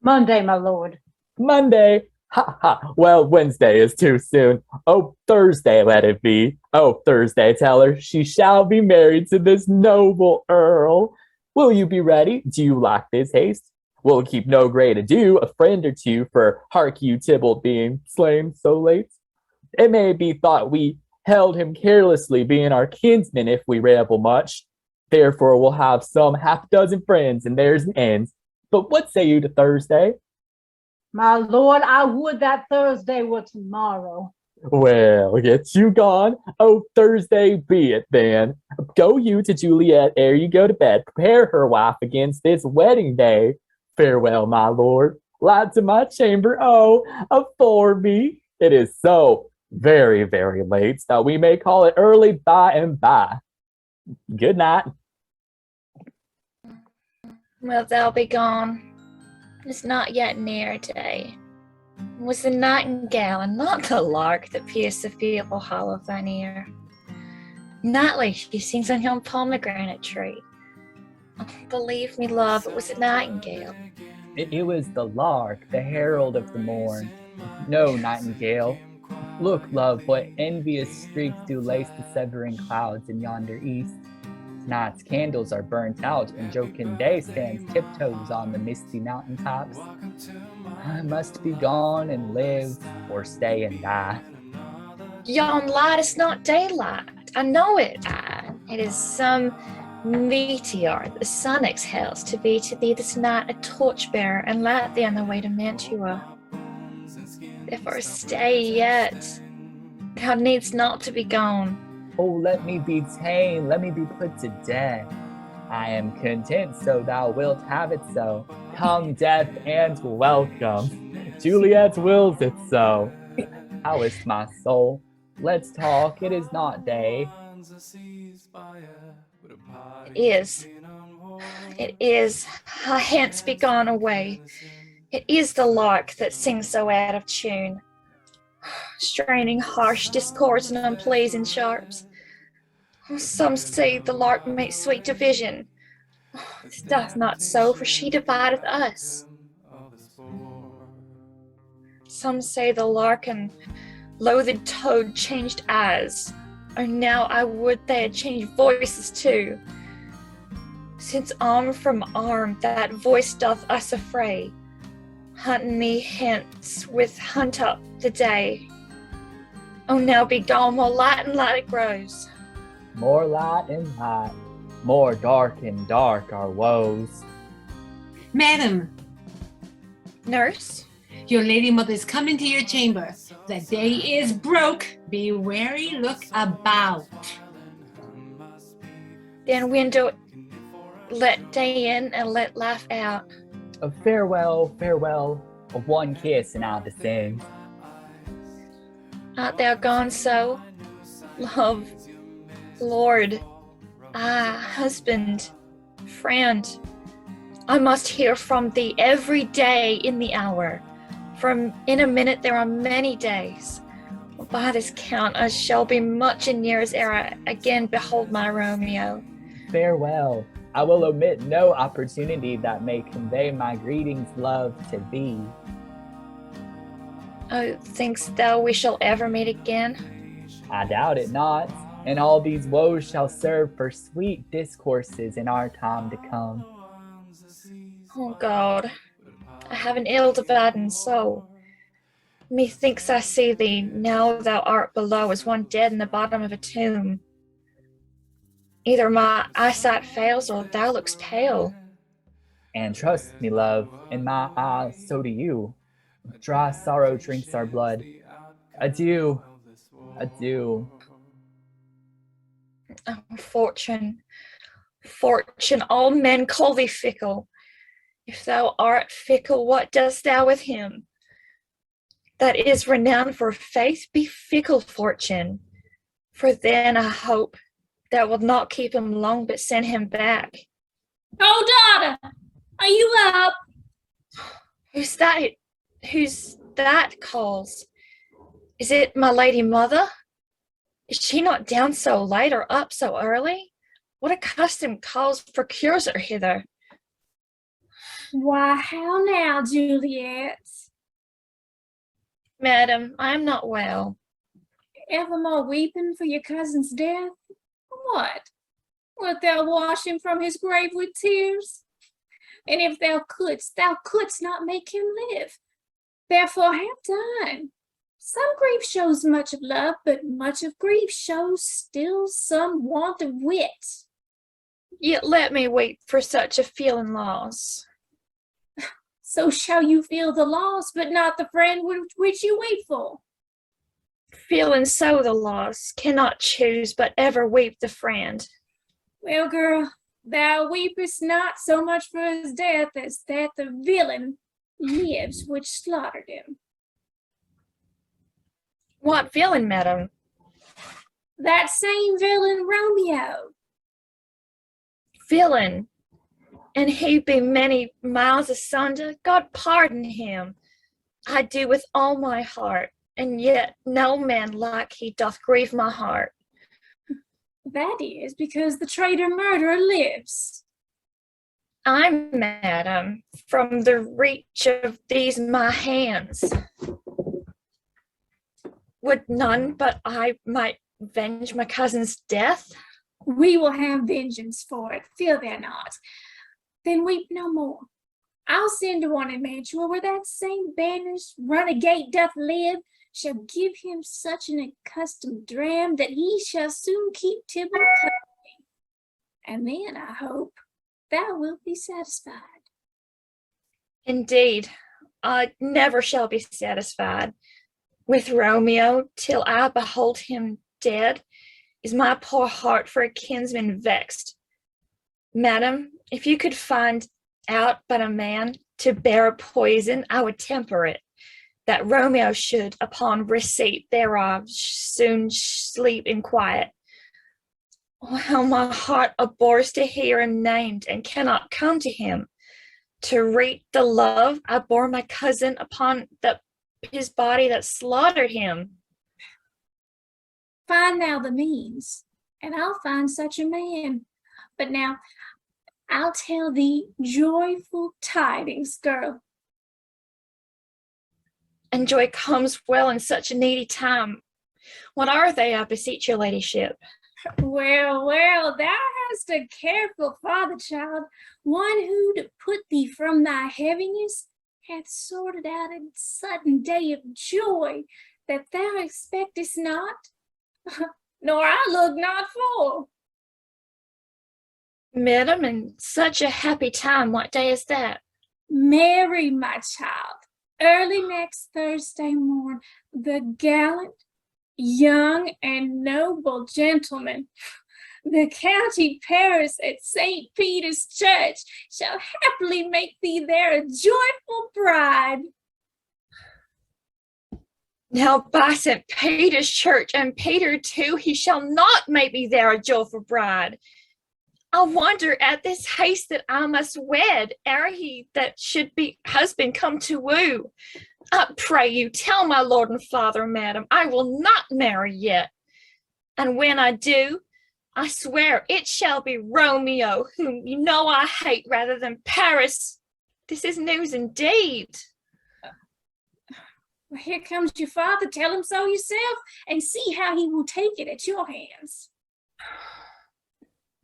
Speaker 2: Monday, my lord.
Speaker 7: Monday. Ha ha. Well, Wednesday is too soon. Oh, Thursday let it be. Oh, Thursday, tell her she shall be married to this noble earl. Will you be ready? Do you lack this haste? We'll keep no great ado, a friend or two, for hark you, Tybalt being slain so late. It may be thought we held him carelessly, being our kinsman, if we ramble much. Therefore we'll have some half-dozen friends, and there's an end. But what say you to Thursday?
Speaker 2: My lord, I would that Thursday were tomorrow.
Speaker 7: Well, get you gone. Oh, Thursday be it then. Go you to Juliet ere you go to bed. Prepare her wife against this wedding day. Farewell, my lord. Light to my chamber, oh, afore me. It is so very, very late that we may call it early by and by. Good night.
Speaker 10: Well, thou be gone. It's not yet near day. It was the nightingale and not the lark that pierced the feeble hollow of thine ear. Nightly she sings on yon pomegranate tree. Oh, believe me, love, it was a nightingale.
Speaker 7: It was the lark, the herald of the morn. No nightingale. Look, love, what envious streaks do lace the severing clouds in yonder east. Tonight's candles are burnt out, and jocund day stands tiptoes on the misty mountain tops. I must be gone and live, or stay and die.
Speaker 10: Yon light is not daylight. I know it. It is some meteor the sun exhales to be to thee this night a torchbearer and light thee on the way to Mantua. Therefore stay yet. Thou needst not to be gone.
Speaker 7: Oh, let me be ta'en, let me be put to death. I am content, so thou wilt have it so. Come, death, and welcome. Juliet wills it so. How is my soul? Let's talk, it is not day.
Speaker 10: It is. It is. Hence be gone away. It is the lark that sings so out of tune, straining harsh discords and unpleasing sharps. Some say the lark makes sweet division. This doth not so, for she divideth us. Some say the lark and loathed toad changed eyes, or now I would they had changed voices too. Since arm from arm that voice doth us affray, hunt me hence with hunt up the day. Oh, now be gone while light and light it grows.
Speaker 7: More light and light, more dark and dark our woes.
Speaker 1: Madam,
Speaker 10: Nurse?
Speaker 1: your lady mother is come into your chamber. The day is broke. Be wary, look about.
Speaker 10: Then window let day in and let life out.
Speaker 7: A farewell, farewell, a one kiss and I'll descend.
Speaker 10: Art thou gone so? Love, Lord, husband, friend, I must hear from thee every day in the hour. From in a minute there are many days. By this count I shall be much in years ere I again behold my Romeo.
Speaker 7: Farewell. I will omit no opportunity that may convey my greetings, love, to thee.
Speaker 10: Oh, thinkst thou we shall ever meet again?
Speaker 7: I doubt it not, and all these woes shall serve for sweet discourses in our time to come.
Speaker 10: Oh God, I have an ill-dividing soul. Methinks I see thee, now thou art below, as one dead in the bottom of a tomb. Either my eyesight fails, or thou lookst pale.
Speaker 7: And trust me, love, in my eyes, so do you. Dry sorrow drinks our blood. Adieu, adieu.
Speaker 10: Oh, Fortune, Fortune, all men call thee fickle. If thou art fickle, what dost thou with him? That is renowned for faith, be fickle, Fortune. For then I hope thou wilt not keep him long, but send him back.
Speaker 8: Oh, daughter, are you up?
Speaker 10: Who's that calls? Is it my lady mother? Is she not down so late or up so early? What accustomed calls procures her hither?
Speaker 8: Why, how now, Juliet?
Speaker 10: Madam, I am not well.
Speaker 8: Evermore weeping for your cousin's death? What? Wilt thou wash him from his grave with tears? And if thou couldst not make him live. Therefore have done. Some grief shows much of love, but much of grief shows still some want of wit.
Speaker 10: Yet let me weep for such a feeling loss.
Speaker 8: So shall you feel the loss, but not the friend which you weep for.
Speaker 10: Feeling so the loss, cannot choose but ever weep the friend.
Speaker 8: Well, girl, thou weepest not so much for his death as that the villain lives which slaughtered him.
Speaker 10: What villain, madam?
Speaker 8: That same villain, Romeo.
Speaker 10: Villain? And he be many miles asunder? God pardon him. I do with all my heart, and yet no man like he doth grieve my heart.
Speaker 8: That is because the traitor murderer lives.
Speaker 10: I, madam, from the reach of these my hands. Would none but I might venge my cousin's death?
Speaker 8: We will have vengeance for it, fear thou not. Then weep no more. I'll send to one in Mantua where that same banished runagate doth live, shall give him such an accustomed dram that he shall soon keep Tybalt company. And then, I hope, thou wilt be satisfied.
Speaker 10: Indeed, I never shall be satisfied. With Romeo, till I behold him dead, is my poor heart for a kinsman vexed. Madam, if you could find out but a man to bear a poison, I would temper it, that Romeo should, upon receipt thereof, soon sleep in quiet. Oh, how my heart abhors to hear him named, and cannot come to him, to rate the love I bore my cousin upon his body that slaughtered him.
Speaker 8: Find thou the means, and I'll find such a man. But now, I'll tell thee joyful tidings, girl.
Speaker 10: And joy comes well in such a needy time. What are they, I beseech your ladyship?
Speaker 8: Well, well, thou hast a careful father, child, one who, to put thee from thy heaviness, hath sorted out a sudden day of joy that thou expectest not, nor I look not for.
Speaker 10: Madam, in such a happy time, what day is that?
Speaker 8: Marry, my child, early next Thursday morn, the gallant, young, and noble gentleman, The county parish at St. Peter's Church shall happily make thee there a joyful bride.
Speaker 10: Now by St. Peter's Church and Peter too, he shall not make me there a joyful bride. I wonder at this haste that I must wed, ere he that should be husband come to woo. I pray you, tell my lord and father, madam, I will not marry yet. And when I do, I swear it shall be Romeo, whom you know I hate, rather than Paris. This is news indeed.
Speaker 8: Well, here comes your father. Tell him so yourself and see how he will take it at your hands.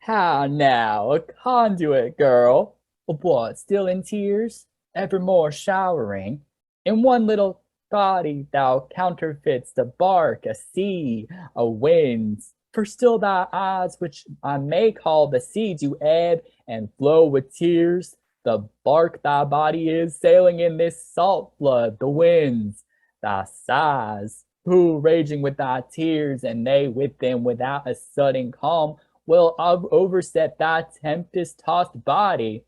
Speaker 7: How now, a conduit girl? What, still in tears? Evermore showering? In one little body thou counterfeits the bark, a sea, a winds. For still thy eyes, which I may call the sea, do ebb and flow with tears. The bark thy body is, sailing in this salt flood, the winds. Thy sighs, who raging with thy tears, and they with them without a sudden calm, will overset thy tempest-tossed body.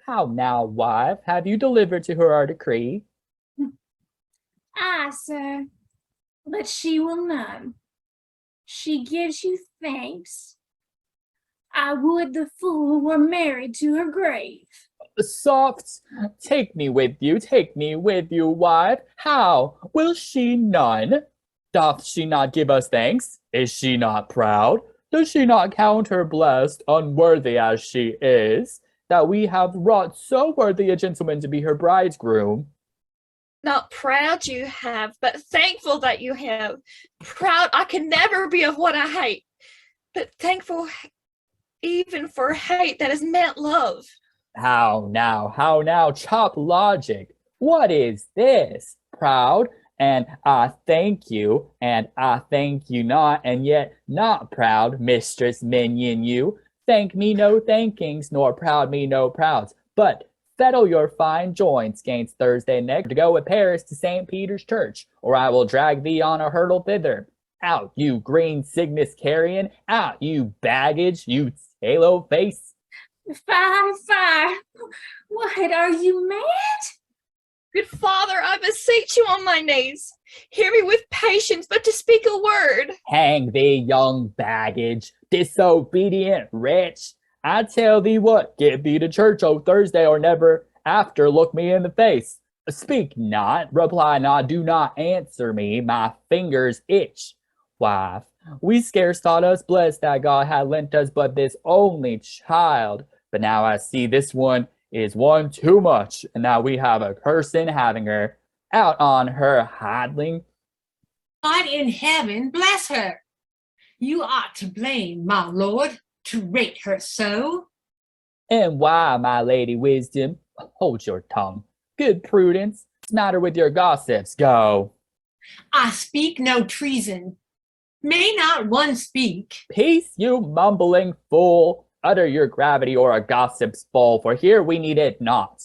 Speaker 7: How now, wife, have you delivered to her our decree?
Speaker 8: Aye, sir, but she will none. She gives you thanks. I would the fool were married to her grave.
Speaker 7: Soft, take me with you, wife. How? Will she none? Doth she not give us thanks? Is she not proud? Does she not count her blessed, unworthy as she is, that we have wrought so worthy a gentleman to be her bridegroom?
Speaker 10: Not proud you have, but thankful that you have. Proud I can never be of what I hate, but thankful even for hate that has meant love.
Speaker 7: How now, chop logic. What is this? Proud, and I thank you, and I thank you not, and yet not proud, mistress minion you. Thank me no thankings, nor proud me no prouds, but settle your fine joints gainst Thursday next to go with Paris to St. Peter's Church, or I will drag thee on a hurdle thither. Out, you green cygnus carrion, out, you baggage, you halo face.
Speaker 8: Fire. What, are you mad?
Speaker 10: Good father, I beseech you on my knees. Hear me with patience, but to speak a word.
Speaker 7: Hang thee, young baggage, disobedient wretch. I tell thee what, get thee to church o' Thursday, or never after look me in the face. Speak not, reply not, do not answer me, my fingers itch. Wife, we scarce thought us blessed that God had lent us but this only child. But now I see this one is one too much, and that we have a curse in having her. Out on her, hodling.
Speaker 1: God in heaven bless her. You ought to blame, my lord, to rate her so.
Speaker 7: And why, my lady wisdom? Hold your tongue. Good prudence. What's the matter with your gossips? Go.
Speaker 1: I speak no treason. May not one speak?
Speaker 7: Peace, you mumbling fool. Utter your gravity or a gossip's fall, for here we need it not.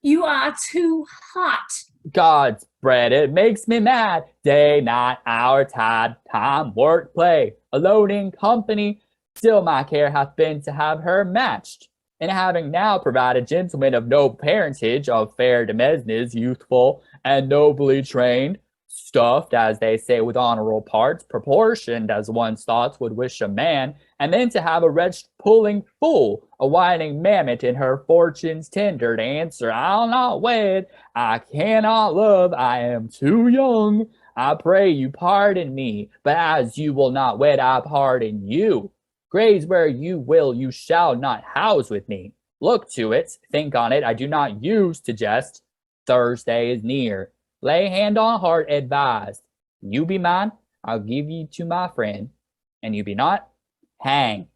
Speaker 8: You are too hot.
Speaker 7: God's bread, it makes me mad. Day, night, hour, tide, time, work, play. Alone in company, still my care hath been to have her matched. And having now provided gentlemen of noble parentage, of fair demesnes, youthful and nobly trained, stuffed, as they say, with honorable parts, proportioned as one's thoughts would wish a man, and then to have a wretched pulling fool, a whining mammoth in her fortune's tender to answer, I'll not wed, I cannot love, I am too young, I pray you pardon me, but as you will not wed, I pardon you. Graze where you will, you shall not house with me. Look to it, think on it, I do not use to jest. Thursday is near. Lay hand on heart, advised. You be mine, I'll give you to my friend. And you be not, hang,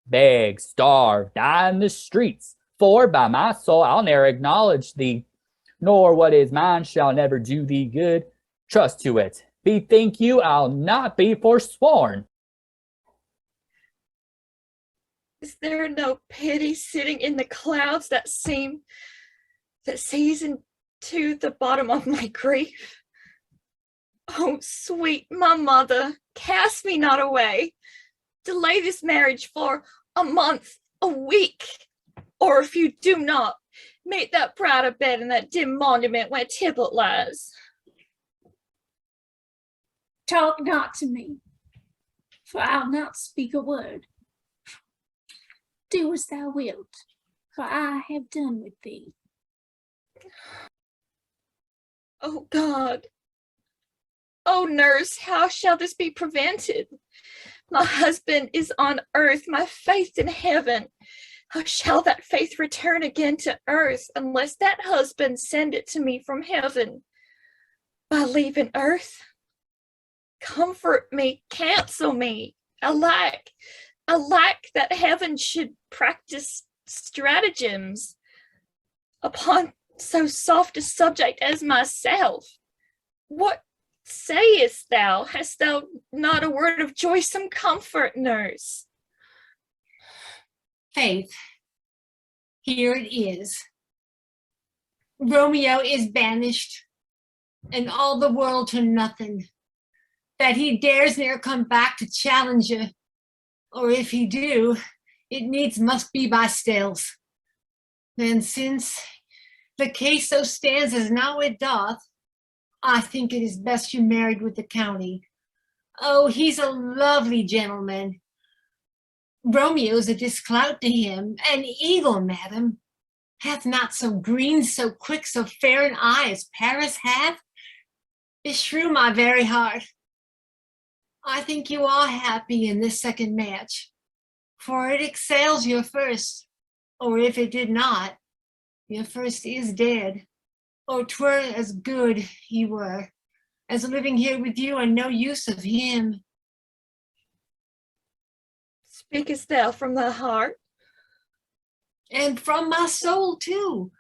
Speaker 7: beg, starve, die in the streets. For by my soul, I'll ne'er acknowledge thee, nor what is mine shall never do thee good. Trust to it. Bethink you, I'll not be forsworn.
Speaker 10: Is there no pity sitting in the clouds that sees into the bottom of my grief? Oh, sweet my mother, cast me not away. delay this marriage for a month, a week, or if you do not, make that bride a bed in that dim monument where Tybalt lies.
Speaker 8: Talk not to me, for I'll not speak a word. Do as thou wilt, for I have done with thee.
Speaker 10: Oh God. Oh nurse, how shall this be prevented? My husband is on earth, my faith in heaven. How shall that faith return again to earth unless that husband send it to me from heaven? By leaving earth? Comfort me, cancel me. Alack that heaven should practice stratagems upon so soft a subject as myself. What sayest thou? Hast thou not a word of joy, some comfort, nurse?
Speaker 1: Faith, here it is. Romeo is banished, and all the world to nothing, that he dares ne'er come back to challenge you, or if he do, it needs must be by stealth. And since the case so stands as now it doth, I think it is best you married with the county. Oh, he's a lovely gentleman. Romeo's a disclout to him, an eagle, madam. Hath not so green, so quick, so fair an eye as Paris hath. Beshrew my very heart. I think you are happy in this second match, for it excels your first, or if it did not, your first is dead, or 'twere as good he were, as living here with you and no use of him.
Speaker 10: Speakest thou from thy heart?
Speaker 1: And from my soul too,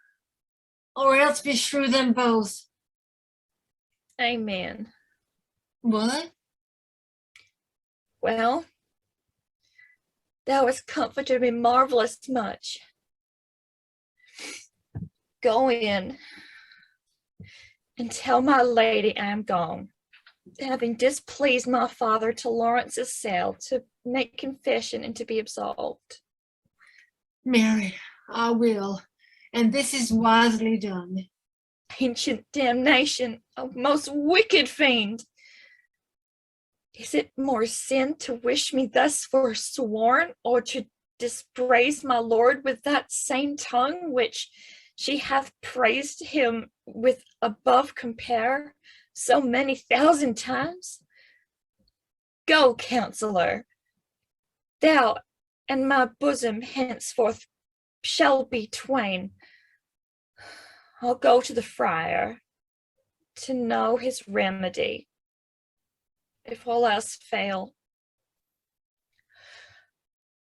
Speaker 1: or else beshrew them both.
Speaker 10: Amen.
Speaker 1: What?
Speaker 10: Well, thou hast comforted me marvelous much. Go in and tell my lady I am gone, having displeased my father to Lawrence's cell, to make confession and to be absolved.
Speaker 1: Mary, I will, and this is wisely done.
Speaker 10: Ancient damnation, O most wicked fiend! Is it more sin to wish me thus forsworn, or to dispraise my lord with that same tongue which she hath praised him with above compare so many thousand times? Go, counselor, thou and my bosom henceforth shall be twain. I'll go to the friar to know his remedy. If all else fail,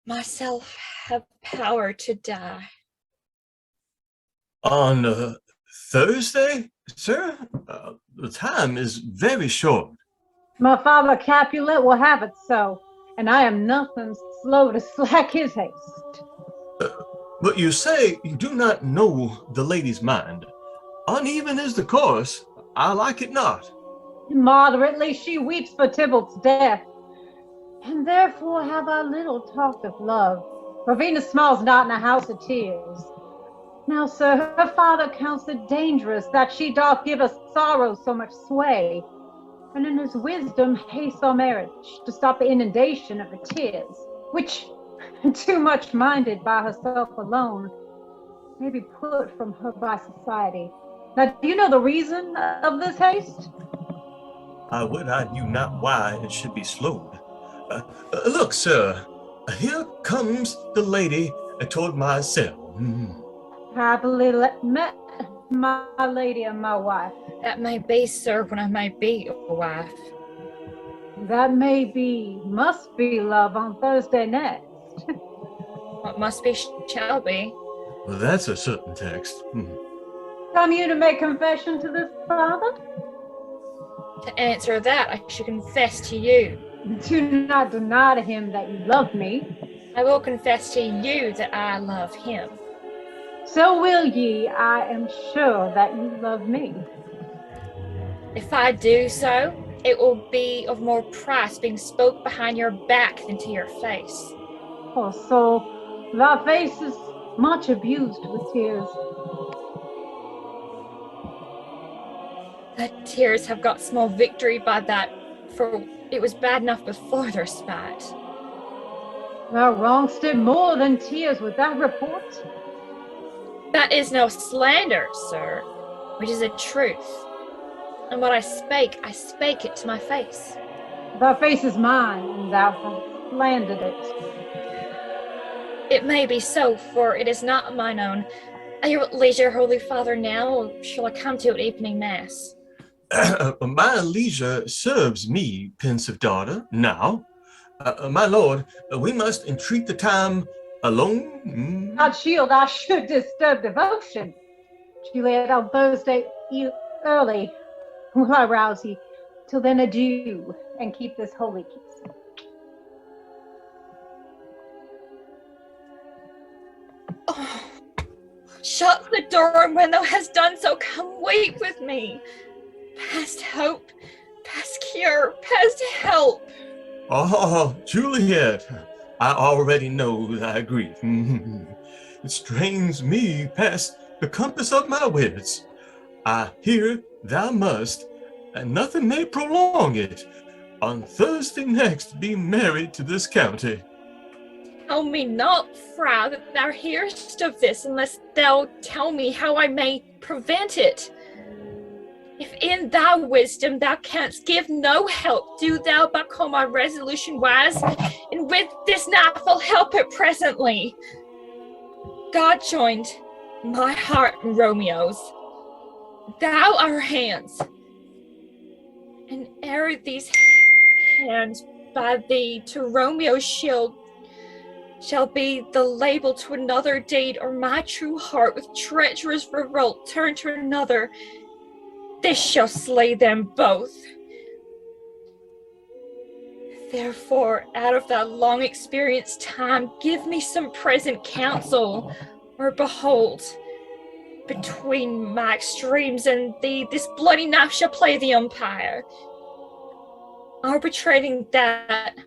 Speaker 10: myself have power to die.
Speaker 6: On Thursday, sir? The time is very short.
Speaker 2: My father Capulet will have it so, and I am nothing slow to slack his haste.
Speaker 6: But you say you do not know the lady's mind. Uneven is the course. I like it not.
Speaker 2: Moderately she weeps for Tybalt's death, and therefore have I little talked of love, for Venus smiles not in a house of tears. Now, sir, her father counts it dangerous that she doth give us sorrow so much sway, and in his wisdom hastes our marriage to stop the inundation of her tears, which, too much minded by herself alone, may be put from her by society. Now, do you know the reason of this haste?
Speaker 6: I would I knew not why it should be slowed. Look, sir, here comes the lady toward my cell.
Speaker 2: Happily met my lady and my wife.
Speaker 10: That may be, sir, when I may be your wife.
Speaker 2: That may be, must be, love, on Thursday next.
Speaker 10: What must be, shall be.
Speaker 6: Well, that's a certain text.
Speaker 2: Come you to make confession to this father?
Speaker 10: To answer that, I should confess to you.
Speaker 2: Do not deny to him that you love me.
Speaker 10: I will confess to you that I love him.
Speaker 2: So will ye, I am sure that you love me.
Speaker 10: If I do so, it will be of more price being spoke behind your back than to your face.
Speaker 2: Poor soul, thy face is much abused with tears.
Speaker 10: The tears have got small victory by that, for it was bad enough before their spite.
Speaker 2: Thou wrong'st it more than tears with that report.
Speaker 10: That is no slander, sir, which is a truth. And what I spake it to my face.
Speaker 2: Thy face is mine, and thou hast slandered it.
Speaker 10: It may be so, for it is not mine own. Are you at leisure, Holy Father, now, or shall I come to you at evening mass?
Speaker 6: My leisure serves me, pensive daughter, now. My lord, we must entreat the time alone.
Speaker 2: God shield, I should disturb devotion. Juliet, on Thursday early will I rouse ye. Till then, adieu, and keep this holy kiss.
Speaker 10: Oh, shut the door, and when thou hast done so, come weep with me. Past hope, past cure, past help.
Speaker 6: Oh, Juliet, I already know thy grief. It strains me past the compass of my wits. I hear thou must, and nothing may prolong it, on Thursday next be married to this county.
Speaker 10: Tell me not, Frau, that thou hearest of this, unless thou tell me how I may prevent it. If in thy wisdom thou canst give no help, do thou but call my resolution wise, and with this knife I'll help it presently. God joined my heart and Romeo's. Thou our hands, and ere these hands by thee to Romeo's shield shall be the label to another deed, or my true heart with treacherous revolt turn to another, this shall slay them both. Therefore, out of that long experienced time, give me some present counsel, or behold, between my extremes and thee, this bloody knife shall play the umpire, arbitrating that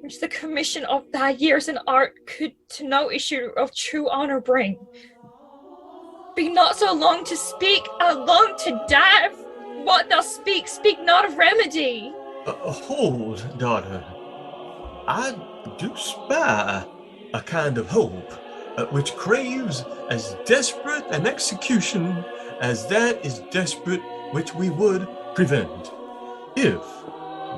Speaker 10: which the commission of thy years and art could to no issue of true honor bring. Be not so long to speak, long to die. What thou speak not of remedy.
Speaker 6: Hold, daughter. I do spy a kind of hope which craves as desperate an execution as that is desperate which we would prevent. If,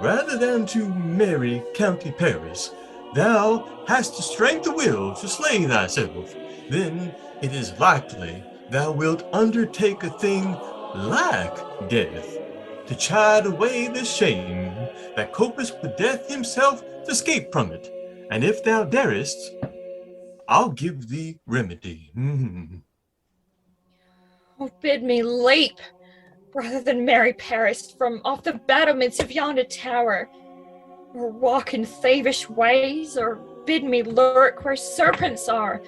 Speaker 6: rather than to marry County Paris, thou hast the strength of will to slay thyself, then it is likely thou wilt undertake a thing like death, to chide away the shame that copest with death himself to escape from it. And if thou darest, I'll give thee remedy.
Speaker 10: Oh, bid me leap, rather than marry Paris from off the battlements of yonder tower, or walk in thievish ways, or bid me lurk where serpents are,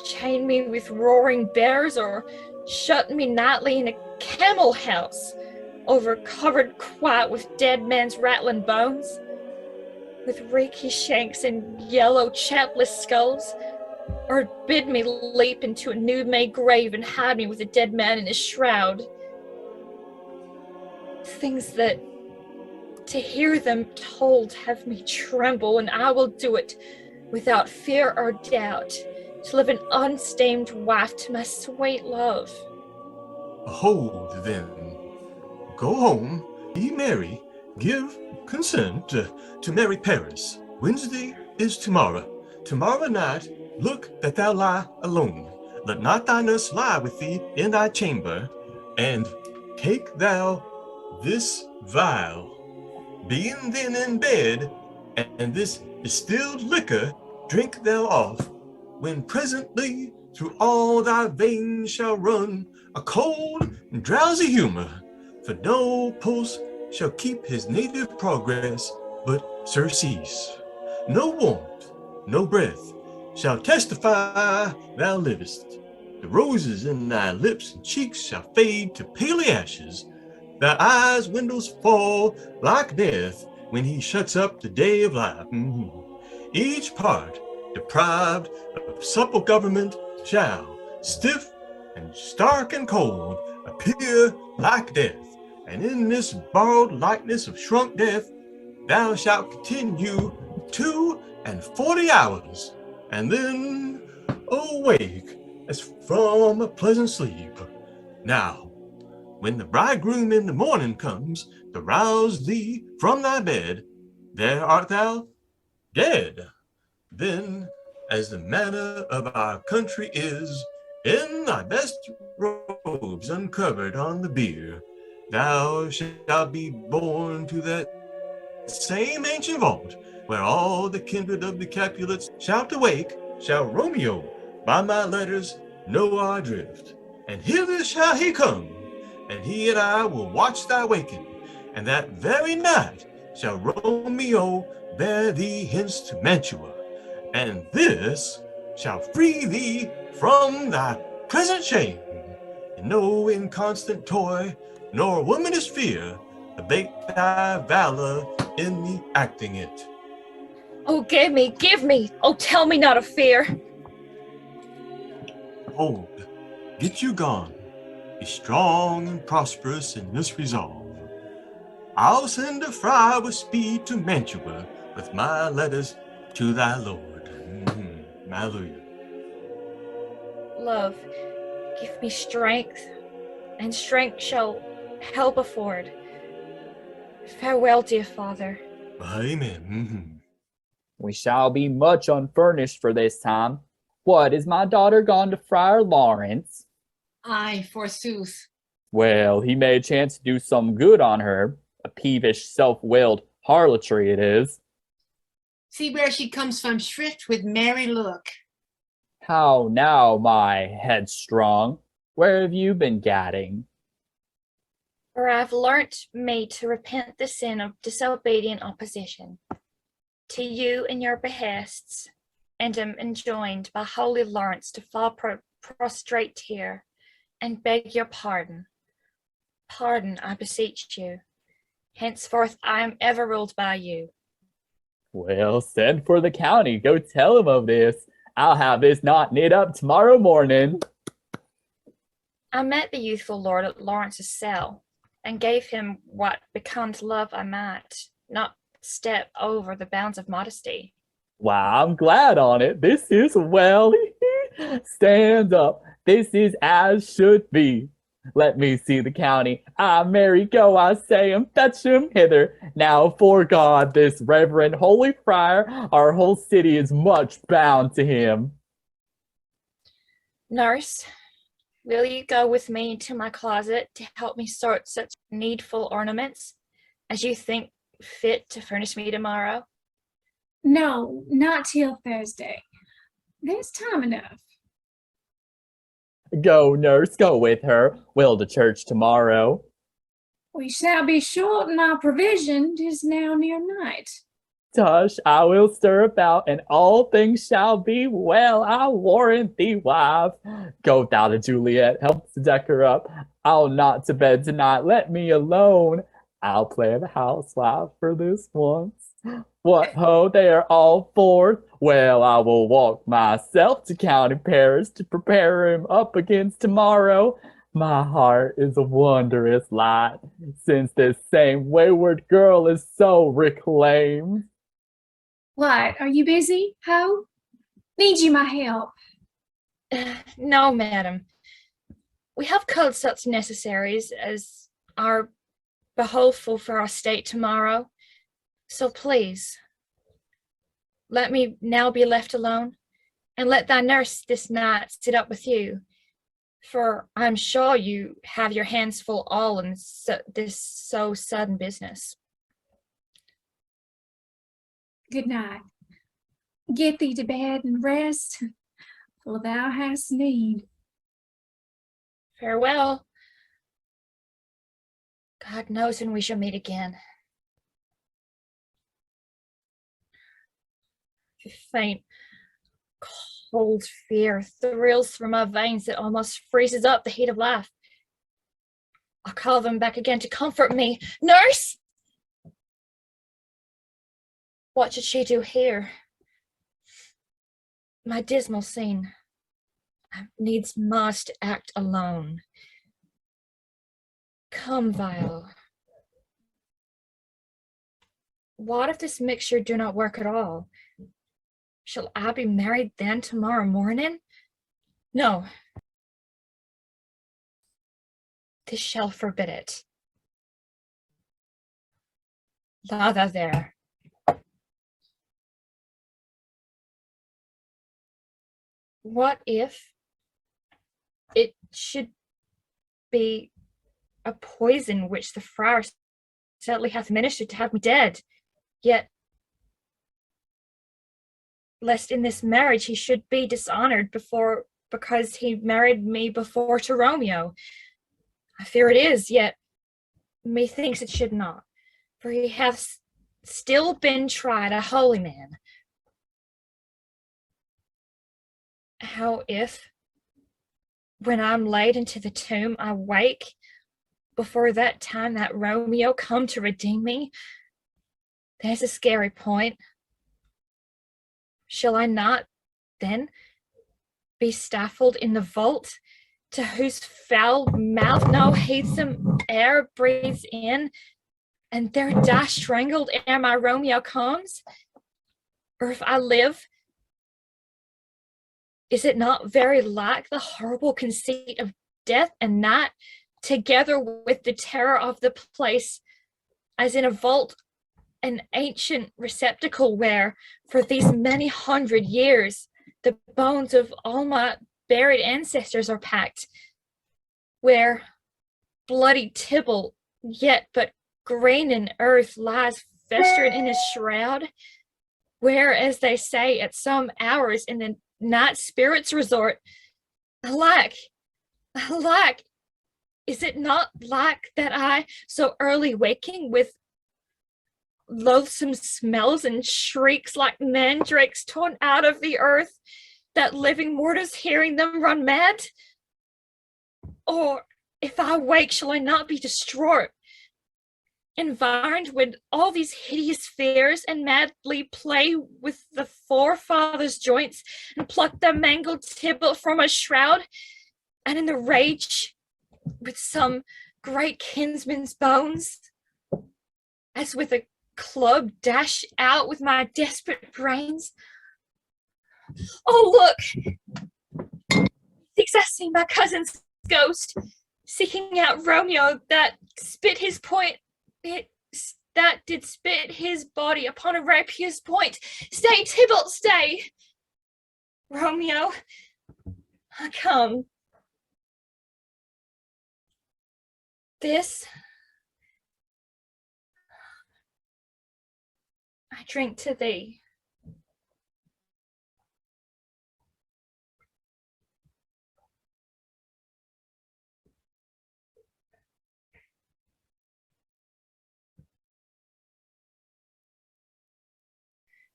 Speaker 10: chain me with roaring bears, or shut me nightly in a camel house, over covered quiet with dead men's rattling bones, with reeky shanks and yellow chapless skulls, or bid me leap into a new-made grave and hide me with a dead man in his shroud. Things that, to hear them told, have me tremble, and I will do it without fear or doubt, to live an unstained wife to my sweet love.
Speaker 6: Hold, then. Go home, be merry, give consent to marry Paris. Wednesday is tomorrow. Tomorrow night, look that thou lie alone. Let not thy nurse lie with thee in thy chamber, and take thou this vial. Being then in bed, and this distilled liquor drink thou off, when presently through all thy veins shall run a cold and drowsy humor, for no pulse shall keep his native progress, but surcease. No warmth, no breath shall testify thou livest. The roses in thy lips and cheeks shall fade to paly ashes. Their eyes' windows fall like death when he shuts up the day of life. Each part, deprived of supple government, shall, stiff and stark and cold, appear like death. And in this borrowed likeness of shrunk death, thou shalt continue 42 hours, and then awake as from a pleasant sleep. Now, when the bridegroom in the morning comes to rouse thee from thy bed, there art thou dead. Then, as the manner of our country is, in thy best robes uncovered on the bier, thou shalt be borne to that same ancient vault, where all the kindred of the Capulets shalt awake, shall Romeo by my letters know our drift. And hither shall he come, and he and I will watch thy waking, and that very night shall Romeo bear thee hence to Mantua, and this shall free thee from thy present shame, and no inconstant toy nor womanish fear abate thy valor in the acting it.
Speaker 10: Oh, give me! Oh, tell me not of fear!
Speaker 6: Hold, get you gone, be strong and prosperous in this resolve. I'll send a friar with speed to Mantua with my letters to thy lord. Hallelujah.
Speaker 10: Love, give me strength, and strength shall help afford. Farewell, dear father.
Speaker 6: Amen.
Speaker 7: We shall be much unfurnished for this time. What, is my daughter gone to Friar Lawrence?
Speaker 1: Aye, forsooth.
Speaker 7: Well, he may chance to do some good on her. A peevish, self-willed harlotry it is.
Speaker 1: See where she comes from shrift with merry look.
Speaker 7: How now, my headstrong? Where have you been gadding?
Speaker 10: For I've learnt me to repent the sin of disobedient opposition to you and your behests, and am enjoined by holy Lawrence to fall prostrate here, and beg your pardon. Pardon, I beseech you. Henceforth I am ever ruled by you.
Speaker 7: Well, send for the county. Go tell him of this. I'll have this knot knit up tomorrow morning.
Speaker 10: I met the youthful lord at Lawrence's cell, and gave him what becomes love I might, not step over the bounds of modesty.
Speaker 7: Wow, I'm glad on it. This is well. Stand up. This is as should be. Let me see the county. Ah, Mary, go, I say, and fetch him hither. Now, for God, this reverend holy friar, our whole city is much bound to him.
Speaker 10: Nurse, will you go with me to my closet to help me sort such needful ornaments as you think fit to furnish me tomorrow?
Speaker 8: No, not till Thursday. There's time enough.
Speaker 7: Go, nurse, go with her. We'll to church tomorrow.
Speaker 8: We shall be short in our provision. 'Tis now near night.
Speaker 7: Tush, I will stir about, and all things shall be well, I warrant thee, wife. Go thou to Juliet, help to deck her up. I'll not to bed tonight, let me alone. I'll play the housewife for this once. What ho, they are all forth. Well, I will walk myself to County Paris to prepare him up against tomorrow. My heart is a wondrous light, since this same wayward girl is so reclaimed.
Speaker 8: What, are you busy, Ho? Need you my help?
Speaker 10: No, madam. We have culled such necessaries as are behoveful for our state tomorrow. So please, let me now be left alone, and let thy nurse this night sit up with you, for I'm sure you have your hands full all in this so sudden business.
Speaker 8: Good night. Get thee to bed and rest, for thou hast need.
Speaker 10: Farewell. God knows when we shall meet again. The faint, cold fear thrills through my veins that almost freezes up the heat of life. I'll call them back again to comfort me. Nurse! What should she do here? My dismal scene. I needs must act alone. Come, Vial. What if this mixture do not work at all? Shall I be married then tomorrow morning? No. This shall forbid it. Lather there. What if it should be a poison which the friar sadly hath ministered to have me dead? Yet, lest in this marriage he should be dishonored because he married me before to Romeo. I fear it is, yet methinks it should not, for he hath still been tried a holy man. How if, when I'm laid into the tomb, I wake before that time that Romeo come to redeem me? There's a scary point. Shall I not, then, be stifled in the vault, to whose foul mouth no heathsome air breathes in, and there die strangled ere my Romeo comes? Or if I live, is it not very like the horrible conceit of death and night, together with the terror of the place, as in a vault, an ancient receptacle where, for these many hundred years, the bones of all my buried ancestors are packed, where bloody Tybalt, yet but green in earth, lies festered in his shroud, where, as they say, at some hours in the night spirits resort. Alack, is it not like that I, so early waking with loathsome smells and shrieks like mandrakes torn out of the earth, that living mortals hearing them run mad? Or if I wake, shall I not be distraught, environed with all these hideous fears, and madly play with the forefathers' joints, and pluck the mangled Tybalt from a shroud, and in the rage with some great kinsman's bones, as with a club dash out with my desperate brains? Oh, look! Thinks I see my cousin's ghost, seeking out Romeo that spit his point, that did spit his body upon a rapier's point. Stay, Tybalt, stay! Romeo, come. This I drink to thee.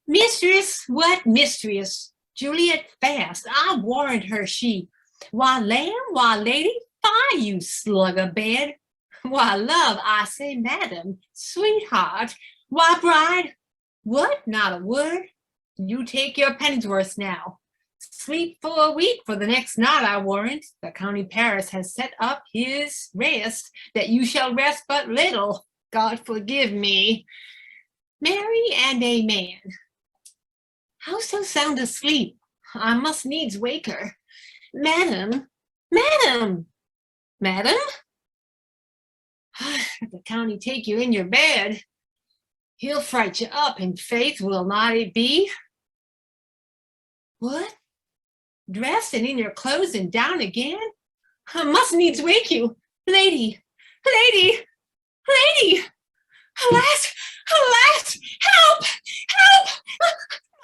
Speaker 1: Mistress, what mistress? Juliet fast, I warrant her she. Why, lamb, why, lady, fie, you slug a bed. Why, love, I say, madam, sweetheart. Why, bride, what, not a word? You take your pennyworth now. Sleep for a week, for the next night, I warrant. The county Paris has set up his rest, that you shall rest but little. God forgive me. Mary and a man. How so sound asleep? I must needs wake her. Madam, madam, madam? If the county take you in your bed, he'll fright you up, in faith, will not it be? What? Dressed and in your clothes and down again? I must needs wake you. Lady, lady, lady! Alas, alas, help, help!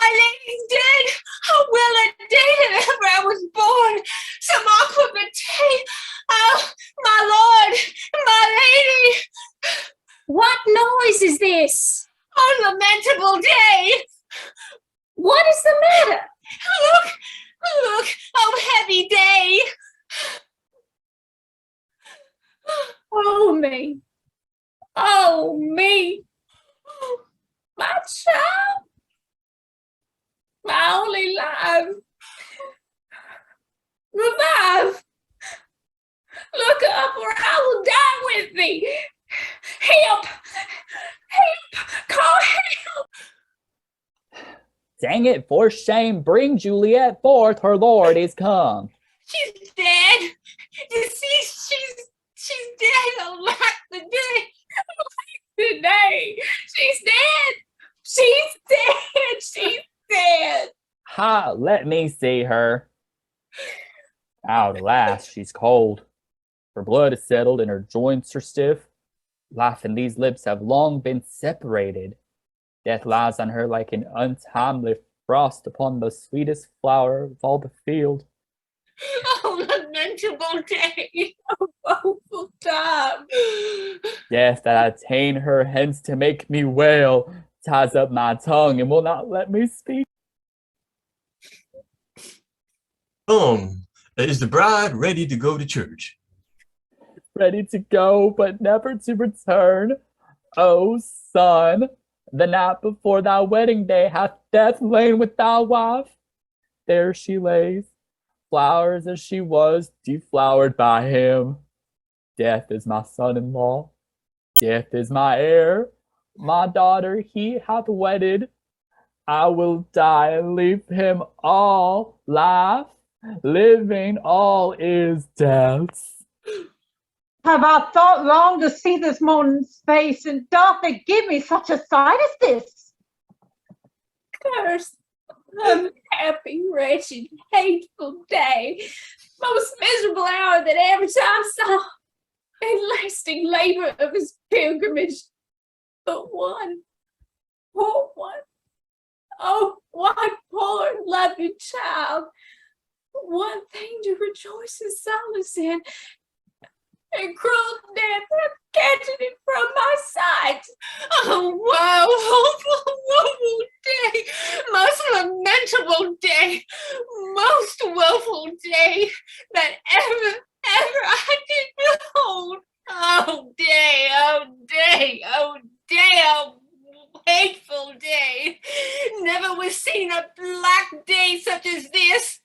Speaker 1: My lady's dead. How well a day that ever I was born. Some aqua betay. Oh, my lord, my lady.
Speaker 8: What noise is this?
Speaker 1: Oh, lamentable day.
Speaker 8: What is the matter?
Speaker 1: Look, look, oh, heavy day.
Speaker 8: Oh, Oh, me, my child, my only life. Revive! Look up or I will die with thee! Help! Help! Call help!
Speaker 7: Dang it, for shame, bring Juliet forth, her lord is come.
Speaker 1: She's dead. She's dead. Oh, like the day.
Speaker 8: Today, she's dead! She's dead! She's dead!
Speaker 7: Ha, let me see her. Out, alas, she's cold. Her blood is settled and her joints are stiff. Life and these lips have long been separated. Death lies on her like an untimely frost upon the sweetest flower of all the field.
Speaker 1: Oh, lamentable day. Oh, woeful time.
Speaker 7: Death that attained her hence to make me wail, ties up my tongue and will not let me speak.
Speaker 6: Is the bride ready to go to church?
Speaker 7: Ready to go, but never to return. O son, the night before thy wedding day hath death lain with thy wife. There she lays, flowers as she was, deflowered by him. Death is my son-in-law. Death is my heir. My daughter he hath wedded. I will die and leave him all life. Living all is death.
Speaker 2: Have I thought long to see this morning's face, and doth it give me such a sight as this?
Speaker 8: Curse, unhappy, wretched, hateful day, most miserable hour that ever time saw, and lasting labor of his pilgrimage. But one, poor one, oh, one poor loving child, one thing to rejoice and solace in, and cruel death hath catching it from my sight.
Speaker 1: Oh, woeful day, most lamentable day, most woeful day that ever I did behold. Oh, day, oh, day, oh, day, oh, hateful day. Never was seen a black day such as this.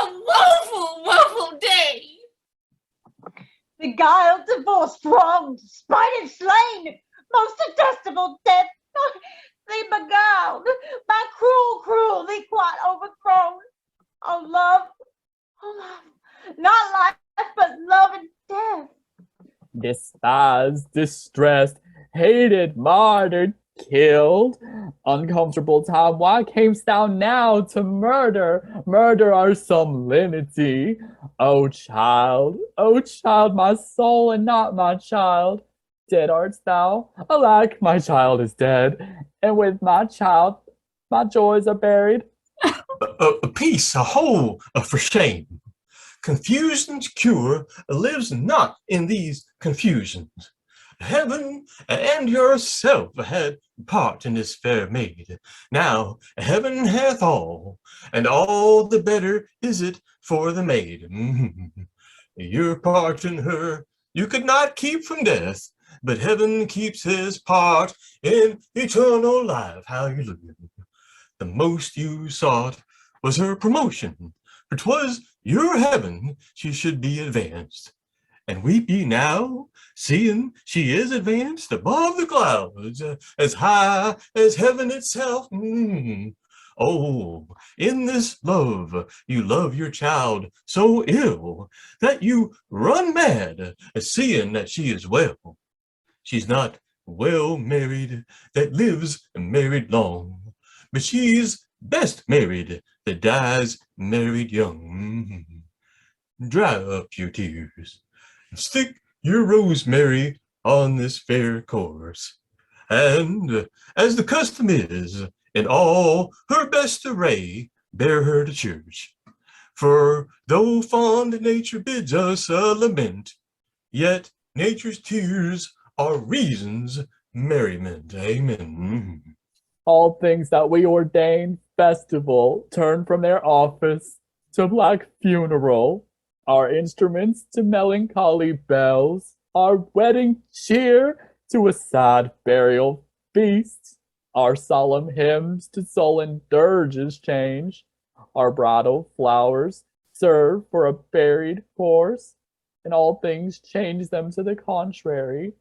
Speaker 1: A woeful day.
Speaker 2: Beguiled, divorced, wronged, spited, slain, most detestable death, thee beguiled, by cruel, thee quite overthrown. Oh love, not life, but love and death.
Speaker 7: Despised, distressed, hated, martyred, killed. Uncomfortable time, why camest thou now to murder our solemnity? O child, my soul and not my child. Dead art thou, alack, my child is dead, and with my child my joys are buried.
Speaker 6: A peace, a whole, for shame. Confusion's cure lives not in these confusions. Heaven and yourself had part in this fair maid. Now heaven hath all, and all the better is it for the maid. Your part in her you could not keep from death, but heaven keeps his part in eternal life. How you live. The most you sought was her promotion, for 'twas your heaven she should be advanced. And weep ye now, seeing she is advanced above the clouds, as high as heaven itself. Oh, in this love you love your child so ill that you run mad, seeing that she is well. She's not well married that lives married long, but she's best married that dies married young. Dry up your tears. Stick your rosemary on this fair course, and as the custom is, in all her best array, bear her to church. For though fond nature bids us lament, yet nature's tears are reason's merriment. Amen.
Speaker 7: All things that we ordain festival turn from their office to black funeral. Our instruments to melancholy bells, our wedding cheer to a sad burial feast. Our solemn hymns to sullen dirges change. Our bridal flowers serve for a buried corse, and all things change them to the contrary.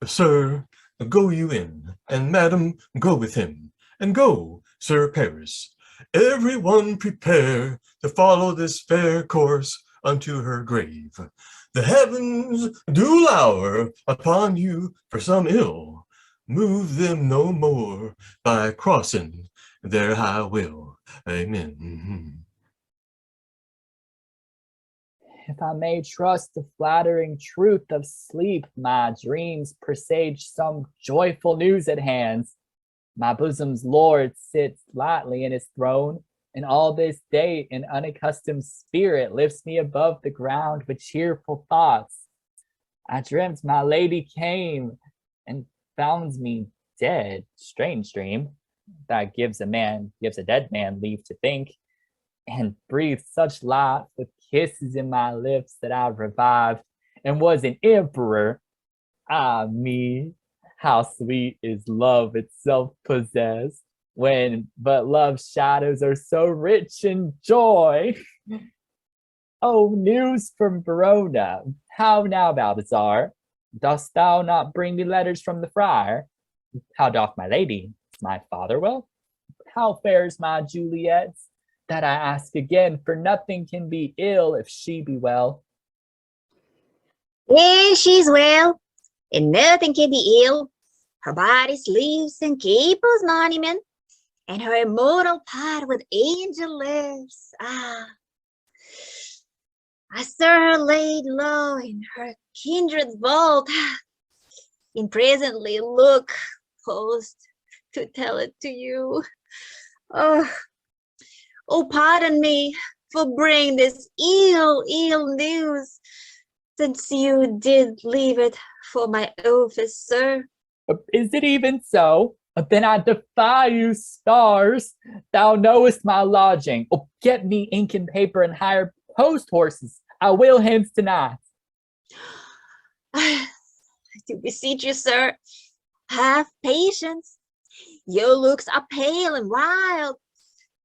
Speaker 6: Sir, go you in, and madam, go with him, and go, Sir Paris. Every one prepare to follow this fair course unto her grave. The heavens do lower upon you for some ill. Move them no more by crossing their high will. Amen.
Speaker 7: If I may trust the flattering truth of sleep, my dreams presage some joyful news at hand. My bosom's lord sits lightly in his throne, and all this day an unaccustomed spirit lifts me above the ground with cheerful thoughts. I dreamt my lady came and found me dead. Strange dream. That gives a dead man leave to think, and breathed such life with kisses in my lips that I revived and was an emperor. Ah me, how sweet is love itself possessed, when but love's shadows are so rich in joy. Oh, news from Verona. How now, Balthazar? Dost thou not bring me letters from the friar? How doth my lady? Is my father well? How fares my Juliet? That I ask again, for nothing can be ill if she be well.
Speaker 5: Yes, she's well, and nothing can be ill. Her body sleeps in Capel's monument, and her immortal part with angel lives. Ah, I saw her laid low in her kindred's vault, and presently look post to tell it to you. Oh, pardon me for bringing this ill news, since you did leave it for my office, sir.
Speaker 7: Is it even so? Then I defy you, stars. Thou knowest my lodging. Oh, get me ink and paper and hire post horses. I will hence tonight.
Speaker 5: I do beseech you, sir, have patience. Your looks are pale and wild,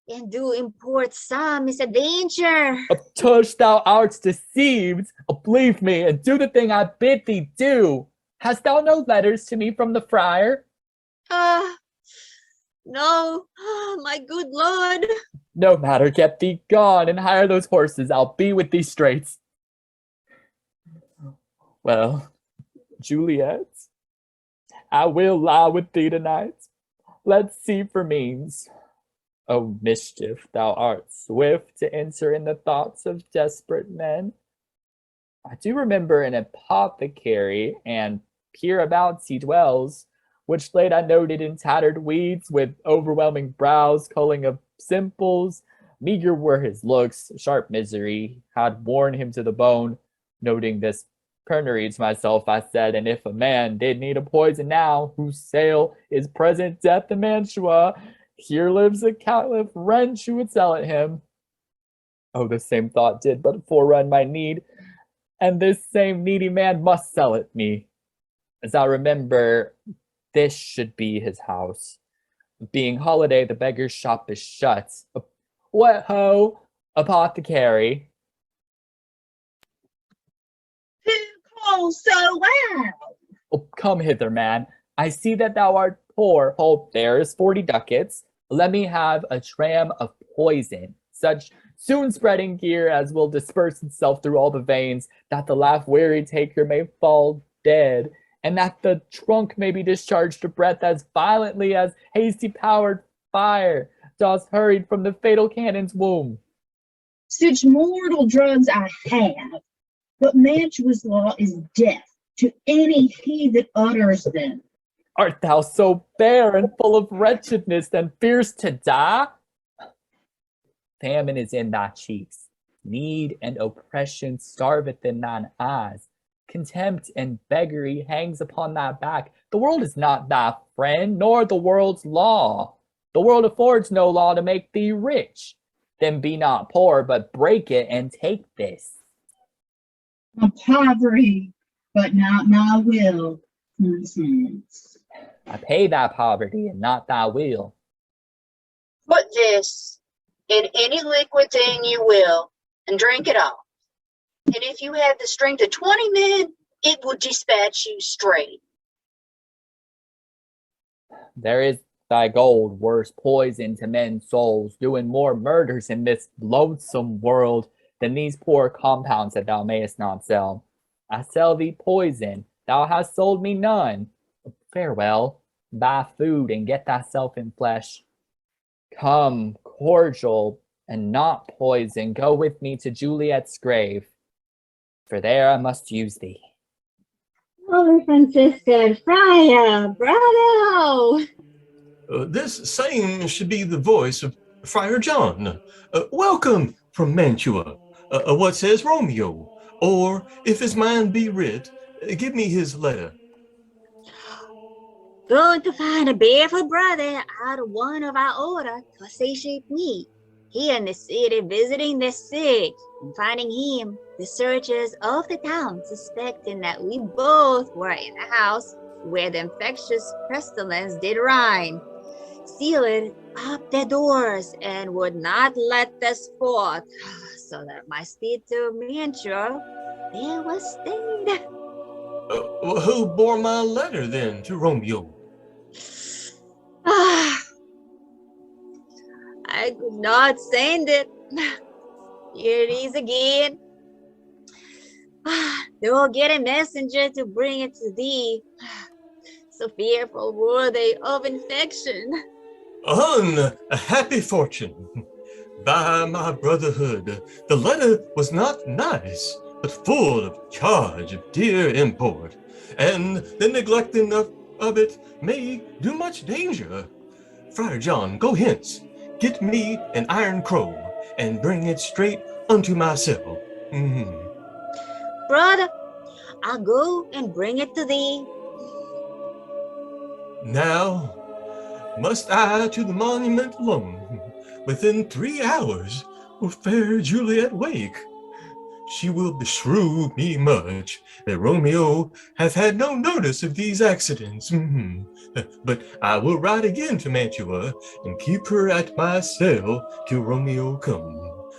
Speaker 5: and do import some misadventure.
Speaker 7: Tush, thou art deceived. Believe me, and do the thing I bid thee do. Hast thou no letters to me from the friar?
Speaker 5: No, my good lord.
Speaker 7: No matter, get thee gone and hire those horses. I'll be with thee straight. Well, Juliet, I will lie with thee tonight. Let's see for means. O mischief, thou art swift to enter in the thoughts of desperate men. I do remember an apothecary, and hereabouts he dwells, which late I noted in tattered weeds, with overwhelming brows, culling of simples. Meager were his looks, sharp misery had worn him to the bone. Noting this penury to myself, I said, and if a man did need a poison now, whose sale is present death and Mantua, here lives a caliph wrench who would sell it him. Oh, the same thought did but forerun my need, and this same needy man must sell it me. As I remember, this should be his house. Being holiday, the beggar's shop is shut. What ho, apothecary?
Speaker 3: Who calls so loud?
Speaker 7: Oh, come hither, man. I see that thou art poor. Hold, there is 40 ducats. Let me have a dram of poison, such soon spreading gear as will disperse itself through all the veins, that the laugh-weary taker may fall dead, and that the trunk may be discharged to breath as violently as hasty-powered fire does hurried from the fatal cannon's womb.
Speaker 3: Such mortal drugs I have, but Mantua's law is death to any he that utters them.
Speaker 7: Art thou so bare and full of wretchedness and fearst to die? Famine is in thy cheeks, need and oppression starveth in thine eyes. Contempt and beggary hangs upon thy back. The world is not thy friend, nor the world's law. The world affords no law to make thee rich. Then be not poor, but break it and take this.
Speaker 3: My poverty, but not my will,
Speaker 5: Nonsense.
Speaker 7: I pay thy poverty and not thy will.
Speaker 3: Put this in any liquid thing you will, and drink it all. And if you have the strength of 20 men, it will dispatch you straight.
Speaker 7: There is thy gold worse poison to men's souls, doing more murders in this loathsome world than these poor compounds that thou mayest not sell. I sell thee poison, thou hast sold me none. Farewell, buy food and get thyself in flesh. Come, cordial and not poison, go with me to Juliet's grave, for there I must use thee.
Speaker 5: Holy Francisco, Friar, bravo!
Speaker 6: This same should be the voice of Friar John. Welcome from Mantua. What says Romeo? Or, if his mind be writ, give me his letter.
Speaker 5: Going to find a barefoot brother out of one of our order to satiate me. Here in the city visiting the sick, and finding him, the searchers of the town suspecting that we both were in the house where the infectious pestilence did reign, sealed up their doors and would not let us forth, so that my speed to Mantua there was stayed.
Speaker 6: Who bore my letter then to Romeo?
Speaker 5: I could not send it. Here it is again. They will get a messenger to bring it to thee. So fearful were they of infection.
Speaker 6: Unhappy fortune. By my brotherhood, the letter was not nice, but full of charge of dear import, and the neglecting of it may do much danger. Friar John, go hence, get me an iron crow, and bring it straight unto my cell.
Speaker 5: Brother, I'll go and bring it to thee.
Speaker 6: Now must I to the monument alone. Within 3 hours will fair Juliet wake. She will beshrew me much that Romeo hath had no notice of these accidents. But I will ride again to Mantua and keep her at my cell till Romeo come.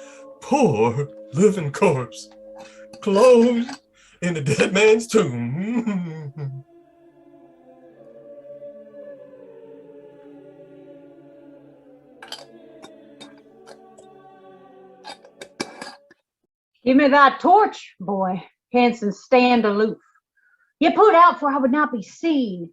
Speaker 6: Poor living corpse, closed in a dead man's tomb.
Speaker 2: Give me thy torch, boy, hence and stand aloof. Yet put out, for I would not be seen.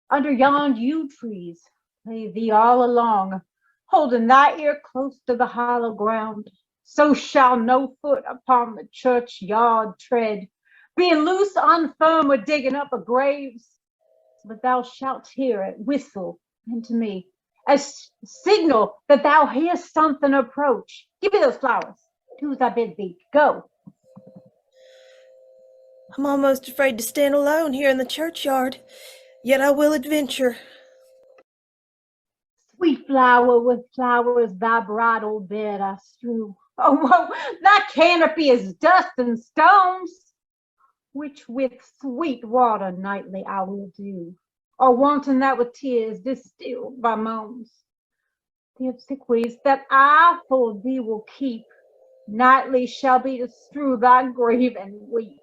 Speaker 2: Under yond yew trees, lay thee all along, holding thy ear close to the hollow ground. So shall no foot upon the churchyard tread, being loose, unfirm, or digging up a graves. But thou shalt hear it whistle into me, as signal that thou hearest something approach. Give me those flowers. Do as I bid thee. Go.
Speaker 4: I'm almost afraid to stand alone here in the churchyard, yet I will adventure.
Speaker 2: Sweet flower with flowers, thy bridal bed I strew. Oh, woe, thy canopy is dust and stones, which with sweet water nightly I will do, or wanting that with tears distilled by moans. The obsequies that I for thee will keep, nightly shall be to strew thy grave and weep.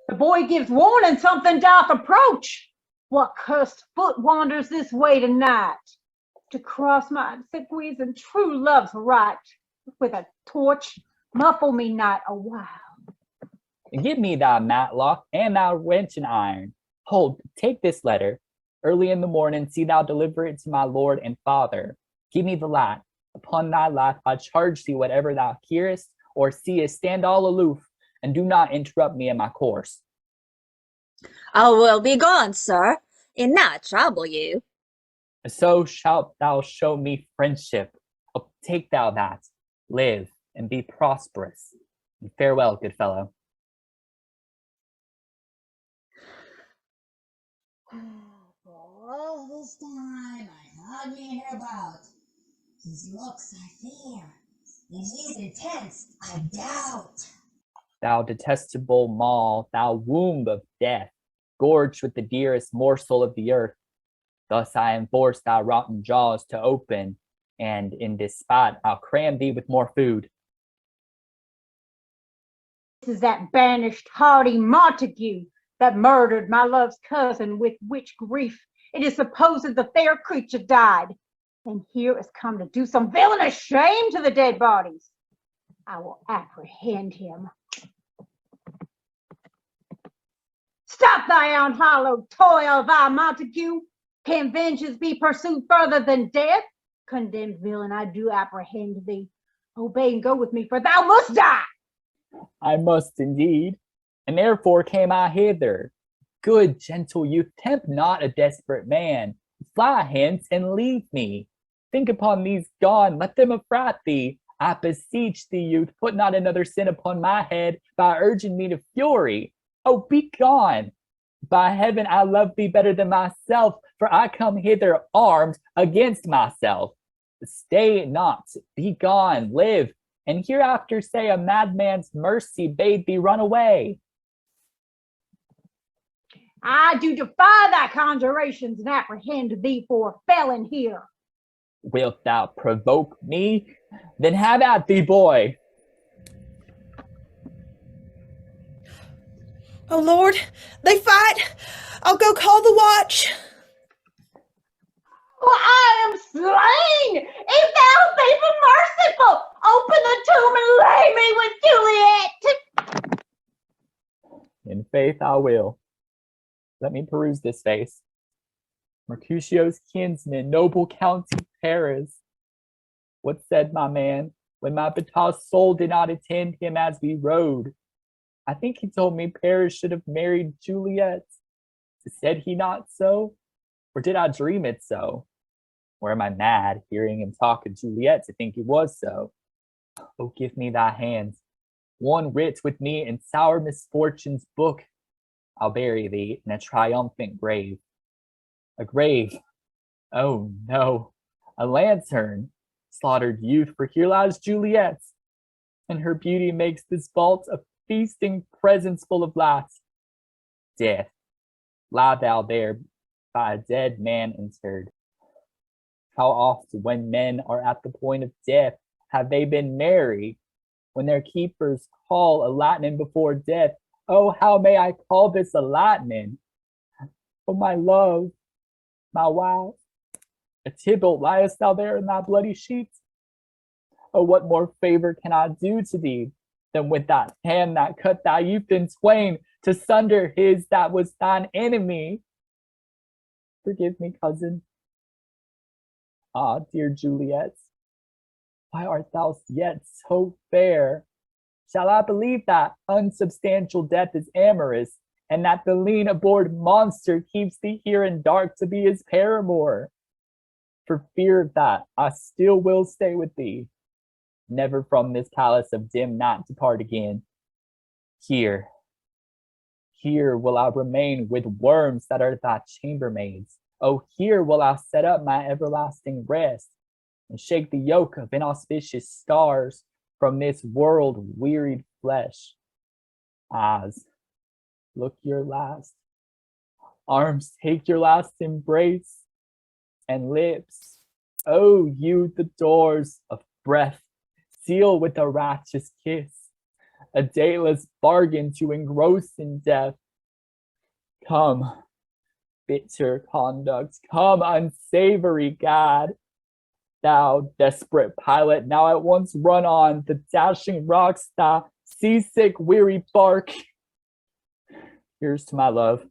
Speaker 2: The boy gives warning something doth approach. What cursed foot wanders this way tonight? To cross my obsequies and true love's right. With a torch, muffle me not a while.
Speaker 7: Give me thy matlock and thy wrench and iron. Hold, take this letter. Early in the morning, see thou deliver it to my lord and father. Give me the light. Upon thy life I charge thee, whatever thou hearest or seest, stand all aloof, and do not interrupt me in my course.
Speaker 5: I will be gone, sir, and not trouble you.
Speaker 7: So shalt thou show me friendship. Oh, take thou that, live, and be prosperous. And farewell, good fellow.
Speaker 5: For all this time I hardly hear about. His looks I fear, and his intents I doubt.
Speaker 7: Thou detestable maw, thou womb of death, gorged with the dearest morsel of the earth. Thus I enforce thy rotten jaws to open, and in this spot I'll cram thee with more food.
Speaker 2: This is that banished haughty Montague that murdered my love's cousin, with which grief it is supposed the fair creature died, and here is come to do some villainous shame to the dead bodies. I will apprehend him. Stop thy unhallowed toil, thou Montague. Can vengeance be pursued further than death? Condemned villain, I do apprehend thee. Obey and go with me, for thou must die.
Speaker 7: I must indeed, and therefore came I hither. Good gentle youth, tempt not a desperate man. Fly hence and leave me. Think upon these gone, let them affright thee. I beseech thee, youth, put not another sin upon my head by urging me to fury. Oh, be gone. By heaven, I love thee better than myself, for I come hither armed against myself. Stay not, be gone, live, and hereafter say a madman's mercy bade thee run away.
Speaker 2: I do defy thy conjurations and apprehend thee for a felon here.
Speaker 7: Wilt thou provoke me? Then have at thee, boy.
Speaker 4: Oh Lord, they fight. I'll go call the watch.
Speaker 2: For I am slain. If thou be merciful, open the tomb and lay me with Juliet.
Speaker 7: In faith I will. Let me peruse this face. Mercutio's kinsman, noble County Paris. What said my man when my betossed soul did not attend him as we rode? I think he told me Paris should have married Juliet. Said he not so? Or did I dream it so? Or am I mad, hearing him talk of Juliet to think it was so? Oh, give me thy hands. One writ with me in sour misfortune's book. I'll bury thee in a triumphant grave. A grave? Oh no, a lantern. Slaughtered youth, for here lies Juliet, and her beauty makes this vault a feasting presence full of light. Death, lie thou there by a dead man interred. How oft, when men are at the point of death, have they been merry? When their keepers call a lightning before death, oh, how may I call this a lightning? Oh, my love, my wife, a Tybalt, liest thou there in thy bloody sheet? Oh, what more favor can I do to thee than with that hand that cut thy youth in twain, to sunder his that was thine enemy? Forgive me, cousin. Ah, dear Juliet, why art thou yet so fair? Shall I believe that unsubstantial death is amorous, and that the lean abhorred monster keeps thee here in dark to be his paramour? For fear of that, I still will stay with thee, never from this palace of dim night depart again. Here will I remain with worms that are thy chambermaids. Oh, here will I set up my everlasting rest, and shake the yoke of inauspicious stars from this world-wearied flesh. Eyes, look your last. Arms, take your last embrace. And lips, oh, you the doors of breath, seal with a righteous kiss, a dayless bargain to engross in death. Come, bitter conduct, come, unsavory God. Thou desperate pilot, now at once run on the dashing rocks, thy seasick weary bark. Here's to my love.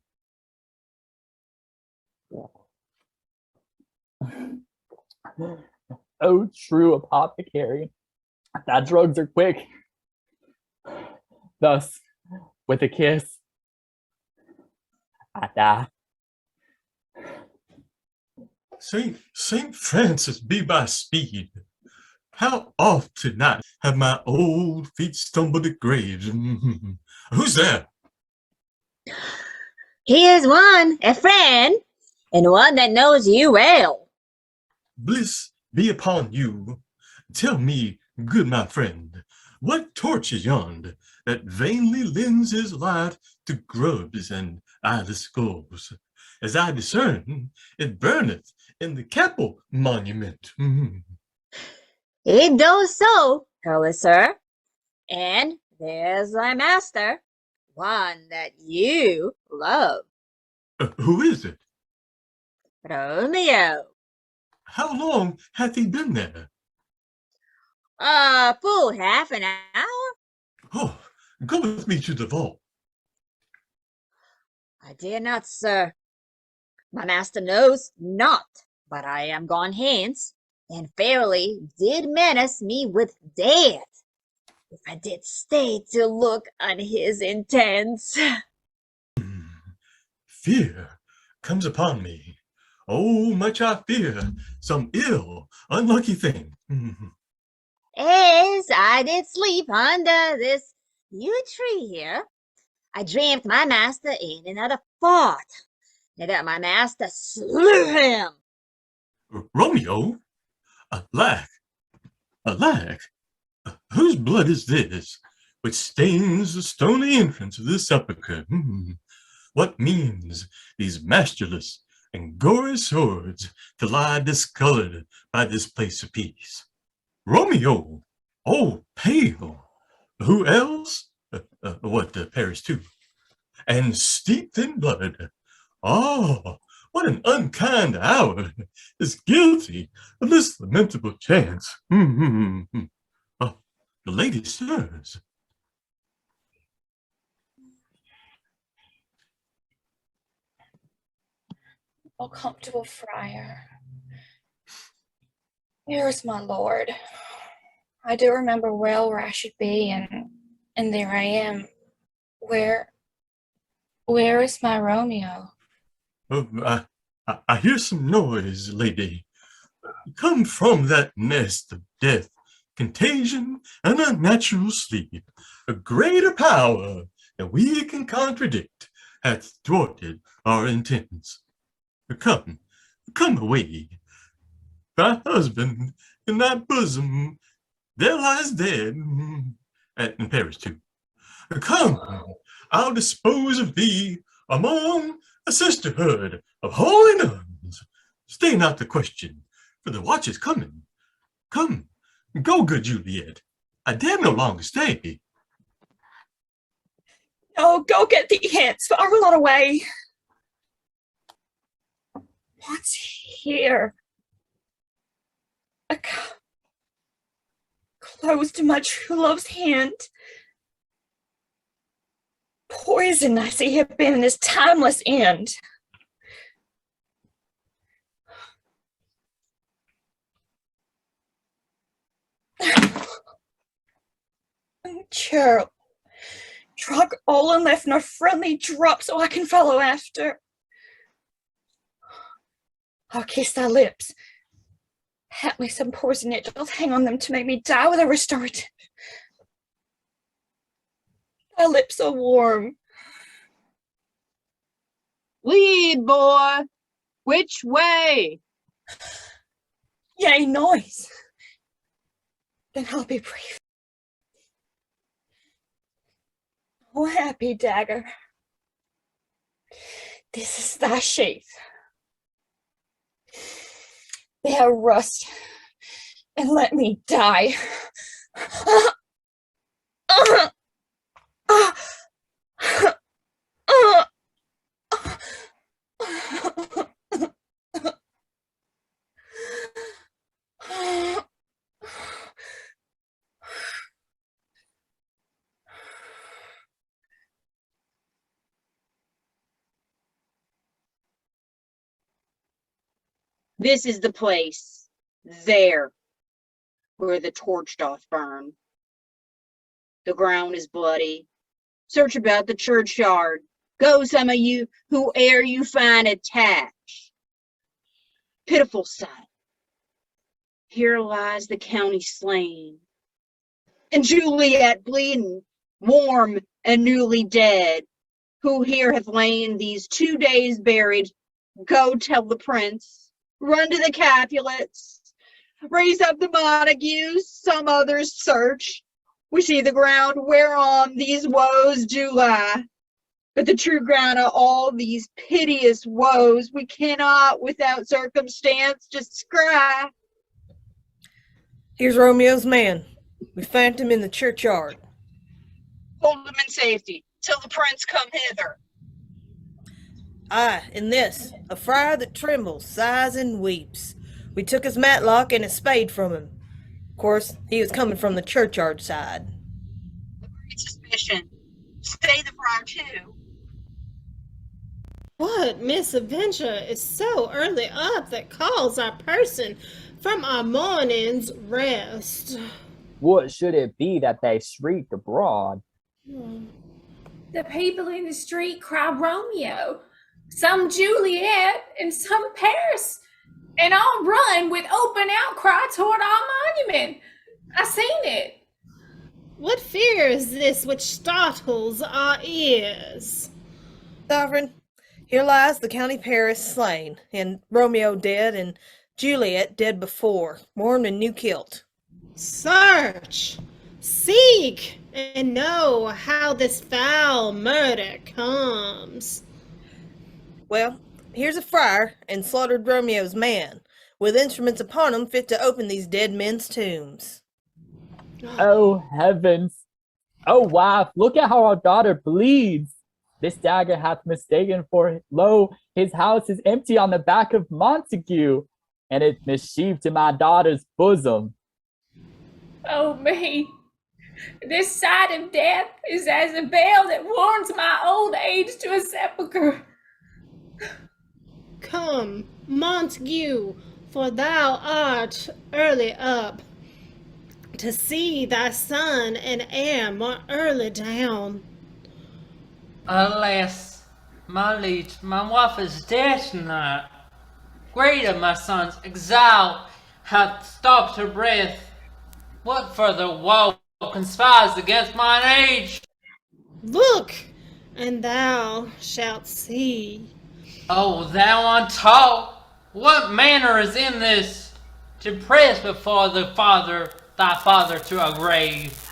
Speaker 7: Oh, true apothecary, thy drugs are quick. Thus, with a kiss, I die.
Speaker 6: Saint Francis be my speed. How oft tonight have my old feet stumbled at graves? Who's there?
Speaker 5: Here's one, a friend, and one that knows you well.
Speaker 6: Bliss be upon you. Tell me, good my friend, What torch is yond that vainly lends his light to grubs and eyeless skulls? As I discern, it burneth in the Capel monument.
Speaker 5: It does so, holy sir. And there's thy master, one that you love,
Speaker 6: Who is it?
Speaker 5: Romeo.
Speaker 6: How long hath he been there?
Speaker 5: Full half an hour?
Speaker 6: Oh, go with me to the vault.
Speaker 5: I dare not, sir. My master knows not, but I am gone hence, and fairly did menace me with death, if I did stay to look on his intents.
Speaker 6: Fear comes upon me. Oh, much I fear some ill, unlucky thing.
Speaker 5: As I did sleep under this yew tree here, I dreamt my master in another fort, and that my master slew him.
Speaker 6: Romeo? Alack, alack, whose blood is this, which stains the stony entrance of this sepulchre? What means these masterless and gory swords to lie discolored by this place of peace? Romeo, oh, pale, who else? Paris too, and steeped in blood. Oh, what an unkind hour is guilty of this lamentable chance. Oh, the lady stirs.
Speaker 10: O comfortable friar, here is my lord. I do remember well where I should be, and there I am. Where is my Romeo?
Speaker 6: Oh, I hear some noise, lady. Come from that nest of death, contagion, and unnatural sleep. A greater power than we can contradict hath thwarted our intents. Come away. Thy husband in thy bosom there lies dead, and in Paris too. Come, I'll dispose of thee among a sisterhood of holy nuns. Stay not to question, for the watch is coming. Come, go, good Juliet. I dare no longer stay.
Speaker 10: Oh, go get thee hence, for I will not away. What's here? A cup closed in my true love's hand. Poison I see have been in this timeless end. Churl, drug all and left no friendly drop so I can follow after. I'll kiss thy lips. Haply some poison yet doth hang on them to make me die with a restorative. Thy lips are warm.
Speaker 3: Lead, boy. Which way?
Speaker 10: Yea, noise. Then I'll be brief. Oh, happy dagger. This is thy sheath. There rust, and let me die.
Speaker 3: This is the place, there, where the torch doth burn. The ground is bloody. Search about the churchyard. Go, some of you, whoe'er you find attached. Pitiful sight. Here lies the county slain, and Juliet bleeding, warm and newly dead, who here hath lain these 2 days buried. Go tell the prince, run to the Capulets, raise up the Montagues, some others search. We see the ground whereon these woes do lie, but the true ground of all these piteous woes we cannot without circumstance descry.
Speaker 12: Here's Romeo's man. We found him in the churchyard.
Speaker 3: Hold him in safety till the prince come hither.
Speaker 12: Aye, and this, a friar that trembles, sighs, and weeps. We took his matlock and his spade from him. Of course, he was coming from the churchyard side.
Speaker 3: A great suspicion. Say the friar too.
Speaker 11: What misadventure is so early up that calls our person from our morning's rest?
Speaker 7: What should it be that they shrieked abroad?
Speaker 8: The people in the street cry Romeo, some Juliet, and some Paris, and all run with open outcry toward our monument. I seen it.
Speaker 11: What fear is this which startles our ears?
Speaker 12: Sovereign, here lies the county Paris slain, and Romeo dead, and Juliet dead before, worn in new kilt.
Speaker 11: Search, seek, and know how this foul murder comes.
Speaker 12: Well, here's a friar and slaughtered Romeo's man, with instruments upon him fit to open these dead men's tombs.
Speaker 7: Oh, heavens! Oh, wife, look at how our daughter bleeds! This dagger hath mistaken for, lo, his house is empty on the back of Montague, and it mischieved to my daughter's bosom.
Speaker 8: Oh me, this sight of death is as a veil that warns my old age to a sepulchre.
Speaker 11: Come, Montague, for thou art early up, to see thy son and heir more early down.
Speaker 9: Alas, my liege, my wife is dead tonight. Greater my son's exile hath stopped her breath. What further woe conspires against mine age?
Speaker 11: Look, and thou shalt see.
Speaker 9: Oh, thou untaught, what manner is in this, to press before thy father to a grave?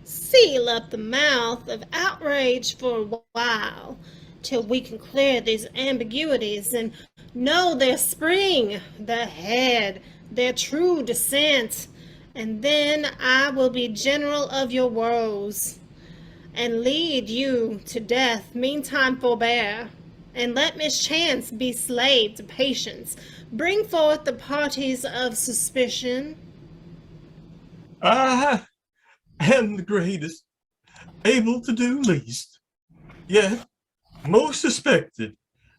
Speaker 11: Seal up the mouth of outrage for a while, till we can clear these ambiguities and know their spring, their head, their true descent, and then I will be general of your woes, and lead you to death. Meantime forbear, and let mischance be slave to patience. Bring forth the parties of suspicion.
Speaker 6: I am the greatest, able to do least, yet most suspected,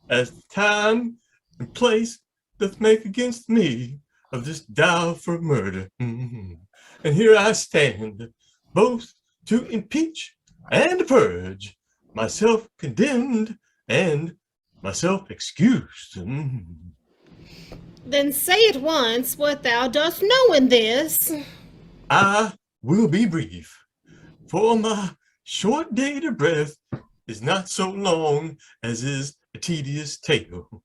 Speaker 6: as the time and place doth make against me of this dow for murder. And here I stand, both to impeach and purge, myself condemned and myself excused.
Speaker 11: Then say at once what thou dost know in this.
Speaker 6: I will be brief, for my short date of breath is not so long as is a tedious tale.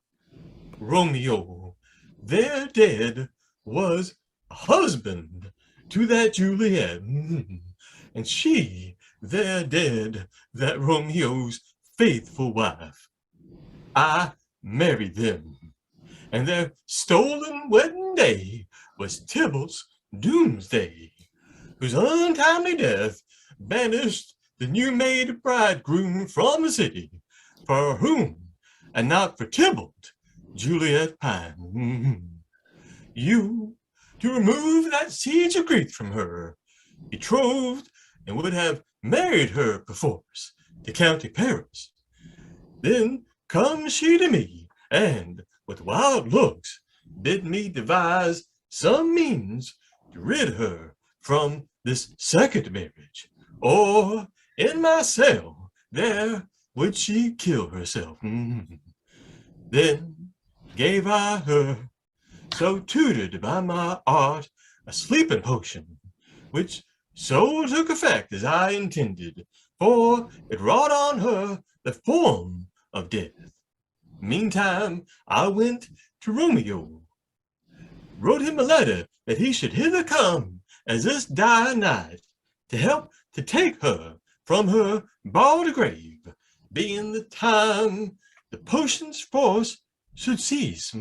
Speaker 6: Romeo, there dead, was a husband to that Juliet, and she, there dead, that Romeo's faithful wife. I married them, and their stolen wedding day was Tybalt's doomsday, whose untimely death banished the new-made bridegroom from the city, for whom, and not for Tybalt, Juliet pined. You, to remove that siege of grief from her, betrothed and would have married her perforce to county Paris. Then comes she to me, and with wild looks bid me devise some means to rid her from this second marriage, or in my cell there would she kill herself. Then gave I her, so tutored by my art, a sleeping potion, which so took effect as I intended, for it wrought on her the form of death. Meantime I went to Romeo, wrote him a letter that he should hither come as this dire night, to help to take her from her bald grave, being the time the potion's force should cease.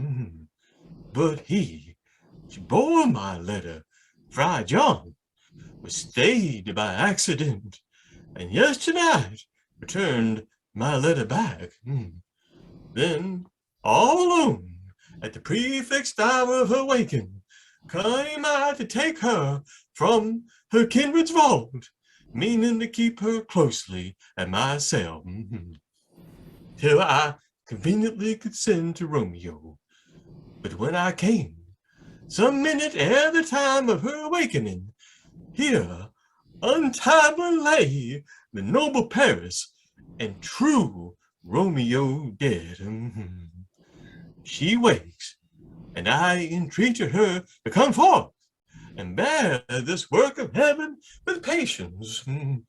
Speaker 6: But he bore my letter, Fried John, was stayed by accident, and yesternight returned my letter back. Then, all alone, at the prefixed hour of her waking, came I to take her from her kindred's vault, meaning to keep her closely at my cell, till I conveniently could send to Romeo. But when I came, some minute ere the time of her awakening, here untimely lay the noble Paris and true Romeo dead. She wakes, and I entreated her to come forth and bear this work of heaven with patience. And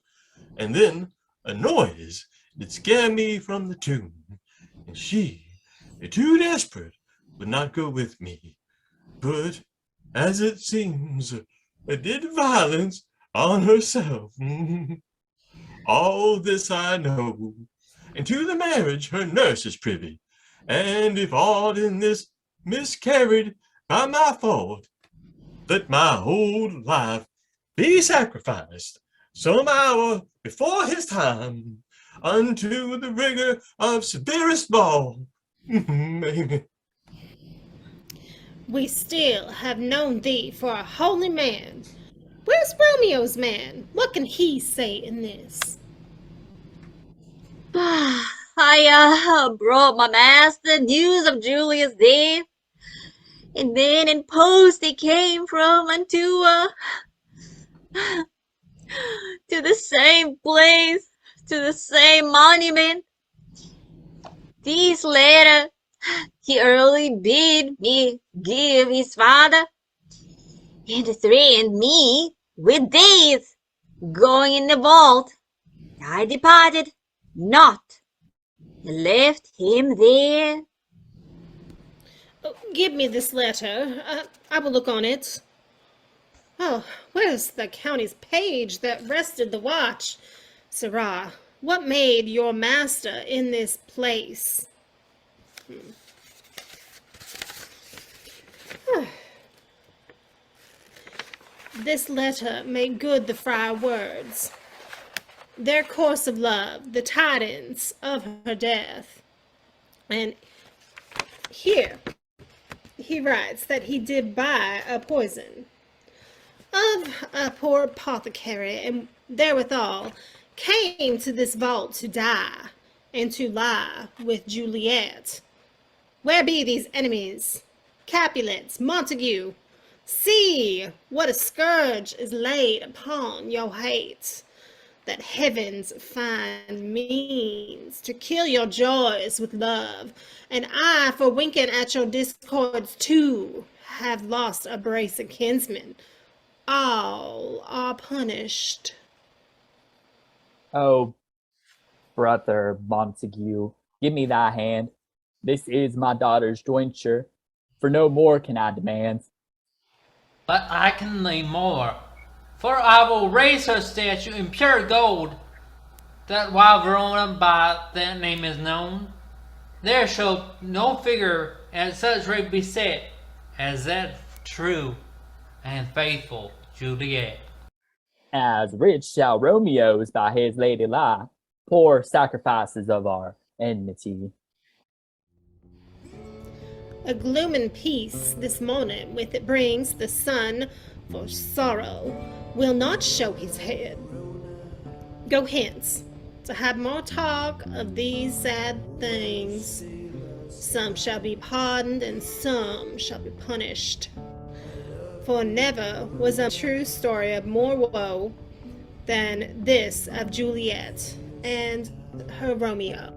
Speaker 6: then a noise did scare me from the tomb, and she, too desperate, would not go with me, but, as it seems, did violence on herself. All this I know, and to the marriage her nurse is privy, and if aught in this miscarried by my fault, let my whole life be sacrificed some hour before his time unto the rigor of severest law. Amen.
Speaker 11: We still have known thee for a holy man. Where's Romeo's man? What can he say in this?
Speaker 5: I brought my master news of Juliet's death, and then in post it came from unto to the same place, to the same monument. This letter he early bid me give his father, and threatened me with death. Going in the vault, I departed not, and left him there.
Speaker 11: Oh, give me this letter. I will look on it. Oh, where's the county's page that rested the watch? Sirrah, what made your master in this place? This letter made good the friar words. Their course of love, the tidings of her death. And here he writes that he did buy a poison of a poor apothecary, and therewithal came to this vault to die, and to lie with Juliet. Where be these enemies? Capulets, Montague, see what a scourge is laid upon your hate, that heavens find means to kill your joys with love, and I, for winking at your discords too, have lost a brace of kinsmen. All are punished.
Speaker 7: Oh, brother Montague, give me thy hand. This is my daughter's jointure, for no more can I demand.
Speaker 9: But I can lay more, for I will raise her statue in pure gold, that while Verona by that name is known, there shall no figure at such rate be set as that true and faithful Juliet.
Speaker 7: As rich shall Romeo's by his lady lie, poor sacrifices of our enmity.
Speaker 11: A glooming peace this morning with it brings the sun, for sorrow will not show his head. Go hence to have more talk of these sad things. Some shall be pardoned and some shall be punished. For never was a true story of more woe than this of Juliet and her Romeo.